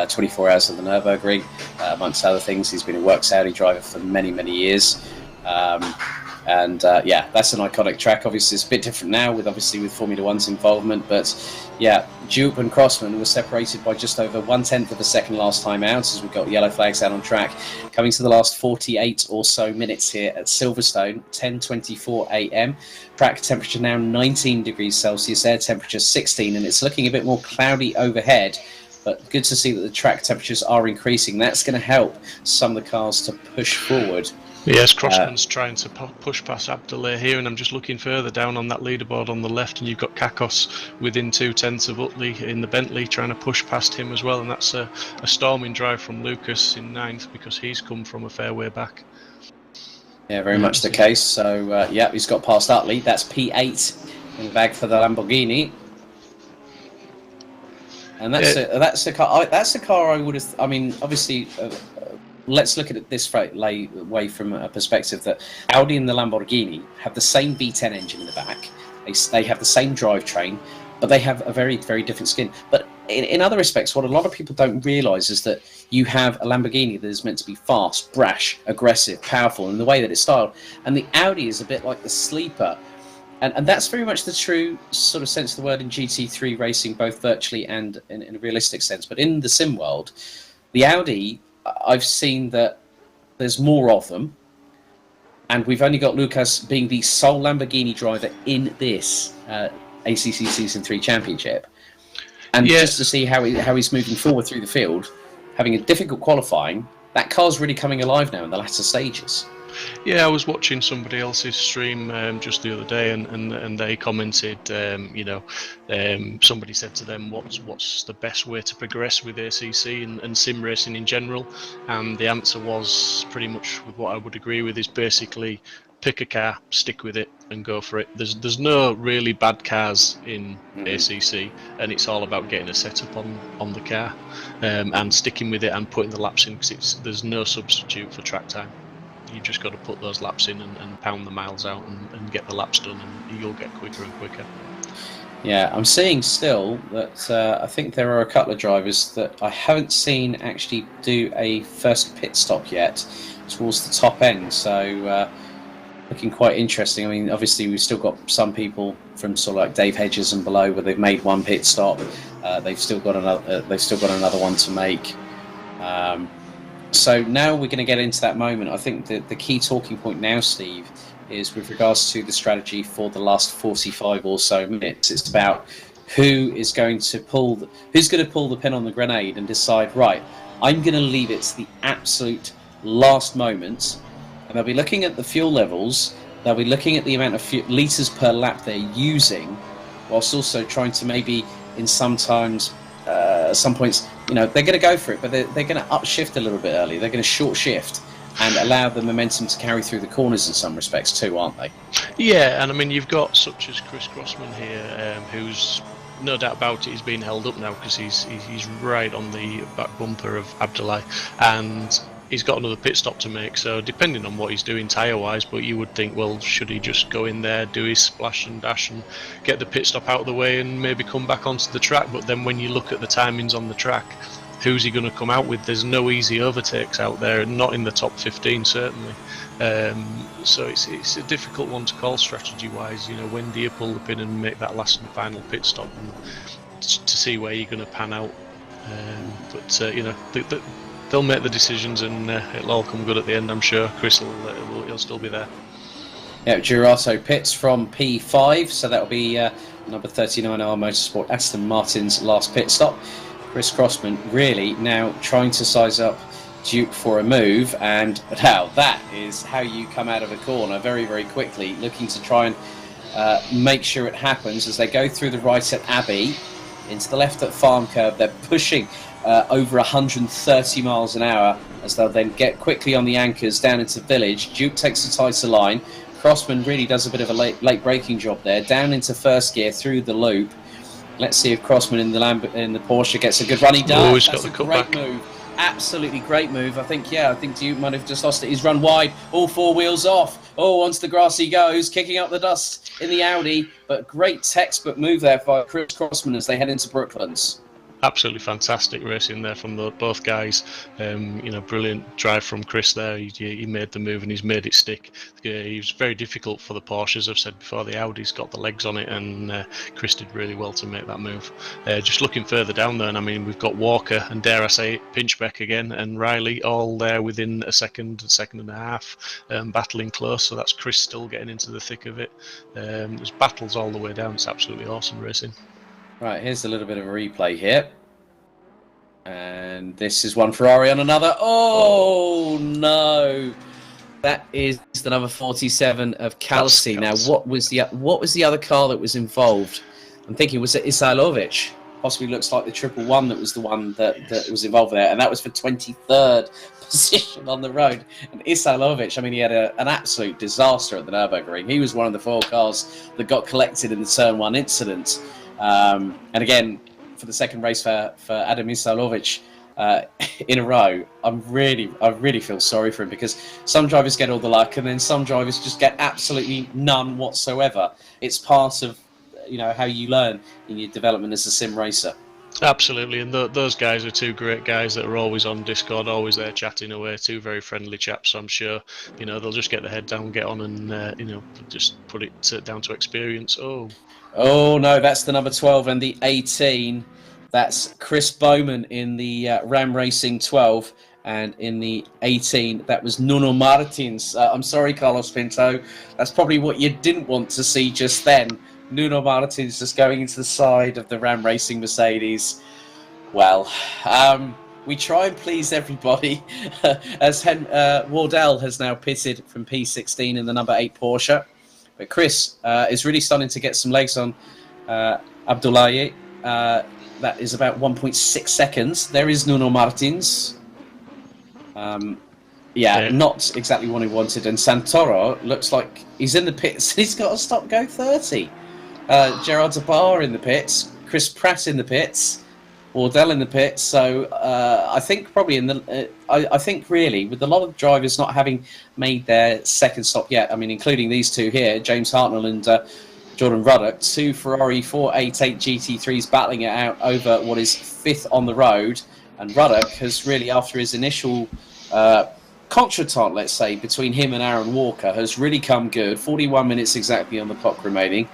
24 Hours of the Nurburgring, amongst other things. He's been a works Audi driver for many, many years. Yeah, that's an iconic track. Obviously, it's a bit different now with Formula One's involvement, but yeah, Jupe and Crossman were separated by just over 1/10 of a second last time out, as we got yellow flags out on track. Coming to the last 48 or so minutes here at Silverstone, 10:24 a.m. Track temperature now 19 degrees Celsius, air temperature 16, and it's looking a bit more cloudy overhead. But good to see that the track temperatures are increasing. That's going to help some of the cars to push forward. Yes, Crossman's trying to push past Abdullah here, and I'm just looking further down on that leaderboard on the left, and you've got Kakos within 2/10 of Utley in the Bentley trying to push past him as well, and that's a storming drive from Lucas in 9th because he's come from a fair way back. Yeah, very much the case. So, yeah, he's got past Utley. That's P8 in the bag for the Lamborghini. And that's a car I would have. I mean, obviously, let's look at it this way from a perspective that Audi and the Lamborghini have the same V10 engine in the back. They have the same drivetrain, but they have a very, very different skin. But in other respects, what a lot of people don't realise is that you have a Lamborghini that is meant to be fast, brash, aggressive, powerful in the way that it's styled, and the Audi is a bit like the sleeper. And that's very much the true sort of sense of the word in GT3 racing, both virtually and in a realistic sense. But in the sim world, the Audi, I've seen that there's more of them, and we've only got Lucas being the sole Lamborghini driver in this ACC Season 3 championship. And just to see how he's moving forward through the field, having a difficult qualifying, that car's really coming alive now in the latter stages. Yeah, I was watching somebody else's stream just the other day, and they commented, somebody said to them, what's the best way to progress with ACC and sim racing in general? And the answer was pretty much with what I would agree with, is basically pick a car, stick with it, and go for it. There's no really bad cars in ACC, and it's all about getting a setup on the car and sticking with it and putting the laps in, because there's no substitute for track time. You've just got to put those laps in and pound the miles out and get the laps done, and you'll get quicker and quicker. Yeah, I'm seeing still that I think there are a couple of drivers that I haven't seen actually do a first pit stop yet towards the top end. So looking quite interesting. I mean, obviously we've still got some people from sort of like Dave Hedges and below where they've made one pit stop. They've still got another one to make. So now we're going to get into that moment. I think that the key talking point now, Steve, is with regards to the strategy for the last 45 or so minutes. It's about who's going to pull the pin on the grenade and decide, right, I'm going to leave it to the absolute last moment. And they'll be looking at the fuel levels, they'll be looking at the amount of litres per lap they're using, whilst also trying to maybe in some points, they're going to go for it, but they're going to upshift a little bit early. They're going to short shift and allow the momentum to carry through the corners in some respects too, aren't they? Yeah, and I mean, you've got such as Chris Crossman here, who's no doubt about it, he's being held up now because he's right on the back bumper of Abdullahi, and he's got another pit stop to make. So depending on what he's doing tyre-wise, but you would think, well, should he just go in there, do his splash and dash and get the pit stop out of the way and maybe come back onto the track? But then when you look at the timings on the track, who's he going to come out with? There's no easy overtakes out there, not in the top 15 certainly. So it's a difficult one to call strategy-wise. When do you pull the pin and make that last and final pit stop, and to see where you're going to pan out? They'll make the decisions, and it'll all come good at the end. I'm sure Chris he'll still be there. Yeah, Durato pits from P5, so that'll be number 39R Motorsport Aston Martin's last pit stop. Chris Crossman really now trying to size up Duke for a move, and now that is how you come out of a corner very, very quickly, looking to try and make sure it happens as they go through the right at Abbey, into the left at Farm Curve. They're pushing over 130 miles an hour as they'll then get quickly on the anchors down into Village. Duke takes the tighter line. Crossman really does a bit of a late braking job there, down into first gear through the loop. Let's see if Crossman in the Porsche gets a good run. He does. That's a great move. Absolutely great move. I think Duke might have just lost it. He's run wide, all four wheels off. Oh, onto the grass he goes, kicking up the dust in the Audi. But great textbook move there by Chris Crossman as they head into Brooklands. Absolutely fantastic racing there from both guys. Brilliant drive from Chris there. He made the move and he's made it stick. He was very difficult for the Porsche, as I've said before. The Audi's got the legs on it, and Chris did really well to make that move. Just looking further down there, and I mean, we've got Walker and, dare I say it, Pinchbeck again, and Riley all there within a second and a half, battling close. So that's Chris still getting into the thick of it. There's battles all the way down. It's absolutely awesome racing. Right, here's a little bit of a replay here. And this is one Ferrari on another. Oh, no. That is the number 47 of Kalsi. Now, what was the other car that was involved? I'm thinking, was it Isailovic? Possibly looks like the 111 that was the one that was involved there. And that was for 23rd position on the road. And Isailovic, I mean, he had an absolute disaster at the Nurburgring. He was one of the 4 cars that got collected in the Turn 1 incident. And again, for the second race for Adam Isailovic in a row, I really feel sorry for him, because some drivers get all the luck and then some drivers just get absolutely none whatsoever. It's part of how you learn in your development as a sim racer. Absolutely, and those guys are 2 great guys that are always on Discord, always there chatting away. 2 very friendly chaps, so I'm sure they'll just get their head down, get on, and just put it down to experience. Oh no, that's the number 12 and the 18. That's Chris Bowman in the Ram Racing 12, and in the 18, that was Nuno Martins. I'm sorry, Carlos Pinto. That's probably what you didn't want to see just then. Nuno Martins just going into the side of the Ram Racing Mercedes. Well, we try and please everybody, as Wardell has now pitted from P16 in the number 8 Porsche. But Chris is really starting to get some legs on Abdullahi. That is about 1.6 seconds. There is Nuno Martins. Not exactly what he wanted. And Santoro looks like he's in the pits. He's got to stop go 30. Gerard Zabar in the pits. Chris Pratt in the pits. Wardell in the pits. So I think probably I think really with a lot of drivers not having made their second stop yet, I mean, including these 2 here, James Hartnell and Jordan Ruddock, 2 Ferrari 488 GT3s battling it out over what is 5th on the road. And Ruddock has really, after his initial contretemps, let's say, between him and Aaron Walker, has really come good. 41 minutes exactly on the clock remaining.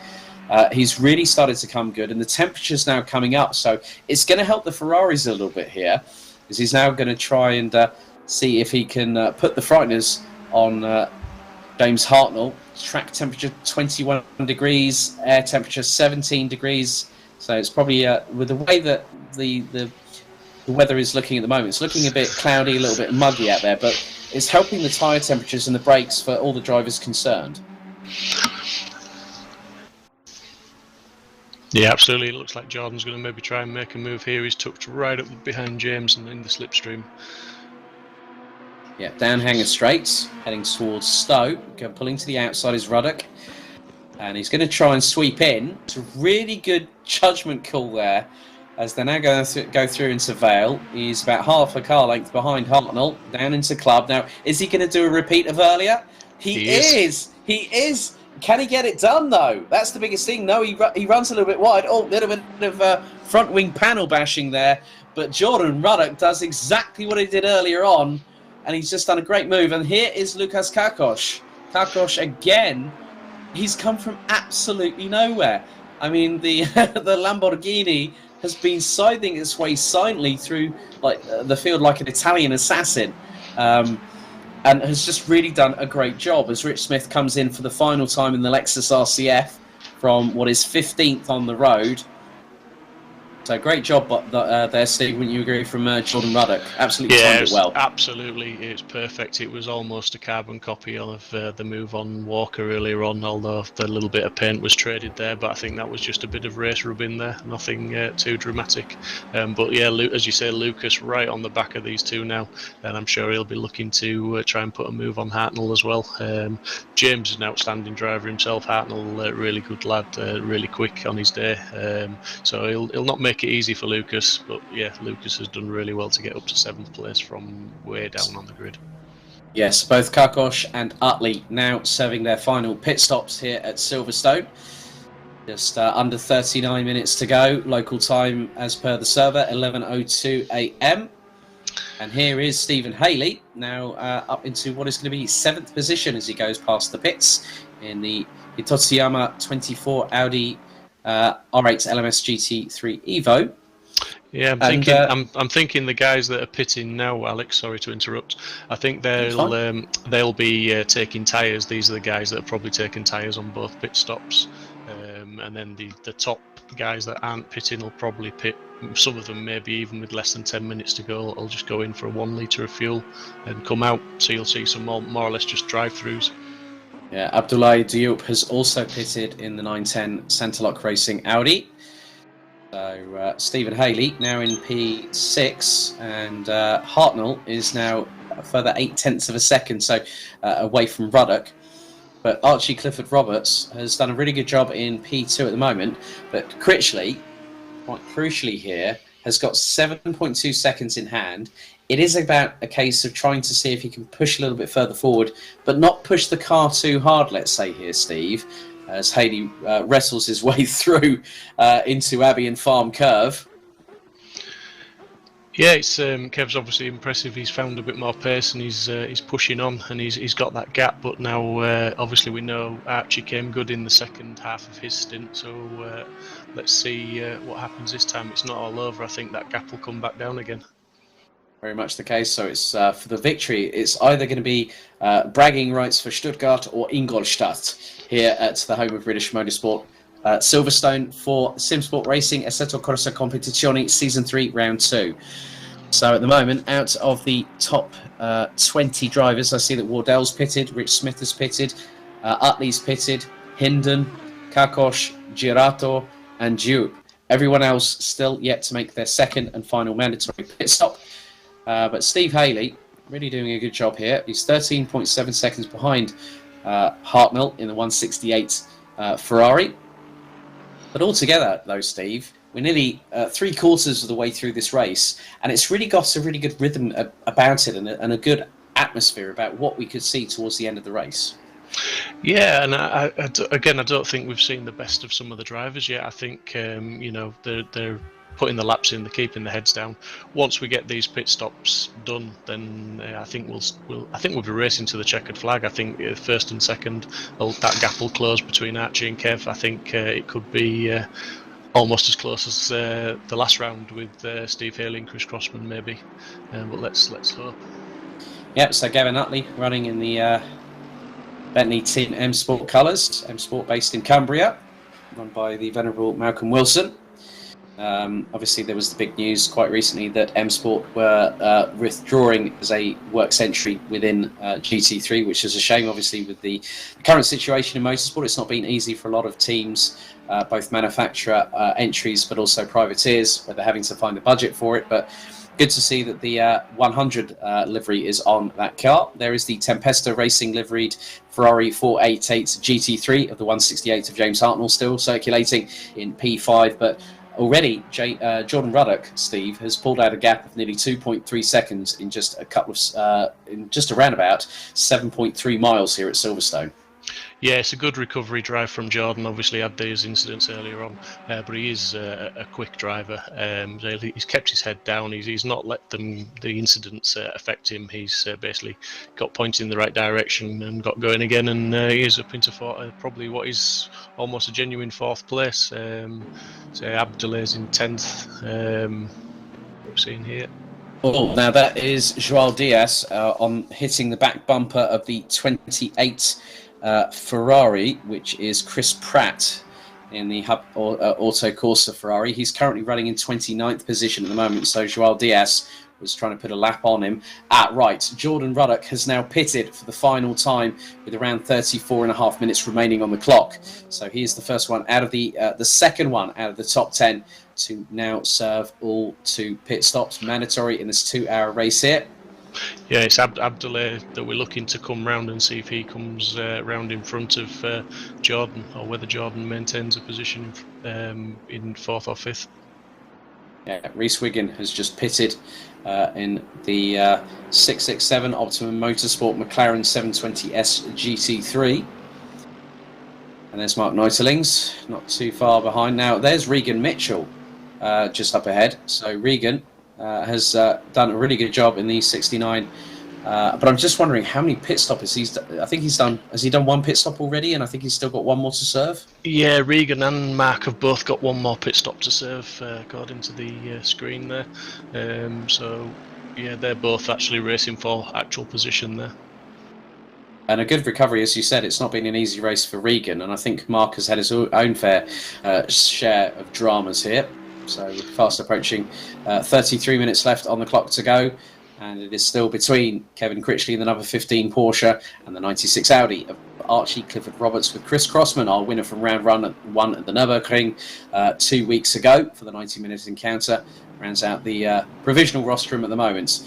He's really started to come good, and the temperature's now coming up, so it's going to help the Ferraris a little bit here, because he's now going to try and see if he can put the frighteners on James Hartnell. Track temperature 21 degrees, air temperature 17 degrees So it's probably with the way that the weather is looking at the moment, it's looking a bit cloudy, a little bit muggy out there, but it's helping the tyre temperatures and the brakes for all the drivers concerned. Yeah, absolutely. It looks like Jordan's going to maybe try and make a move here. He's tucked right up behind James and in the slipstream. Yeah, down Hanger Straights, heading towards Stowe. Pulling to the outside is Ruddock. And he's going to try and sweep in. It's a really good judgment call there, as they're now going to go through into Vale. He's about half a car length behind Hartnell, down into Club. Now, is he going to do a repeat of earlier? He is. He is. Can he get it done, though? That's the biggest thing. No, he runs a little bit wide. Oh, a little bit of front wing panel bashing there. But Jordan Ruddock does exactly what he did earlier on, and he's just done a great move. And here is Lukas Kakos. Kakos again. He's come from absolutely nowhere. I mean, the the Lamborghini has been scything its way silently through the field like an Italian assassin, and has just really done a great job as Rich Smith comes in for the final time in the Lexus RCF from what is 15th on the road. So great job there, Steve, wouldn't you agree, from Jordan Ruddock? Absolutely timed it well. Absolutely, it's perfect. It was almost a carbon copy of the move on Walker earlier on, although the little bit of paint was traded there, but I think that was just a bit of race rub in there, nothing too dramatic. But yeah, as you say, Lucas right on the back of these two now, and I'm sure he'll be looking to try and put a move on Hartnell as well. James is an outstanding driver himself. Hartnell, really good lad, really quick on his day, so he'll not make it easy for Lucas, but yeah, Lucas has done really well to get up to 7th place from way down on the grid. Yes, both Kakos and Utley now serving their final pit stops here at Silverstone. Just under 39 minutes to go, local time as per the server, 11:02 a.m. And here is Stephen Haley, now up into what is going to be 7th position as he goes past the pits in the Hitotsuyama 24 Audi R8 LMS GT3 Evo. Yeah, I'm thinking the guys that are pitting now, Alex. Sorry to interrupt. I think they'll be taking tyres. These are the guys that have probably taken tyres on both pit stops, and then the top guys that aren't pitting will probably pit. Some of them maybe even with less than 10 minutes to go. I'll just go in for a 1 litre of fuel and come out. So you'll see some more or less just drive-throughs. Yeah, Abdoulaye Diop has also pitted in the 910 Santalok Racing Audi. So Stephen Haley now in P6, and Hartnell is now a further 0.8 of a second, so away from Ruddock. But Archie Clifford Roberts has done a really good job in P2 at the moment, but Critchley, quite crucially here, has got 7.2 seconds in hand. It is about a case of trying to see if he can push a little bit further forward, but not push the car too hard, let's say here, Steve, as Haley wrestles his way through into Abbey and Farm Curve. Yeah, it's Kev's obviously impressive. He's found a bit more pace and he's pushing on, and he's got that gap. But now, obviously, we know Archie came good in the second half of his stint. So let's see what happens this time. It's not all over. I think that gap will come back down again. Very much the case. So it's for the victory. It's either going to be bragging rights for Stuttgart or Ingolstadt here at the home of British motorsport. Silverstone for Simsport Racing Assetto Corsa Competizioni Season 3 Round 2. So at the moment, out of the top 20 drivers, I see that Wardell's pitted, Rich Smith has pitted, Utley's pitted, Hinden, Kakos, Girato and Diop. Everyone else still yet to make their second and final mandatory pit stop. But Steve Haley really doing a good job here. He's 13.7 seconds behind Hartnell in the 168 Ferrari. But altogether, though, Steve, we're nearly 3/4 of the way through this race, and it's really got a really good rhythm about it and a good atmosphere about what we could see towards the end of the race. Yeah, and I don't think we've seen the best of some of the drivers yet. I think they're putting the laps in, they're keeping the heads down. Once we get these pit stops done, then I think we'll be racing to the checkered flag. I think first and second, that gap will close between Archie and Kev. I think it could be almost as close as the last round with Steve Haley and Chris Crossman, maybe. But let's hope. Yep. So Gavin Utley running in the Bentley Team M Sport colours. M Sport based in Cumbria, run by the venerable Malcolm Wilson. Obviously, there was the big news quite recently that M Sport were withdrawing as a works entry within GT3, which is a shame. Obviously, with the current situation in motorsport, it's not been easy for a lot of teams, both manufacturer entries but also privateers, where they're having to find the budget for it. But good to see that the 100 livery is on that car. There is the Tempesta Racing liveried Ferrari 488 GT3 of the 168 of James Hartnell still circulating in P5, but already Jordan Ruddock, Steve, has pulled out a gap of nearly 2.3 seconds in just a couple of in just around about 7.3 miles here at Silverstone. Yeah, it's a good recovery drive from Jordan. Obviously, had those incidents earlier on, but he is a quick driver. He's kept his head down. He's not let the incidents affect him. He's basically got points in the right direction and got going again, and he is up into probably what is almost a genuine fourth place. Say Abdullah's in 10th. What we're seeing here. Oh, now that is Joao Diaz on hitting the back bumper of the 28 Ferrari, which is Chris Pratt in the Auto Corsa Ferrari. He's currently running in 29th position at the moment, so Joao Diaz was trying to put a lap on him. Right, Jordan Ruddock has now pitted for the final time with around 34.5 minutes remaining on the clock. So he is the first one out of the second one out of the top 10 to now serve all 2 pit stops, mandatory in this 2-hour race here. Yeah, it's Abdullah that we're looking to come round and see if he comes round in front of Jordan, or whether Jordan maintains a position in 4th or 5th. Yeah, Reese Wiggin has just pitted in the 667 Optimum Motorsport McLaren 720S GT3. And there's Mark Neutelings, not too far behind. Now, there's Regan Mitchell just up ahead. So Regan has done a really good job in the 69. But I'm just wondering how many pit stops I think has he done 1 pit stop already? And I think he's still got 1 more to serve. Yeah, Regan and Mark have both got 1 more pit stop to serve, according to the screen there. So, yeah, they're both actually racing for actual position there. And a good recovery, as you said. It's not been an easy race for Regan, and I think Mark has had his own fair share of dramas here. So we're fast approaching 33 minutes left on the clock to go, and it is still between Kevin Critchley and the number 15 Porsche and the 96 Audi of Archie Clifford Roberts, with Chris Crossman, our winner from round 1 at the Nurburgring 2 weeks ago for the 90-minute encounter, rounds out the provisional rostrum at the moment.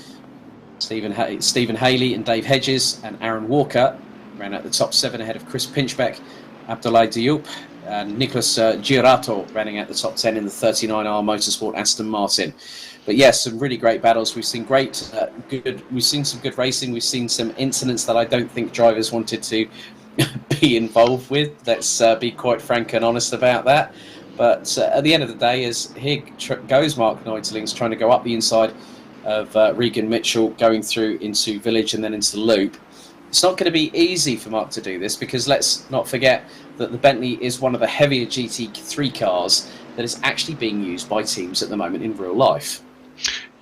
Stephen Haley and Dave Hedges and Aaron Walker ran out the top 7 ahead of Chris Pinchbeck, Abdoulaye Diop and Nicolas Girato running out the top 10 in the 39R Motorsport Aston Martin. But yes, some really great battles. We've seen we've seen some good racing. We've seen some incidents that I don't think drivers wanted to be involved with. Let's be quite frank and honest about that. But at the end of the day, as here goes Mark Neutelings trying to go up the inside of Regan Mitchell, going through into Village and then into the Loop. It's not going to be easy for Mark to do this, because let's not forget that the Bentley is one of the heavier GT3 cars that is actually being used by teams at the moment in real life.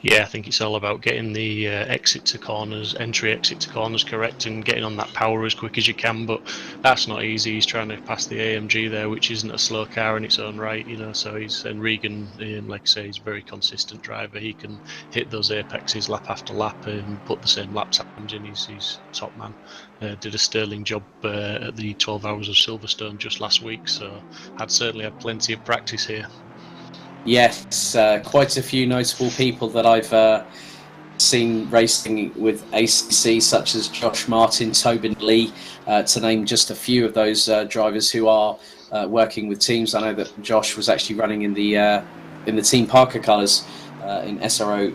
Yeah, I think it's all about getting the entry exit to corners correct and getting on that power as quick as you can, but that's not easy. He's trying to pass the AMG there, which isn't a slow car in its own right, so and Regan, like I say, he's a very consistent driver. He can hit those apexes lap after lap and put the same lap times in. He's top man. Did a sterling job at the 12 Hours of Silverstone just last week, so certainly had plenty of practice here. Yes, quite a few notable people that I've seen racing with ACC, such as Josh Martin, Tobin Lee, to name just a few of those drivers who are working with teams. I know that Josh was actually running in the Team Parker colours in SRO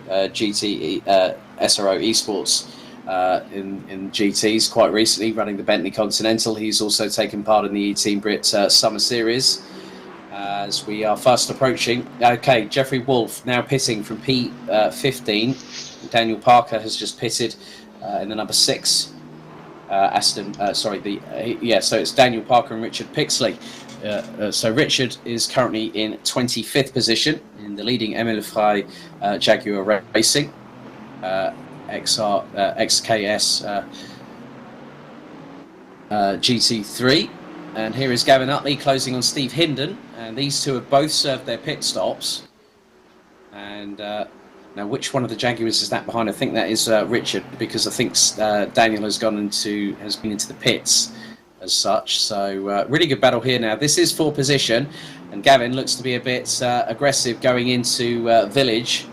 Esports in GTs quite recently, running the Bentley Continental. He's also taken part in the Team Brit Summer Series. As we are fast approaching. Okay, Jeffrey Wolf now pitting from P15. Daniel Parker has just pitted in the number 6. So it's Daniel Parker and Richard Pixley. So Richard is currently in 25th position in the leading Emile Frey Jaguar Racing XKS GT3. And here is Gavin Utley closing on Steve Hindon. And these two have both served their pit stops. And now, which one of the Jaguars is that behind? I think that is Richard, because I think Daniel has been into the pits as such. So really good battle here. Now, this is for position, and Gavin looks to be a bit aggressive going into Village,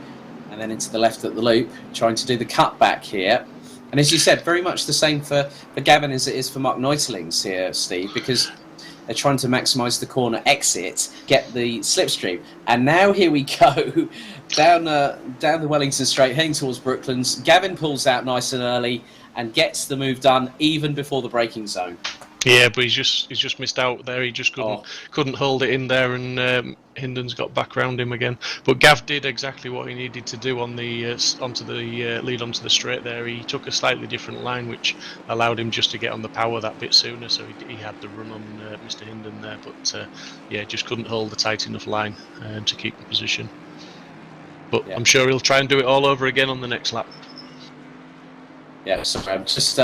and then into the left at the loop, trying to do the cutback here. And as you said, very much the same for Gavin as it is for Mark Neutelings here, Steve, because they're trying to maximise the corner exit, get the slipstream. And now here we go, down the Wellington Straight, heading towards Brooklands. Gavin pulls out nice and early and gets the move done even before the braking zone. Yeah, but he's just missed out there. He just couldn't hold it in there, and Hinden's got back round him again. But Gav did exactly what he needed to do on the lead onto the straight there. He took a slightly different line, which allowed him just to get on the power that bit sooner. So he had the run on Mr. Hinden there, but yeah, just couldn't hold the tight enough line to keep the position. But yeah, I'm sure he'll try and do it all over again on the next lap. Yeah, so just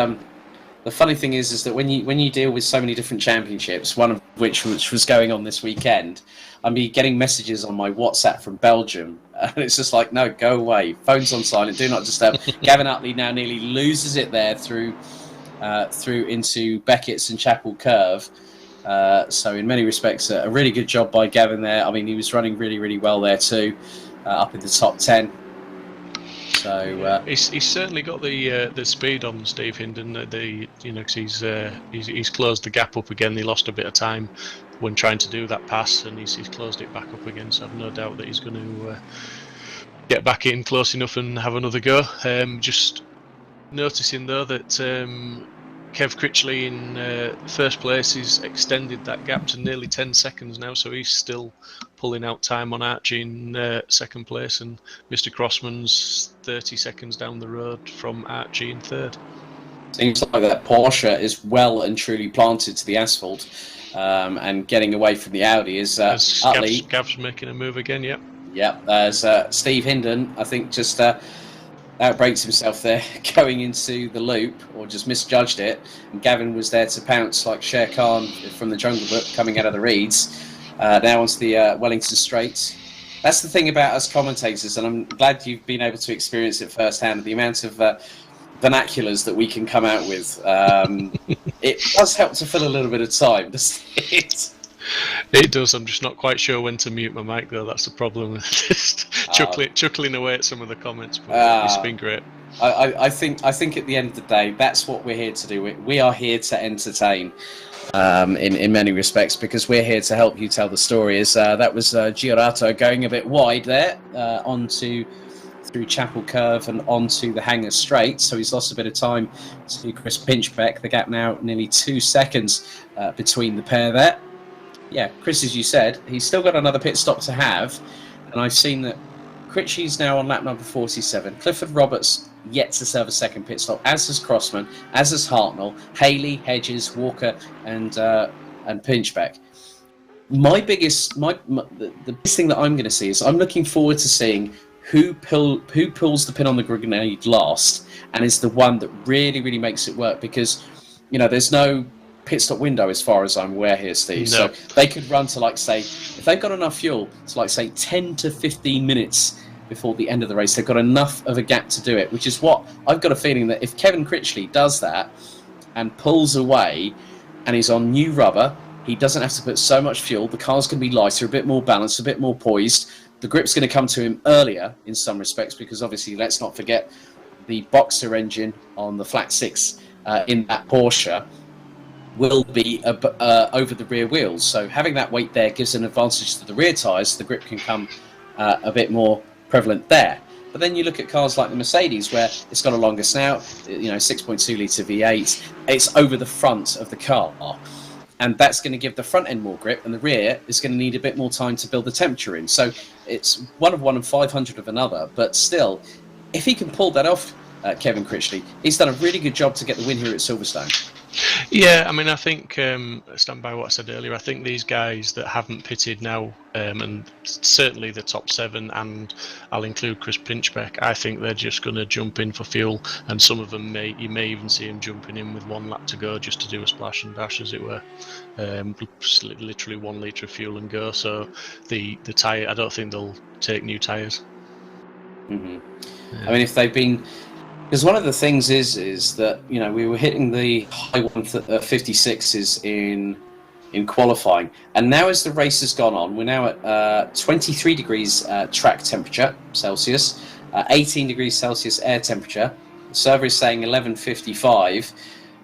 the funny thing is that when you deal with so many different championships, one of which was going on this weekend, I'm getting messages on my WhatsApp from Belgium, and it's just like, no, go away, phone's on silent, do not disturb. Gavin Utley now nearly loses it there through into Beckett's and Chapel Curve. So in many respects, a really good job by Gavin there. I mean, he was running really, really well there too, up in the top 10. So he's certainly got the speed on Steve Hinden. Cause he's closed the gap up again. He lost a bit of time when trying to do that pass, and he's closed it back up again. So I've no doubt that he's going to get back in close enough and have another go. Just noticing though that Kev Critchley in first place has extended that gap to nearly 10 seconds now, so he's still pulling out time on Archie in second place, and Mr. Crossman's 30 seconds down the road from Archie in third. Seems like that Porsche is well and truly planted to the asphalt, and getting away from the Audi is Utley. Gav's making a move again, yep. Yep, as Steve Hinden, I think, just outbrakes himself there, going into the loop, or just misjudged it. And Gavin was there to pounce like Sher Khan from the Jungle Book coming out of the reeds. Now onto the Wellington Straight. That's the thing about us commentators, and I'm glad you've been able to experience it firsthand, the amount of vernaculars that we can come out with. It does help to fill a little bit of time, doesn't it? It does. I'm just not quite sure when to mute my mic, though. That's the problem. Just chuckling away at some of the comments. But it's been great. I think at the end of the day, that's what we're here to do. We are here to entertain, in many respects, because we're here to help you tell the story. That was Giurato going a bit wide there, through Chapel Curve and onto the Hangar Straight. So he's lost a bit of time to Chris Pinchbeck. The gap now nearly 2 seconds between the pair there. Yeah, Chris, as you said, he's still got another pit stop to have, and I've seen that Critchley's now on lap number 47. Clifford Roberts yet to serve a second pit stop, as has Crossman, as has Hartnell, Haley, Hedges, Walker, and Pinchbeck. The biggest thing that I'm going to see is I'm looking forward to seeing who pulls the pin on the grenade last, and is the one that really, really makes it work, because there's no pit stop window as far as I'm aware here, Steve. No. So they could run to, like, say, if they've got enough fuel to, like, say, 10 to 15 minutes before the end of the race, they've got enough of a gap to do it, which is what I've got a feeling that if Kevin Critchley does that and pulls away and he's on new rubber, he doesn't have to put so much fuel, the car's going to be lighter, a bit more balanced, a bit more poised, the grip's going to come to him earlier in some respects, because obviously, let's not forget, the Boxer engine on the flat six in that Porsche will be over the rear wheels. So having that weight there gives an advantage to the rear tyres. The grip can come a bit more prevalent there. But then you look at cars like the Mercedes, where it's got a longer snout, 6.2 litre V8. It's over the front of the car, and that's going to give the front end more grip, and the rear is going to need a bit more time to build the temperature in. So it's one of one and 500 of another. But still, if he can pull that off, Kevin Critchley, he's done a really good job to get the win here at Silverstone. Yeah, I mean, I think, stand by what I said earlier, I think these guys that haven't pitted now, and certainly the top 7, and I'll include Chris Pinchbeck, I think they're just going to jump in for fuel, and some of them you may even see them jumping in with 1 lap to go just to do a splash and dash, as it were. Literally 1 litre of fuel and go. So the tyre, I don't think they'll take new tyres. Mm-hmm. I mean, if they've been, because one of the things is that we were hitting the high 156s in qualifying, and now as the race has gone on, we're now at 23 degrees track temperature Celsius, 18 degrees Celsius air temperature. The server is saying 11:55,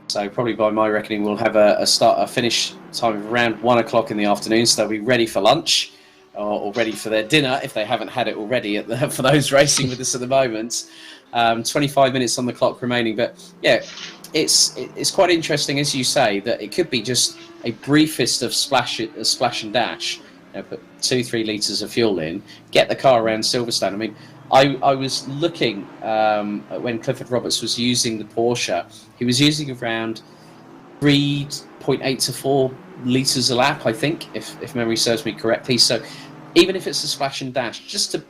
so probably by my reckoning we'll have a finish time of around 1 o'clock in the afternoon, so they'll be ready for lunch or ready for their dinner if they haven't had it already for those racing with us at the moment. 25 minutes on the clock remaining, but yeah, it's quite interesting, as you say, that it could be just a briefest of splash and dash. Put 2-3 litres of fuel in, get the car around Silverstone. I mean, I was looking when Clifford Roberts was using the Porsche, he was using around 3.8 to 4 litres a lap, I think, if memory serves me correctly. So even if it's a splash and dash, just to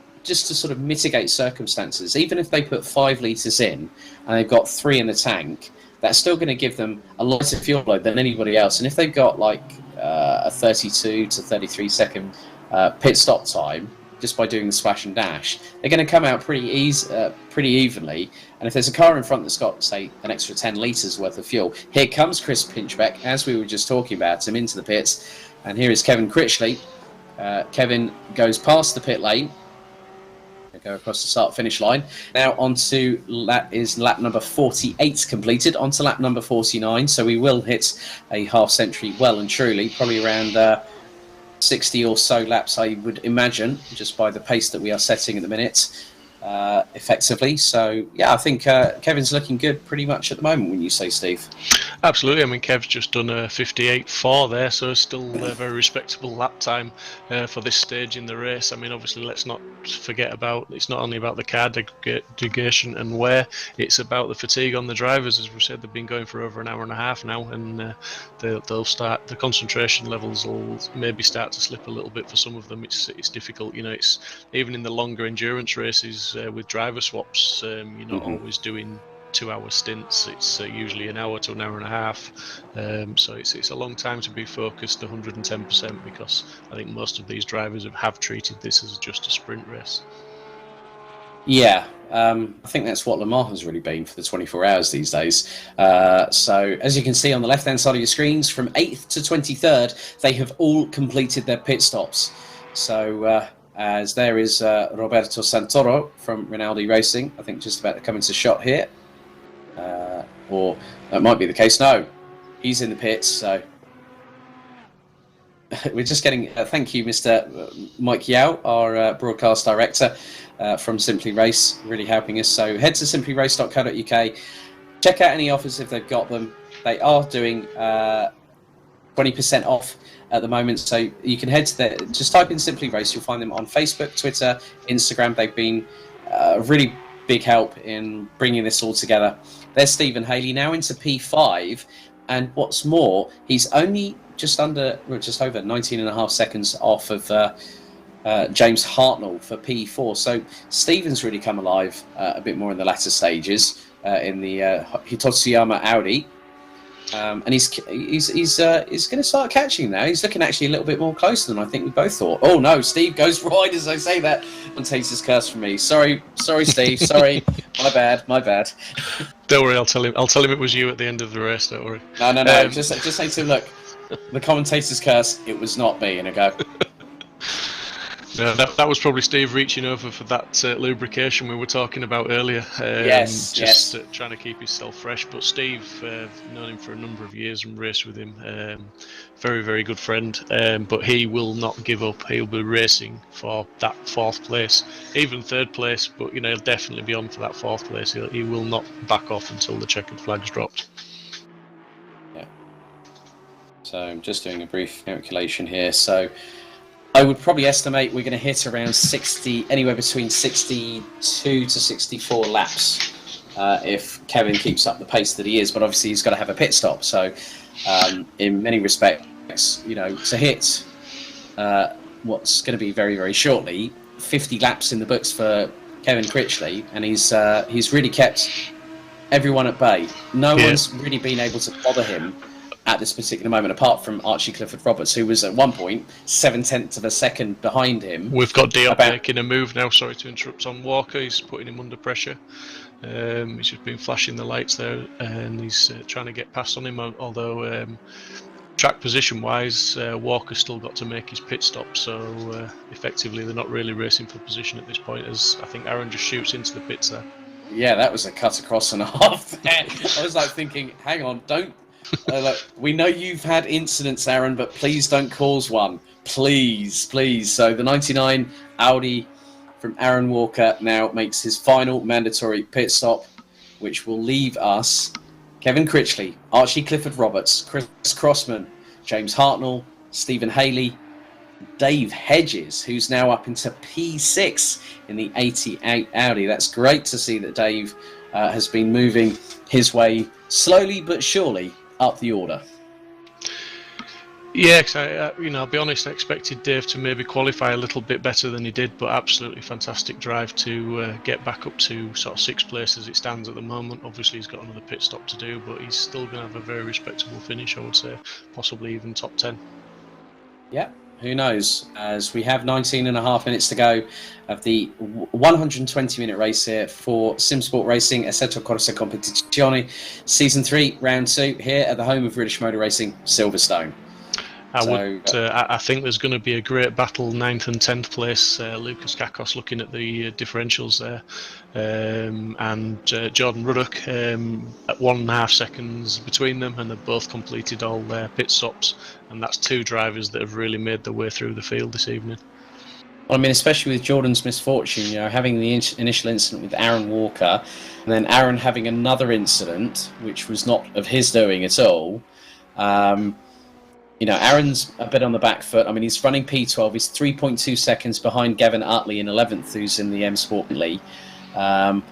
sort of mitigate circumstances, even if they put 5 litres in and they've got 3 in the tank, that's still going to give them a lighter fuel load than anybody else. And if they've got like a 32 to 33 second pit stop time, just by doing the splash and dash, they're going to come out pretty evenly. And if there's a car in front that's got, say, an extra 10 litres worth of fuel, here comes Chris Pinchbeck, as we were just talking about him, into the pits. And here is Kevin Critchley. Kevin goes past the pit lane, go across the start-finish line. Now onto lap number 48 completed, onto lap number 49. So we will hit a half century well and truly, probably around 60 or so laps, I would imagine, just by the pace that we are setting at the minute, effectively. So yeah, I think Kevin's looking good pretty much at the moment, when you say, Steve. Absolutely. I mean, Kev's just done a 58.4 there, so still a very respectable lap time for this stage in the race. I mean, obviously, let's not forget about, it's not only about the car degradation and wear, it's about the fatigue on the drivers. As we said, they've been going for over an hour and a half now, and they'll start, the concentration levels will maybe start to slip a little bit for some of them. It's difficult, it's even in the longer endurance races with driver swaps, you're not always doing 2-hour stints. It's usually an hour to an hour and a half, so it's a long time to be focused 110%, because I think most of these drivers have treated this as just a sprint race. Yeah, I think that's what Le Mans has really been for the 24 hours these days. So as you can see on the left hand side of your screens, from 8th to 23rd, they have all completed their pit stops. So as there is Roberto Santoro from Rinaldi Racing, I think just about to come into shot here. Or that might be the case. No, he's in the pits. So we're just getting thank you, Mr. Mike Yao, our broadcast director from Simply Race, really helping us. So head to simplyrace.co.uk, check out any offers if they've got them. They are doing 20% off at the moment, so you can head to there. Just type in Simply Race, you'll find them on Facebook, Twitter, Instagram. They've been really big help in bringing this all together. There's Stephen Haley now into P5, and what's more, he's only just over 19.5 seconds off of James Hartnell for P4. So Stephen's really come alive a bit more in the latter stages in the Hitotsuyama Audi. And he's going to start catching now. He's looking actually a little bit more closer than I think we both thought. Oh no, Steve goes wide as I say that and takes his curse from me. Sorry, Steve. Sorry, my bad. Don't worry, I'll tell him it was you at the end of the race. Don't worry. No. Just say to him, look, the commentator's curse. It was not me. And I go. No, that was probably Steve reaching over for that lubrication we were talking about earlier. Yes. Trying to keep himself fresh. But Steve, I've known him for a number of years and raced with him. Very, very good friend. But he will not give up. He'll be racing for that 4th place, even 3rd place. But he'll definitely be on for that 4th place. He will not back off until the checkered flag's dropped. Yeah. So I'm just doing a brief calculation here. So I would probably estimate we're going to hit around 60, anywhere between 62 to 64 laps if Kevin keeps up the pace that he is. But obviously he's got to have a pit stop. So in many respects, to hit what's going to be very, very shortly 50 laps in the books for Kevin Critchley, and he's really kept everyone at bay. No one's really been able to bother him at this particular moment, apart from Archie Clifford Roberts, who was at one point 7/10 of a second behind him. We've got Diop making a move now. Sorry to interrupt on Walker. He's putting him under pressure. He's just been flashing the lights there, and he's trying to get past on him. Although track position wise, Walker's still got to make his pit stop. So effectively, they're not really racing for position at this point, as I think Aaron just shoots into the pits there. Yeah, that was a cut across and a half there. I was like thinking, hang on, don't. Look, we know you've had incidents, Aaron, but please don't cause one. Please, please. So the 99 Audi from Aaron Walker now makes his final mandatory pit stop, which will leave us Kevin Critchley, Archie Clifford Roberts, Chris Crossman, James Hartnell, Stephen Haley, Dave Hedges, who's now up into P6 in the 88 Audi. That's great to see that Dave has been moving his way slowly but surely up the order. Yeah, because I'll be honest, I expected Dave to maybe qualify a little bit better than he did, but absolutely fantastic drive to get back up to sort of 6th place as it stands at the moment. Obviously, he's got another pit stop to do, but he's still going to have a very respectable finish, I would say, possibly even top 10. Yeah. Who knows, as we have 19 and a half minutes to go of the 120-minute race here for Simsport Racing, Assetto Corsa Competizione, Season 3, Round 2, here at the home of British Motor Racing, Silverstone. I think there's going to be a great battle, 9th and 10th place. Lucas Kakos looking at the differentials there, and Jordan Ruddock at 1.5 seconds between them, and they've both completed all their pit stops, and that's 2 drivers that have really made their way through the field this evening. Well, I mean, especially with Jordan's misfortune, having the initial incident with Aaron Walker, and then Aaron having another incident, which was not of his doing at all. Aaron's a bit on the back foot. I mean, he's running P12. He's 3.2 seconds behind Gavin Utley in 11th, who's in the M Sport League. But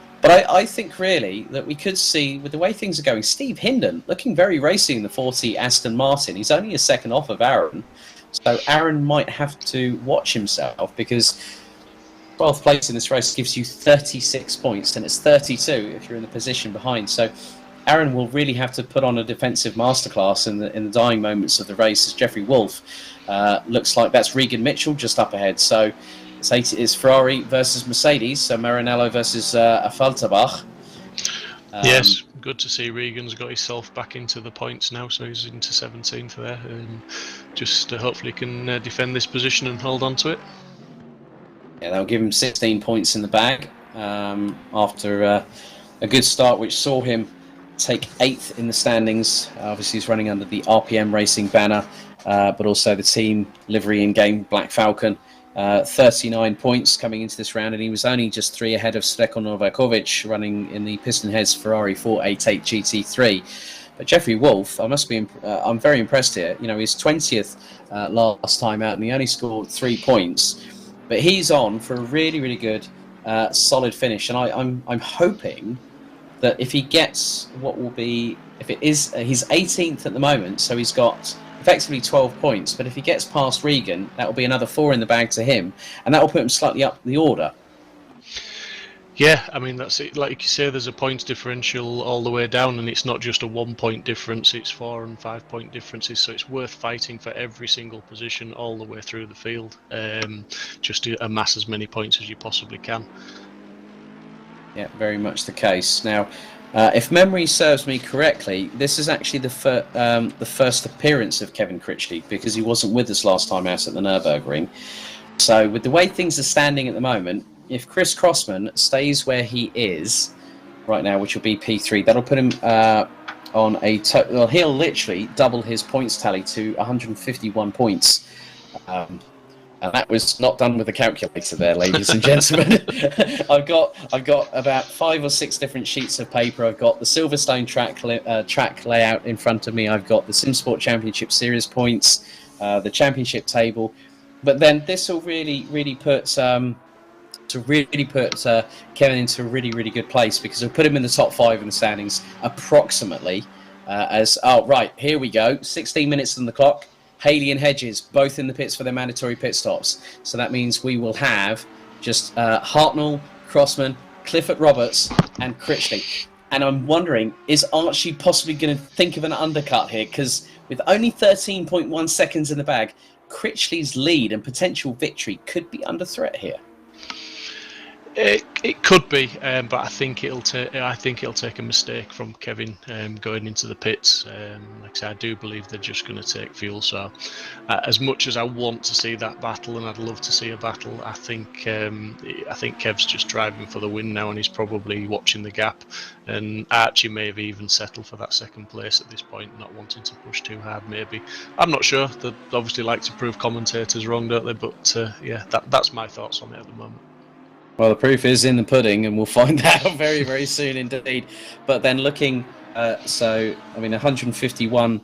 I think really that we could see, with the way things are going, Steve Hindon looking very racy in the 40 Aston Martin. He's only a second off of Aaron. So Aaron might have to watch himself, because 12th place in this race gives you 36 points, and it's 32 if you're in the position behind. So Aaron will really have to put on a defensive masterclass in the dying moments of the race, as Jeffrey Wolf looks like that's Regan Mitchell just up ahead. So it's Ferrari versus Mercedes, so Maranello versus Falterbach. Yes, good to see Regan's got himself back into the points now, so he's into 17th there. Just hopefully can defend this position and hold on to it. Yeah, that'll give him 16 points in the bag after a good start, which saw him take 8th in the standings. Obviously, he's running under the RPM Racing banner, but also the team livery in-game Black Falcon. 39 points coming into this round, and he was only just 3 ahead of Sreko Novakovic, running in the Pistonheads Ferrari 488 GT3. But Jeffrey Wolf, I'm very impressed here. He's 20th last time out, and he only scored 3 points. But he's on for a really, really good, solid finish, and I'm hoping that if he gets if it is, he's 18th at the moment, so he's got effectively 12 points, but if he gets past Regan, that will be another 4 in the bag to him, and that will put him slightly up the order. Yeah, I mean, that's it. Like you say, there's a points differential all the way down, and it's not just a 1-point difference, it's 4 and 5 point differences, so it's worth fighting for every single position all the way through the field, just to amass as many points as you possibly can. Yeah, very much the case. Now, if memory serves me correctly, this is actually the first appearance of Kevin Critchley, because he wasn't with us last time out at the Nurburgring. So with the way things are standing at the moment, if Chris Crossman stays where he is right now, which will be P3, that'll put him on a total. Well, he'll literally double his points tally to 151 points. And that was not done with a calculator there, ladies and gentlemen. I've got about 5 or 6 different sheets of paper. I've got the Silverstone track layout in front of me. I've got the Simsport Championship Series points, the championship table. But then this will really put Kevin into a really, really good place, because it'll put him in the top 5 in the standings approximately. Here we go. 16 minutes on the clock. Haley and Hedges both in the pits for their mandatory pit stops. So that means we will have just Hartnell, Crossman, Clifford Roberts and Critchley. And I'm wondering, is Archie possibly going to think of an undercut here? Because With only 13.1 seconds in the bag, Critchley's lead and potential victory could be under threat here. It could be, but I think it'll take a mistake from Kevin going into the pits. Like I said, I do believe they're just going to take fuel. So, as much as I want to see that battle, and I'd love to see a battle, I think Kev's just driving for the win now, and he's probably watching the gap. And Archie may have even settled for that second place at this point, not wanting to push too hard. Maybe, I'm not sure. They obviously like to prove commentators wrong, don't they? But yeah, that's my thoughts on it at the moment. Well, the proof is in the pudding, and we'll find out very, very soon indeed. But then looking, 151,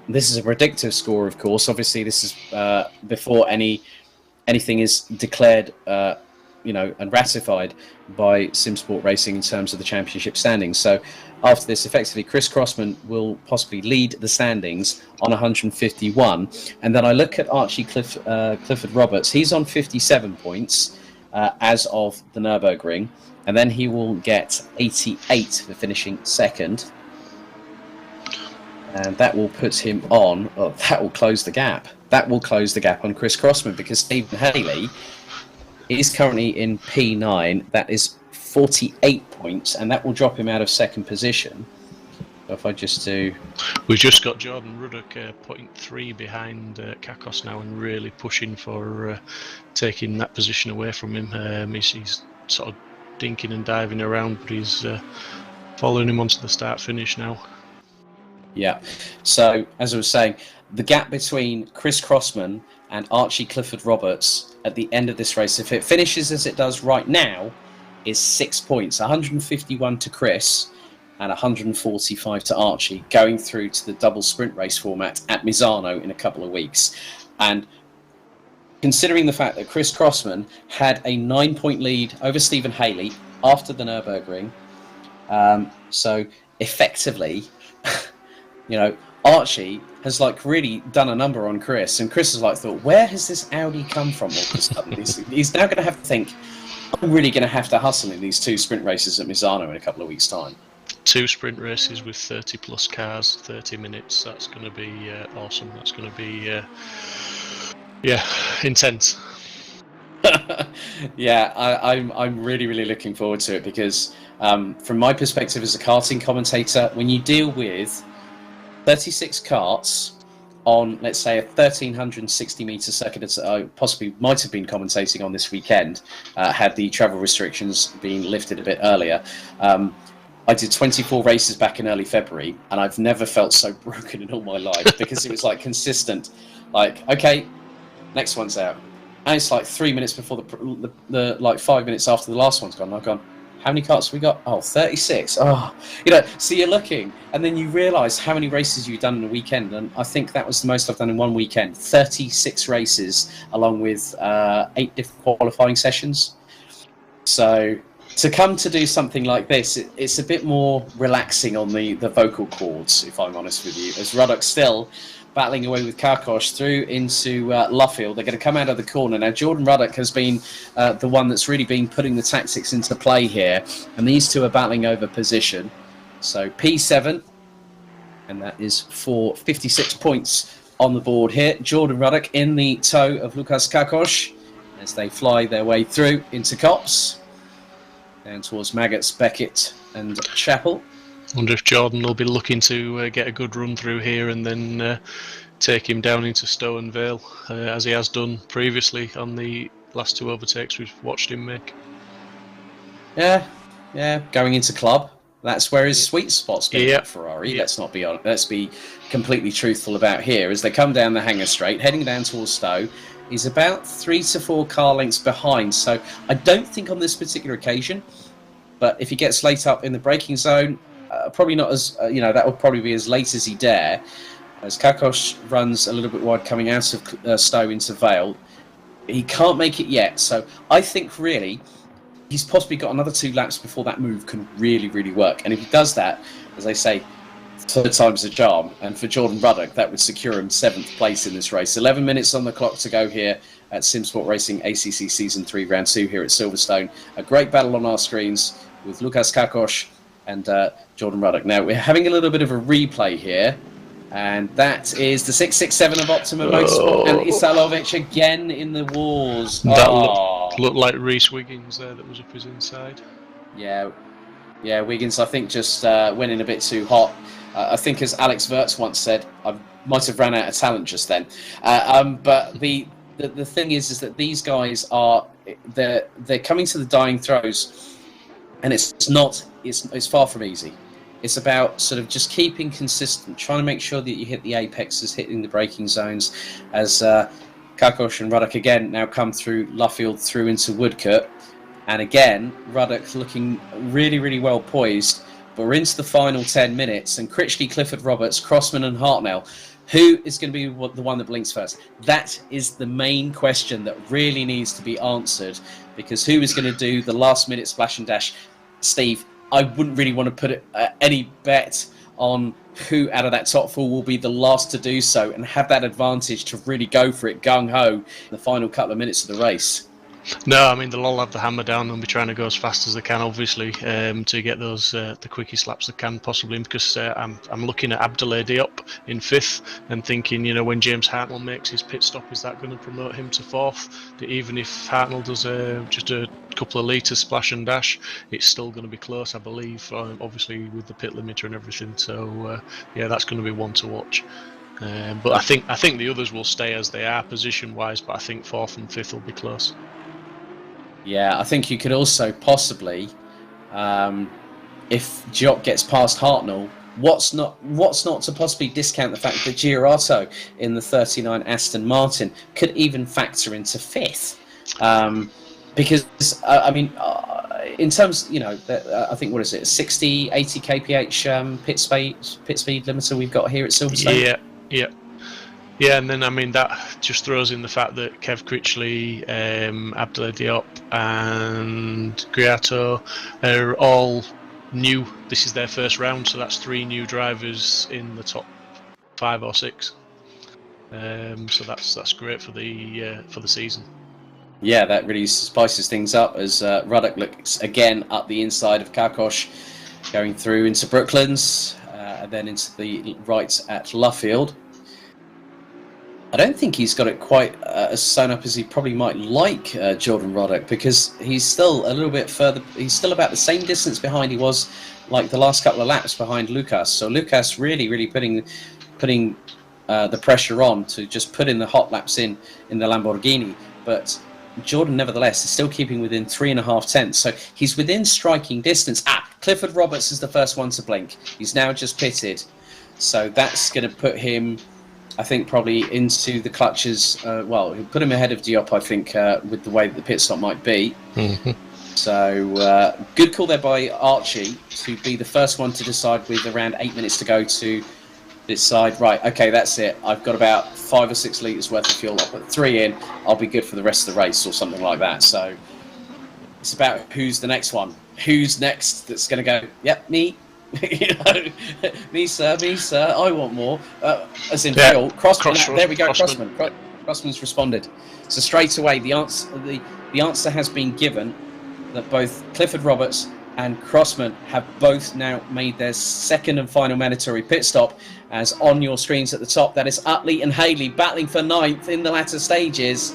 this is a predictive score, of course. Obviously, this is before anything is declared, and ratified by Simsport Racing in terms of the championship standings. So after this, effectively, Chris Crossman will possibly lead the standings on 151. And then I look at Archie Clifford Roberts. He's on 57 points. As of the Nurburgring, and then he will get 88 for finishing second, and that will put him on. Oh, that will close the gap. That will close the gap on Chris Crossman, because Stephen Haley is currently in P9. That is 48 points, and that will drop him out of second position. So if I just do... We've just got Jordan Ruddock 0.3 behind Kakos now, and really pushing for taking that position away from him. He's sort of dinking and diving around, but he's following him onto the start-finish now. Yeah, so as I was saying, the gap between Chris Crossman and Archie Clifford Roberts at the end of this race, if it finishes as it does right now, is 6 points. 151 to Chris and 145 to Archie, going through to the double sprint race format at Misano in a couple of weeks. And considering the fact that Chris Crossman had a 9-point lead over Stephen Haley after the Nurburgring, so effectively, Archie has really done a number on Chris, and Chris has thought, where has this Audi come from all of a sudden? He's now going to have to think, I'm really going to have to hustle in these 2 sprint races at Misano in a couple of weeks' time. 2 sprint races with 30 plus cars, 30 minutes. That's going to be awesome. That's going to be intense. Yeah, I'm really, really looking forward to it, because from my perspective as a karting commentator, when you deal with 36 karts on, let's say, a 1,360 metre circuit that I possibly might have been commentating on this weekend, had the travel restrictions been lifted a bit earlier. I did 24 races back in early February, and I've never felt so broken in all my life, because it was consistent. Okay, next one's out. And it's 3 minutes before the 5 minutes after the last one's gone. I've gone, how many karts have we got? Oh, 36. Oh, so you're looking, and then you realise how many races you've done in a weekend. And I think that was the most I've done in one weekend. 36 races, along with 8 different qualifying sessions. So to come to do something like this, it's a bit more relaxing on the vocal cords, if I'm honest with you, as Ruddock still battling away with Karkosh through into Luffield. They're going to come out of the corner. Now, Jordan Ruddock has been the one that's really been putting the tactics into play here, and these two are battling over position. So P7, and that is for 56 points on the board here. Jordan Ruddock in the tow of Lukas Karkosh as they fly their way through into Cops, down towards Maggots, Beckett and Chapel. I wonder if Jordan will be looking to get a good run through here and then take him down into Stowe and Vale, as he has done previously on the last 2 overtakes we've watched him make. Yeah, going into club. That's where his sweet spot's been at Ferrari. Yeah. Let's be completely truthful about here. As they come down the Hanger Straight, heading down towards Stowe, he's about 3 to 4 car lengths behind. So I don't think on this particular occasion, but if he gets late up in the braking zone, probably not as, that would probably be as late as he dare. As Karkosh runs a little bit wide coming out of Stowe into Vale, he can't make it yet. So I think really he's possibly got another 2 laps before that move can really, really work. And if he does that, as they say, 3rd time's a charm. And for Jordan Ruddock, that would secure him 7th place in this race. 11 minutes on the clock to go here at Simsport Racing ACC Season 3 Round 2 here at Silverstone. A great battle on our screens with Lukas Karkosh and Jordan Ruddock. Now, we're having a little bit of a replay here And that is the 667 of Optimum Motorsport, and Isalovic again in the wars. That looked like Reese Wiggins there that was up his inside. Yeah, Wiggins, I think, just went in a bit too hot. I think, as Alex Wirtz once said, I might have ran out of talent just then. But the thing is that these guys they're coming to the dying throes, and it's far from easy. It's about sort of just keeping consistent, trying to make sure that you hit the apexes, hitting the braking zones, as Kakosh and Ruddock again now come through Luffield through into Woodcote. And again, Ruddock looking really, really well poised. But we're into the final 10 minutes, and Critchley, Clifford Roberts, Crossman and Hartnell, who is going to be the one that blinks first? That is the main question that really needs to be answered, because who is going to do the last-minute splash and dash? Steve, I wouldn't really want to put any bet on who out of that top four will be the last to do so and have that advantage to really go for it gung-ho in the final couple of minutes of the race. No, I mean, they'll all have the hammer down. They'll be trying to go as fast as they can, obviously, to get those the quickest laps they can, possibly. Because I'm looking at Abdoulaye Diop in 5th and thinking, when James Hartnell makes his pit stop, is that going to promote him to 4th? That even if Hartnell does just a couple of litres splash and dash, it's still going to be close, I believe, obviously with the pit limiter and everything. So, yeah, that's going to be one to watch. But I think the others will stay as they are position-wise, but I think 4th and 5th will be close. Yeah, I think you could also possibly, if Diop gets past Hartnell, what's not to possibly discount the fact that Giotto in the 39 Aston Martin could even factor into 5th, because in terms, I think, what is it, 60, 80 kph pit speed limiter we've got here at Silverstone. Yeah, and then that just throws in the fact that Kev Critchley, Abdoulaye Diop and Giotto are all new. This is their first round, so that's 3 new drivers in the top 5 or 6. So that's great for the season. Yeah, that really spices things up as Ruddock looks again up the inside of Kakosh, going through into Brooklands and then into the right at Luffield. I don't think he's got it quite as sewn up as he probably might like, Jordan Ruddock, because he's still a little bit further. He's still about the same distance behind he was like the last couple of laps behind Lucas. So Lucas really putting the pressure on to just put in the hot laps in the Lamborghini. But Jordan, nevertheless, is still keeping within 3.5 tenths. So he's within striking distance. Clifford Roberts is the first one to blink. He's now just pitted. So that's going to put him, I think, probably into the clutches. He'll put him ahead of Diop, I think, with the way that the pit stop might be. Mm-hmm. So good call there by Archie to be the first one to decide with around 8 minutes to go to decide, right, okay, that's it. I've got about 5 or 6 litres worth of fuel. I'll put 3 in. I'll be good for the rest of the race or something like that. So it's about who's the next one. Who's next that's going to go, yep, me. Me sir, I want more. As in fuel. Crossman, there we go. Crossman's responded. So straight away, the answer has been given that both Clifford Roberts and Crossman have both now made their second and final mandatory pit stop. As on your screens at the top, that is Utley and Haley battling for 9th in the latter stages.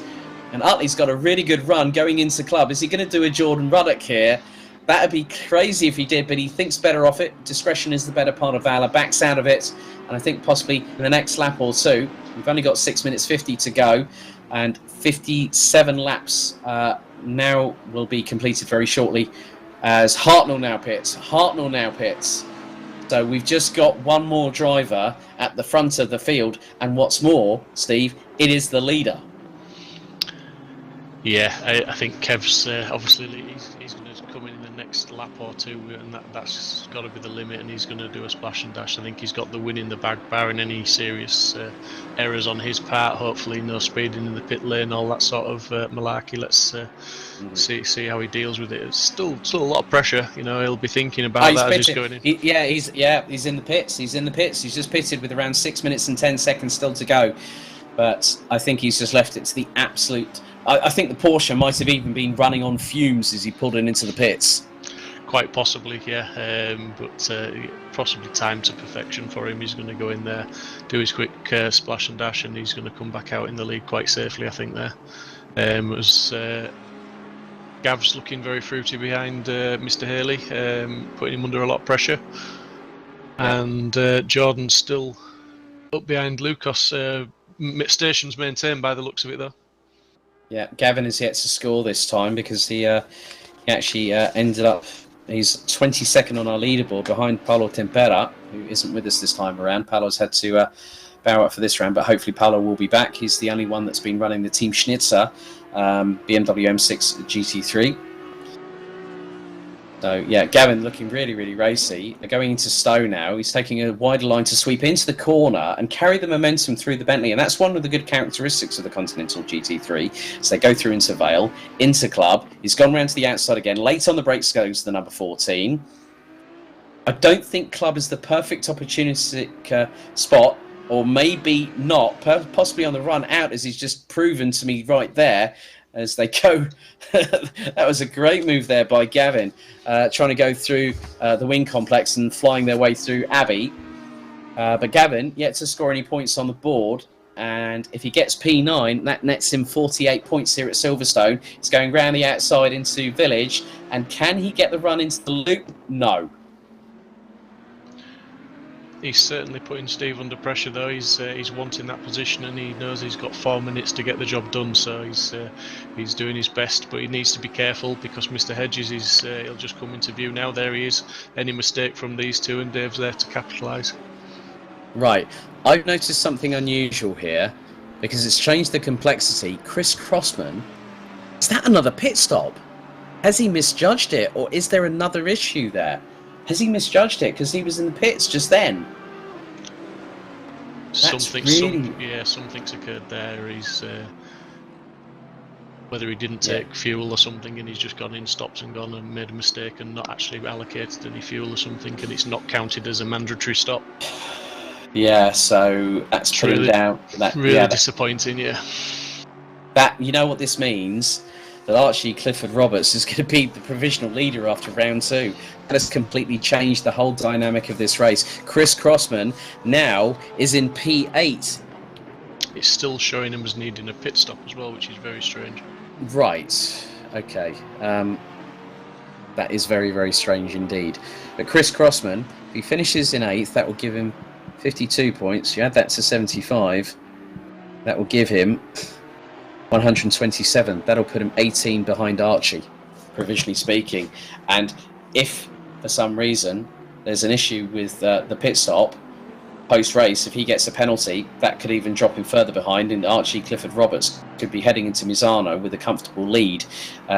And Utley's got a really good run going into club. Is he going to do a Jordan Ruddock here? That'd be crazy if he did, but he thinks better of it. Discretion is the better part of valour. Backs out of it, and I think possibly in the next lap or two. We've only got 6 minutes 50 to go, and 57 laps now will be completed very shortly. As Hartnell now pits. So we've just got one more driver at the front of the field, and what's more, Steve, it is the leader. Yeah, I think Kev's obviously he's going to come in the next lap or two, and that's got to be the limit, and he's going to do a splash and dash. I think he's got the win in the bag, barring any serious errors on his part. Hopefully no speeding in the pit lane, all that sort of malarkey. Let's see how he deals with it. It's still a lot of pressure. He'll be thinking about that as he's going in. He's in the pits. He's just pitted with around 6 minutes and 10 seconds still to go. But I think he's just left it to the absolute. I think the Porsche might have even been running on fumes as he pulled it into the pits. Quite possibly, yeah. But possibly time to perfection for him. He's going to go in there, do his quick splash and dash, and he's going to come back out in the lead quite safely, I think, there. Gav's looking very fruity behind Mr. Haley, putting him under a lot of pressure. Yeah. And Jordan's still up behind Lucas. Station's maintained by the looks of it, though. Yeah, Gavin is yet to score this time because he actually ended up... He's 22nd on our leaderboard behind Paolo Tempera, who isn't with us this time around. Paolo's had to bow out for this round, but hopefully Paolo will be back. He's the only one that's been running the Team Schnitzer BMW M6 GT3. So, yeah, Gavin looking really, really racy. Going into Stowe now. He's taking a wider line to sweep into the corner and carry the momentum through the Bentley. And that's one of the good characteristics of the Continental GT3. So they go through into Vale, into Club. He's gone round to the outside again. Late on the brakes goes to the number 14. I don't think Club is the perfect opportunistic spot, or maybe not, possibly on the run out, as he's just proven to me right there. As they go, that was a great move there by Gavin, trying to go through the wing complex and flying their way through Abbey. But Gavin yet to score any points on the board, and if he gets P9, that nets him 48 points here at Silverstone. He's going round the outside into Village, and can he get the run into the loop? No. He's certainly putting Steve under pressure, though. He's wanting that position, and he knows he's got 4 minutes to get the job done. So he's doing his best, but he needs to be careful because Mr. Hedges he'll just come into view now. There he is. Any mistake from these two, and Dave's there to capitalise. Right, I've noticed something unusual here because it's changed the complexity. Chris Crossman, is that another pit stop? Has he misjudged it, or is there another issue there? Has he misjudged it because he was in the pits just then? Something's occurred there. He's whether he didn't take fuel or something, and he's just gone in, stopped and gone and made a mistake and not actually allocated any fuel or something, and it's not counted as a mandatory stop. Yeah, so that's putting really, down. Really disappointing, yeah. That, you know what this means? That Archie Clifford Roberts is going to be the provisional leader after round 2. That has completely changed the whole dynamic of this race. Chris Crossman now is in P8. It's still showing him as needing a pit stop as well, which is very strange. Right. Okay. That is very, very strange indeed. But Chris Crossman, if he finishes in 8th, that will give him 52 points. You add that to 75. That will give him 127. That'll put him 18 behind Archie, provisionally speaking. And if for some reason there's an issue with the pit stop post-race, if he gets a penalty, that could even drop him further behind, and Archie Clifford Roberts could be heading into Misano with a comfortable lead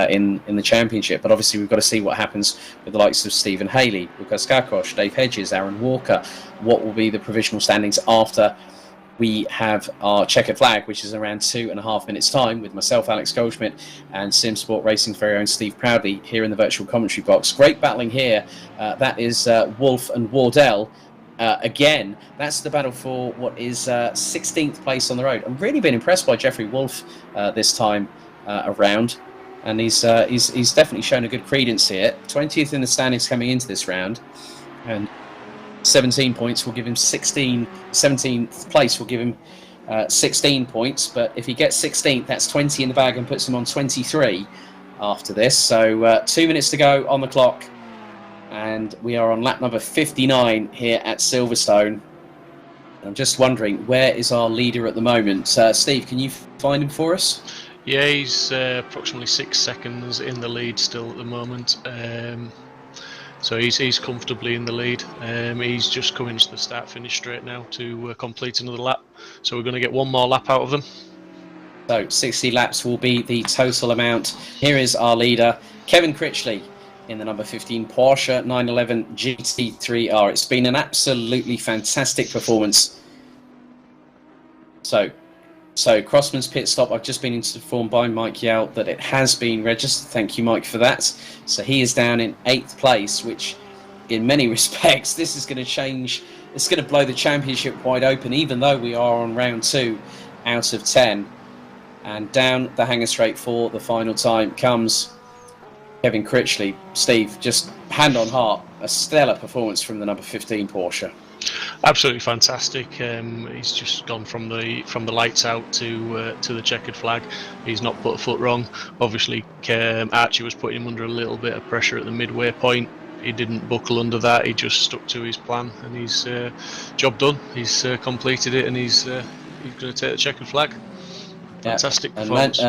in the championship. But obviously we've got to see what happens with the likes of Stephen Haley, Lucas Kakos, Dave Hedges, Aaron Walker. What will be the provisional standings after we have our checkered flag, which is around 2.5 minutes' time, with myself, Alex Goldschmidt, and Simsport Racing's very own Steve Proudley here in the virtual commentary box. Great battling here. That is Wolf and Wardell. Again, that's the battle for what is 16th place on the road. I've really been impressed by Jeffrey Wolf this time around, and he's definitely shown a good credence here. 20th in the standings coming into this round, and 17 points will give him 16. 17th place will give him 16 points, but if he gets 16th, that's 20 in the bag and puts him on 23 after this. So 2 minutes to go on the clock, and we are on lap number 59 here at Silverstone. I'm just wondering, where is our leader at the moment? Steve, can you find him for us? Yeah, he's approximately 6 seconds in the lead still at the moment. So he's comfortably in the lead. He's just coming to the start-finish straight now to complete another lap. So we're going to get one more lap out of them. So 60 laps will be the total amount. Here is our leader, Kevin Critchley, in the number 15 Porsche 911 GT3R. It's been an absolutely fantastic performance. So Crossman's pit stop, I've just been informed by Mike Yell that it has been registered. Thank you, Mike, for that. So he is down in 8th place, which in many respects, this is going to change. It's going to blow the championship wide open, even though we are on round 2 out of 10. And down the hanger straight for the final time comes Kevin Critchley, Steve, just hand on heart, a stellar performance from the number 15 Porsche. Absolutely fantastic. He's just gone from the lights out to the checkered flag. He's not put a foot wrong. Obviously, Archie was putting him under a little bit of pressure at the midway point. He didn't buckle under that. He just stuck to his plan, and he's job done. He's completed it, and he's going to take the checkered flag. Fantastic performance.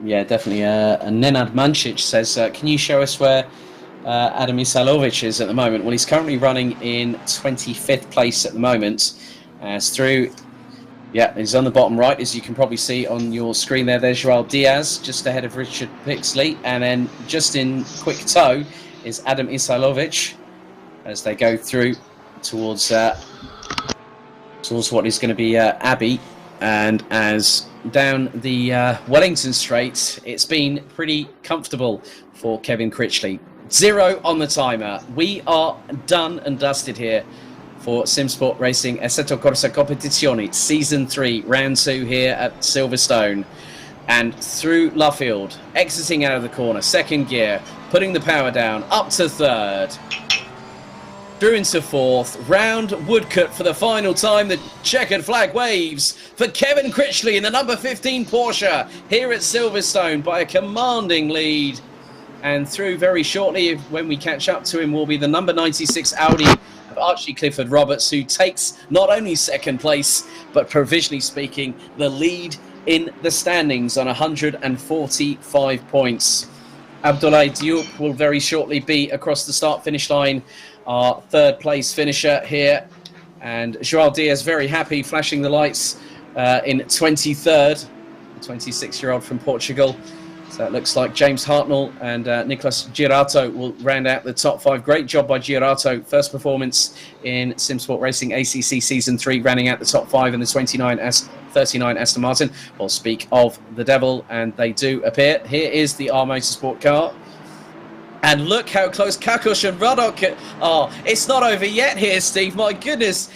Yeah, definitely. And Nenad Mancic says, can you show us where Adam Isalovic is at the moment? Well, he's currently running in 25th place at the moment. He's on the bottom right, as you can probably see on your screen there. There's Joel Diaz, just ahead of Richard Pixley. And then just in quick tow is Adam Isalovic, as they go through towards what is going to be Abbey. And as down the Wellington Straight, it's been pretty comfortable for Kevin Critchley. 0 on the timer. We are done and dusted here for Simsport Racing Assetto Corsa Competizioni Season 3, Round 2 here at Silverstone. And through Luffield, exiting out of the corner, second gear, putting the power down, up to third. Through into fourth, round Woodcote for the final time. The checkered flag waves for Kevin Critchley in the number 15 Porsche here at Silverstone by a commanding lead. And through very shortly, when we catch up to him, will be the number 96 Audi of Archie Clifford Roberts, who takes not only second place, but provisionally speaking, the lead in the standings on 145 points. Abdoulaye Diop will very shortly be across the start-finish line, our third place finisher here. And João Diaz very happy, flashing the lights in 23rd, the 26-year-old from Portugal. So it looks like James Hartnell and Nicolas Girato will round out the top 5. Great job by Girato. First performance in Simsport Racing ACC Season 3, rounding out the top 5 in the 39 Aston Martin. We'll speak of the devil, and they do appear. Here is the R Motorsport car. And look how close Kakosh and Ruddock are. It's not over yet here, Steve. My goodness.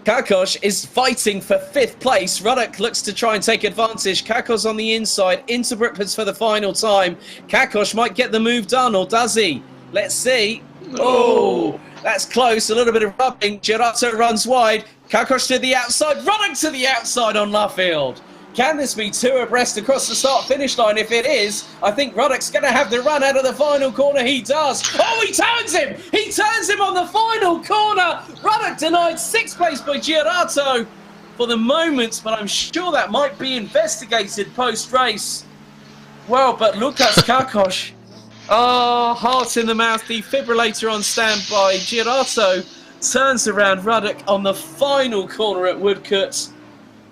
Kakosh is fighting for 5th place. Ruddock looks to try and take advantage. Kakosh on the inside. Into Brooklands for the final time. Kakosh might get the move done, or does he? Let's see. Oh, that's close. A little bit of rubbing. Girato runs wide. Kakosh to the outside. Ruddock to the outside on Luffield. Can this be 2 abreast across the start-finish line? If it is, I think Ruddock's going to have the run out of the final corner. He does. Oh, he turns him! He turns him on the final corner! Ruddock denied 6th place by Girato for the moment, but I'm sure that might be investigated post-race. Well, but Lucas Kakosh. Oh, heart in the mouth, defibrillator on standby. Girato turns around Ruddock on the final corner at Woodcote.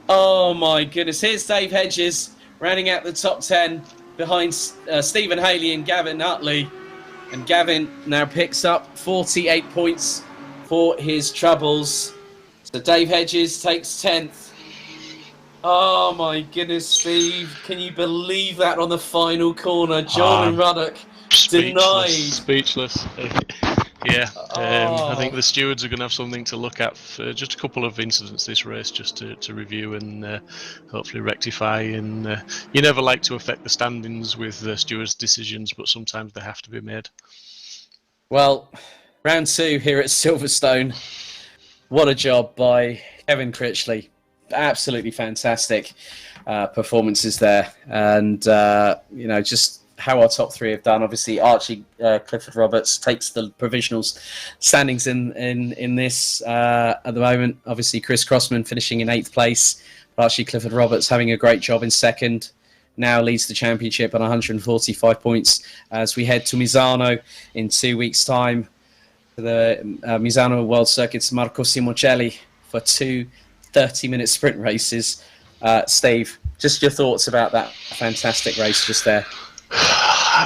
Oh my goodness, here's Dave Hedges rounding out the top 10 behind Stephen Haley and Gavin Utley. And Gavin now picks up 48 points for his troubles. So Dave Hedges takes 10th. Oh my goodness, Steve, can you believe that on the final corner? John and Ruddock denied. Speechless. Yeah, I think the stewards are going to have something to look at for just a couple of incidents this race, just to review and hopefully rectify. And you never like to affect the standings with stewards' decisions, but sometimes they have to be made. Well, round 2 here at Silverstone. What a job by Kevin Critchley. Absolutely fantastic performances there. And, just how our top 3 have done. Obviously, Archie Clifford Roberts takes the provisional standings in this at the moment. Obviously, Chris Crossman finishing in 8th place. Archie Clifford Roberts having a great job in 2nd. Now leads the championship on 145 points as we head to Misano in 2 weeks' time. The Misano World Circuit's Marco Simoncelli for 2 30-minute sprint races. Steve, just your thoughts about that fantastic race just there.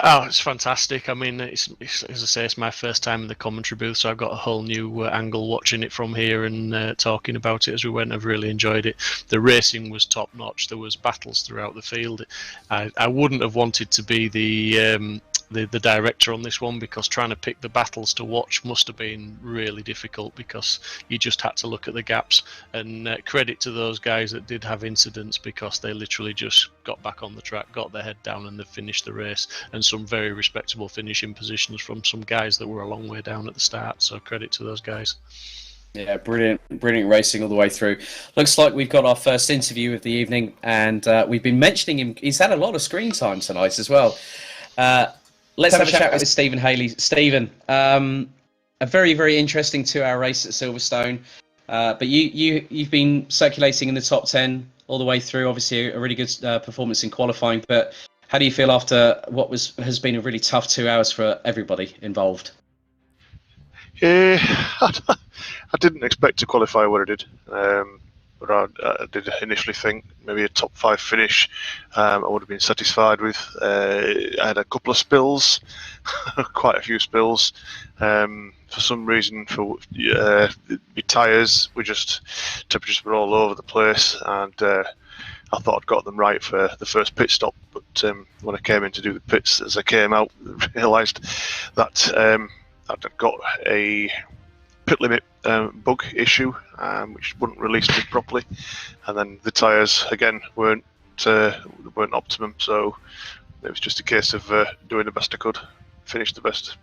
Oh, it's fantastic. I mean, it's as I say, it's my first time in the commentary booth, so I've got a whole new angle watching it from here and talking about it as we went. I've really enjoyed it. The racing was top notch. There was battles throughout the field. I wouldn't have wanted to be the the director on this one, because trying to pick the battles to watch must have been really difficult, because you just had to look at the gaps. And credit to those guys that did have incidents, because they literally just got back on the track, got their head down, and they finished the race. And some very respectable finishing positions from some guys that were a long way down at the start. So credit to those guys. Yeah, brilliant racing all the way through. Looks like we've got our first interview of the evening, and we've been mentioning him. He's had a lot of screen time tonight as well. Let's have a chat with Stephen Haley. Stephen, a very, very interesting 2-hour race at Silverstone, but you've been circulating in the top 10 all the way through. Obviously, a really good performance in qualifying. But how do you feel after what has been a really tough 2 hours for everybody involved? I didn't expect to qualify where I did, but I did initially think maybe a top 5 finish I would have been satisfied with. I had a couple of spills, quite a few spills. For some reason, my tyres were temperatures were all over the place, and I thought I'd got them right for the first pit stop, but when I came in to do the pits, as I came out, I realised that I'd got a pit limit bug issue, which wouldn't release me properly, and then the tyres again weren't optimum. So it was just a case of doing the best I could, finish the best.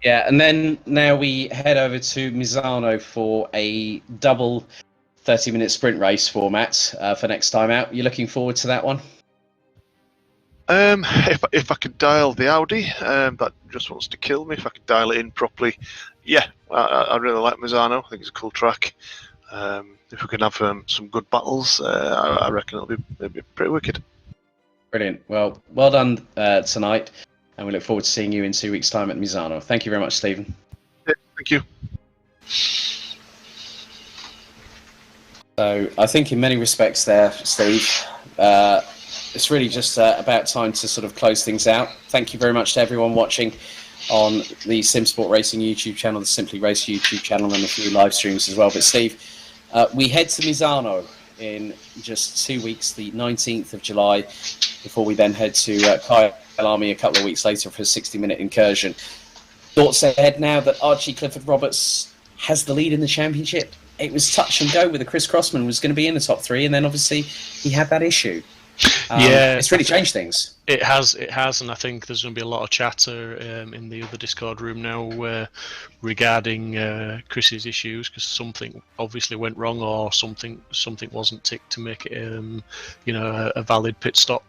Yeah, and then now we head over to Misano for a double 30-minute sprint race format for next time out. You looking forward to that one? If I could dial the Audi, that just wants to kill me. If I could dial it in properly, yeah, I really like Misano. I think it's a cool track. If we can have some good battles, I reckon it'll be pretty wicked. Brilliant. Well done tonight, and we look forward to seeing you in 2 weeks' time at Misano. Thank you very much, Stephen. Yeah, thank you. So I think in many respects there, Steve, it's really just about time to sort of close things out. Thank you very much to everyone watching on the Simsport Racing YouTube channel, the Simply Race YouTube channel, and a few live streams as well. But Steve, we head to Misano in just 2 weeks, the 19th of July, before we then head to Kyalami a couple of weeks later for a 60-minute incursion. Thoughts ahead now that Archie Clifford-Roberts has the lead in the championship? It was touch and go with the Chris Crossman was going to be in the top 3, and then obviously he had that issue. Yeah, it's really changed things. It has, and I think there's going to be a lot of chatter in the other Discord room now regarding Chris's issues, because something obviously went wrong, or something wasn't ticked to make it a valid pit stop.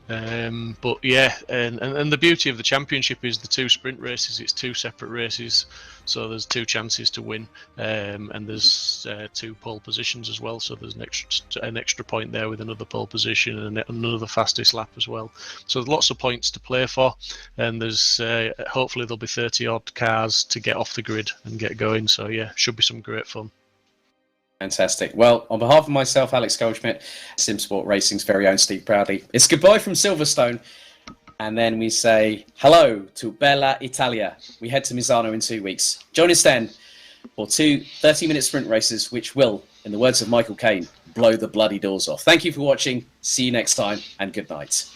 But yeah, and the beauty of the championship is the 2 sprint races. It's 2 separate races, so there's 2 chances to win, and there's 2 pole positions as well. So there's an extra point there with another pole position and another fastest lap as well. So there's lots of points to play for, and there's hopefully there'll be 30 odd cars to get off the grid and get going. So yeah, should be some great fun. Fantastic. Well, on behalf of myself, Alex Goldschmidt, Simsport Racing's very own Steve Proudley, it's goodbye from Silverstone, and then we say hello to Bella Italia. We head to Misano in 2 weeks. Join us then for 2 30-minute sprint races, which will, in the words of Michael Keynes, blow the bloody doors off. Thank you for watching. See you next time, and good night.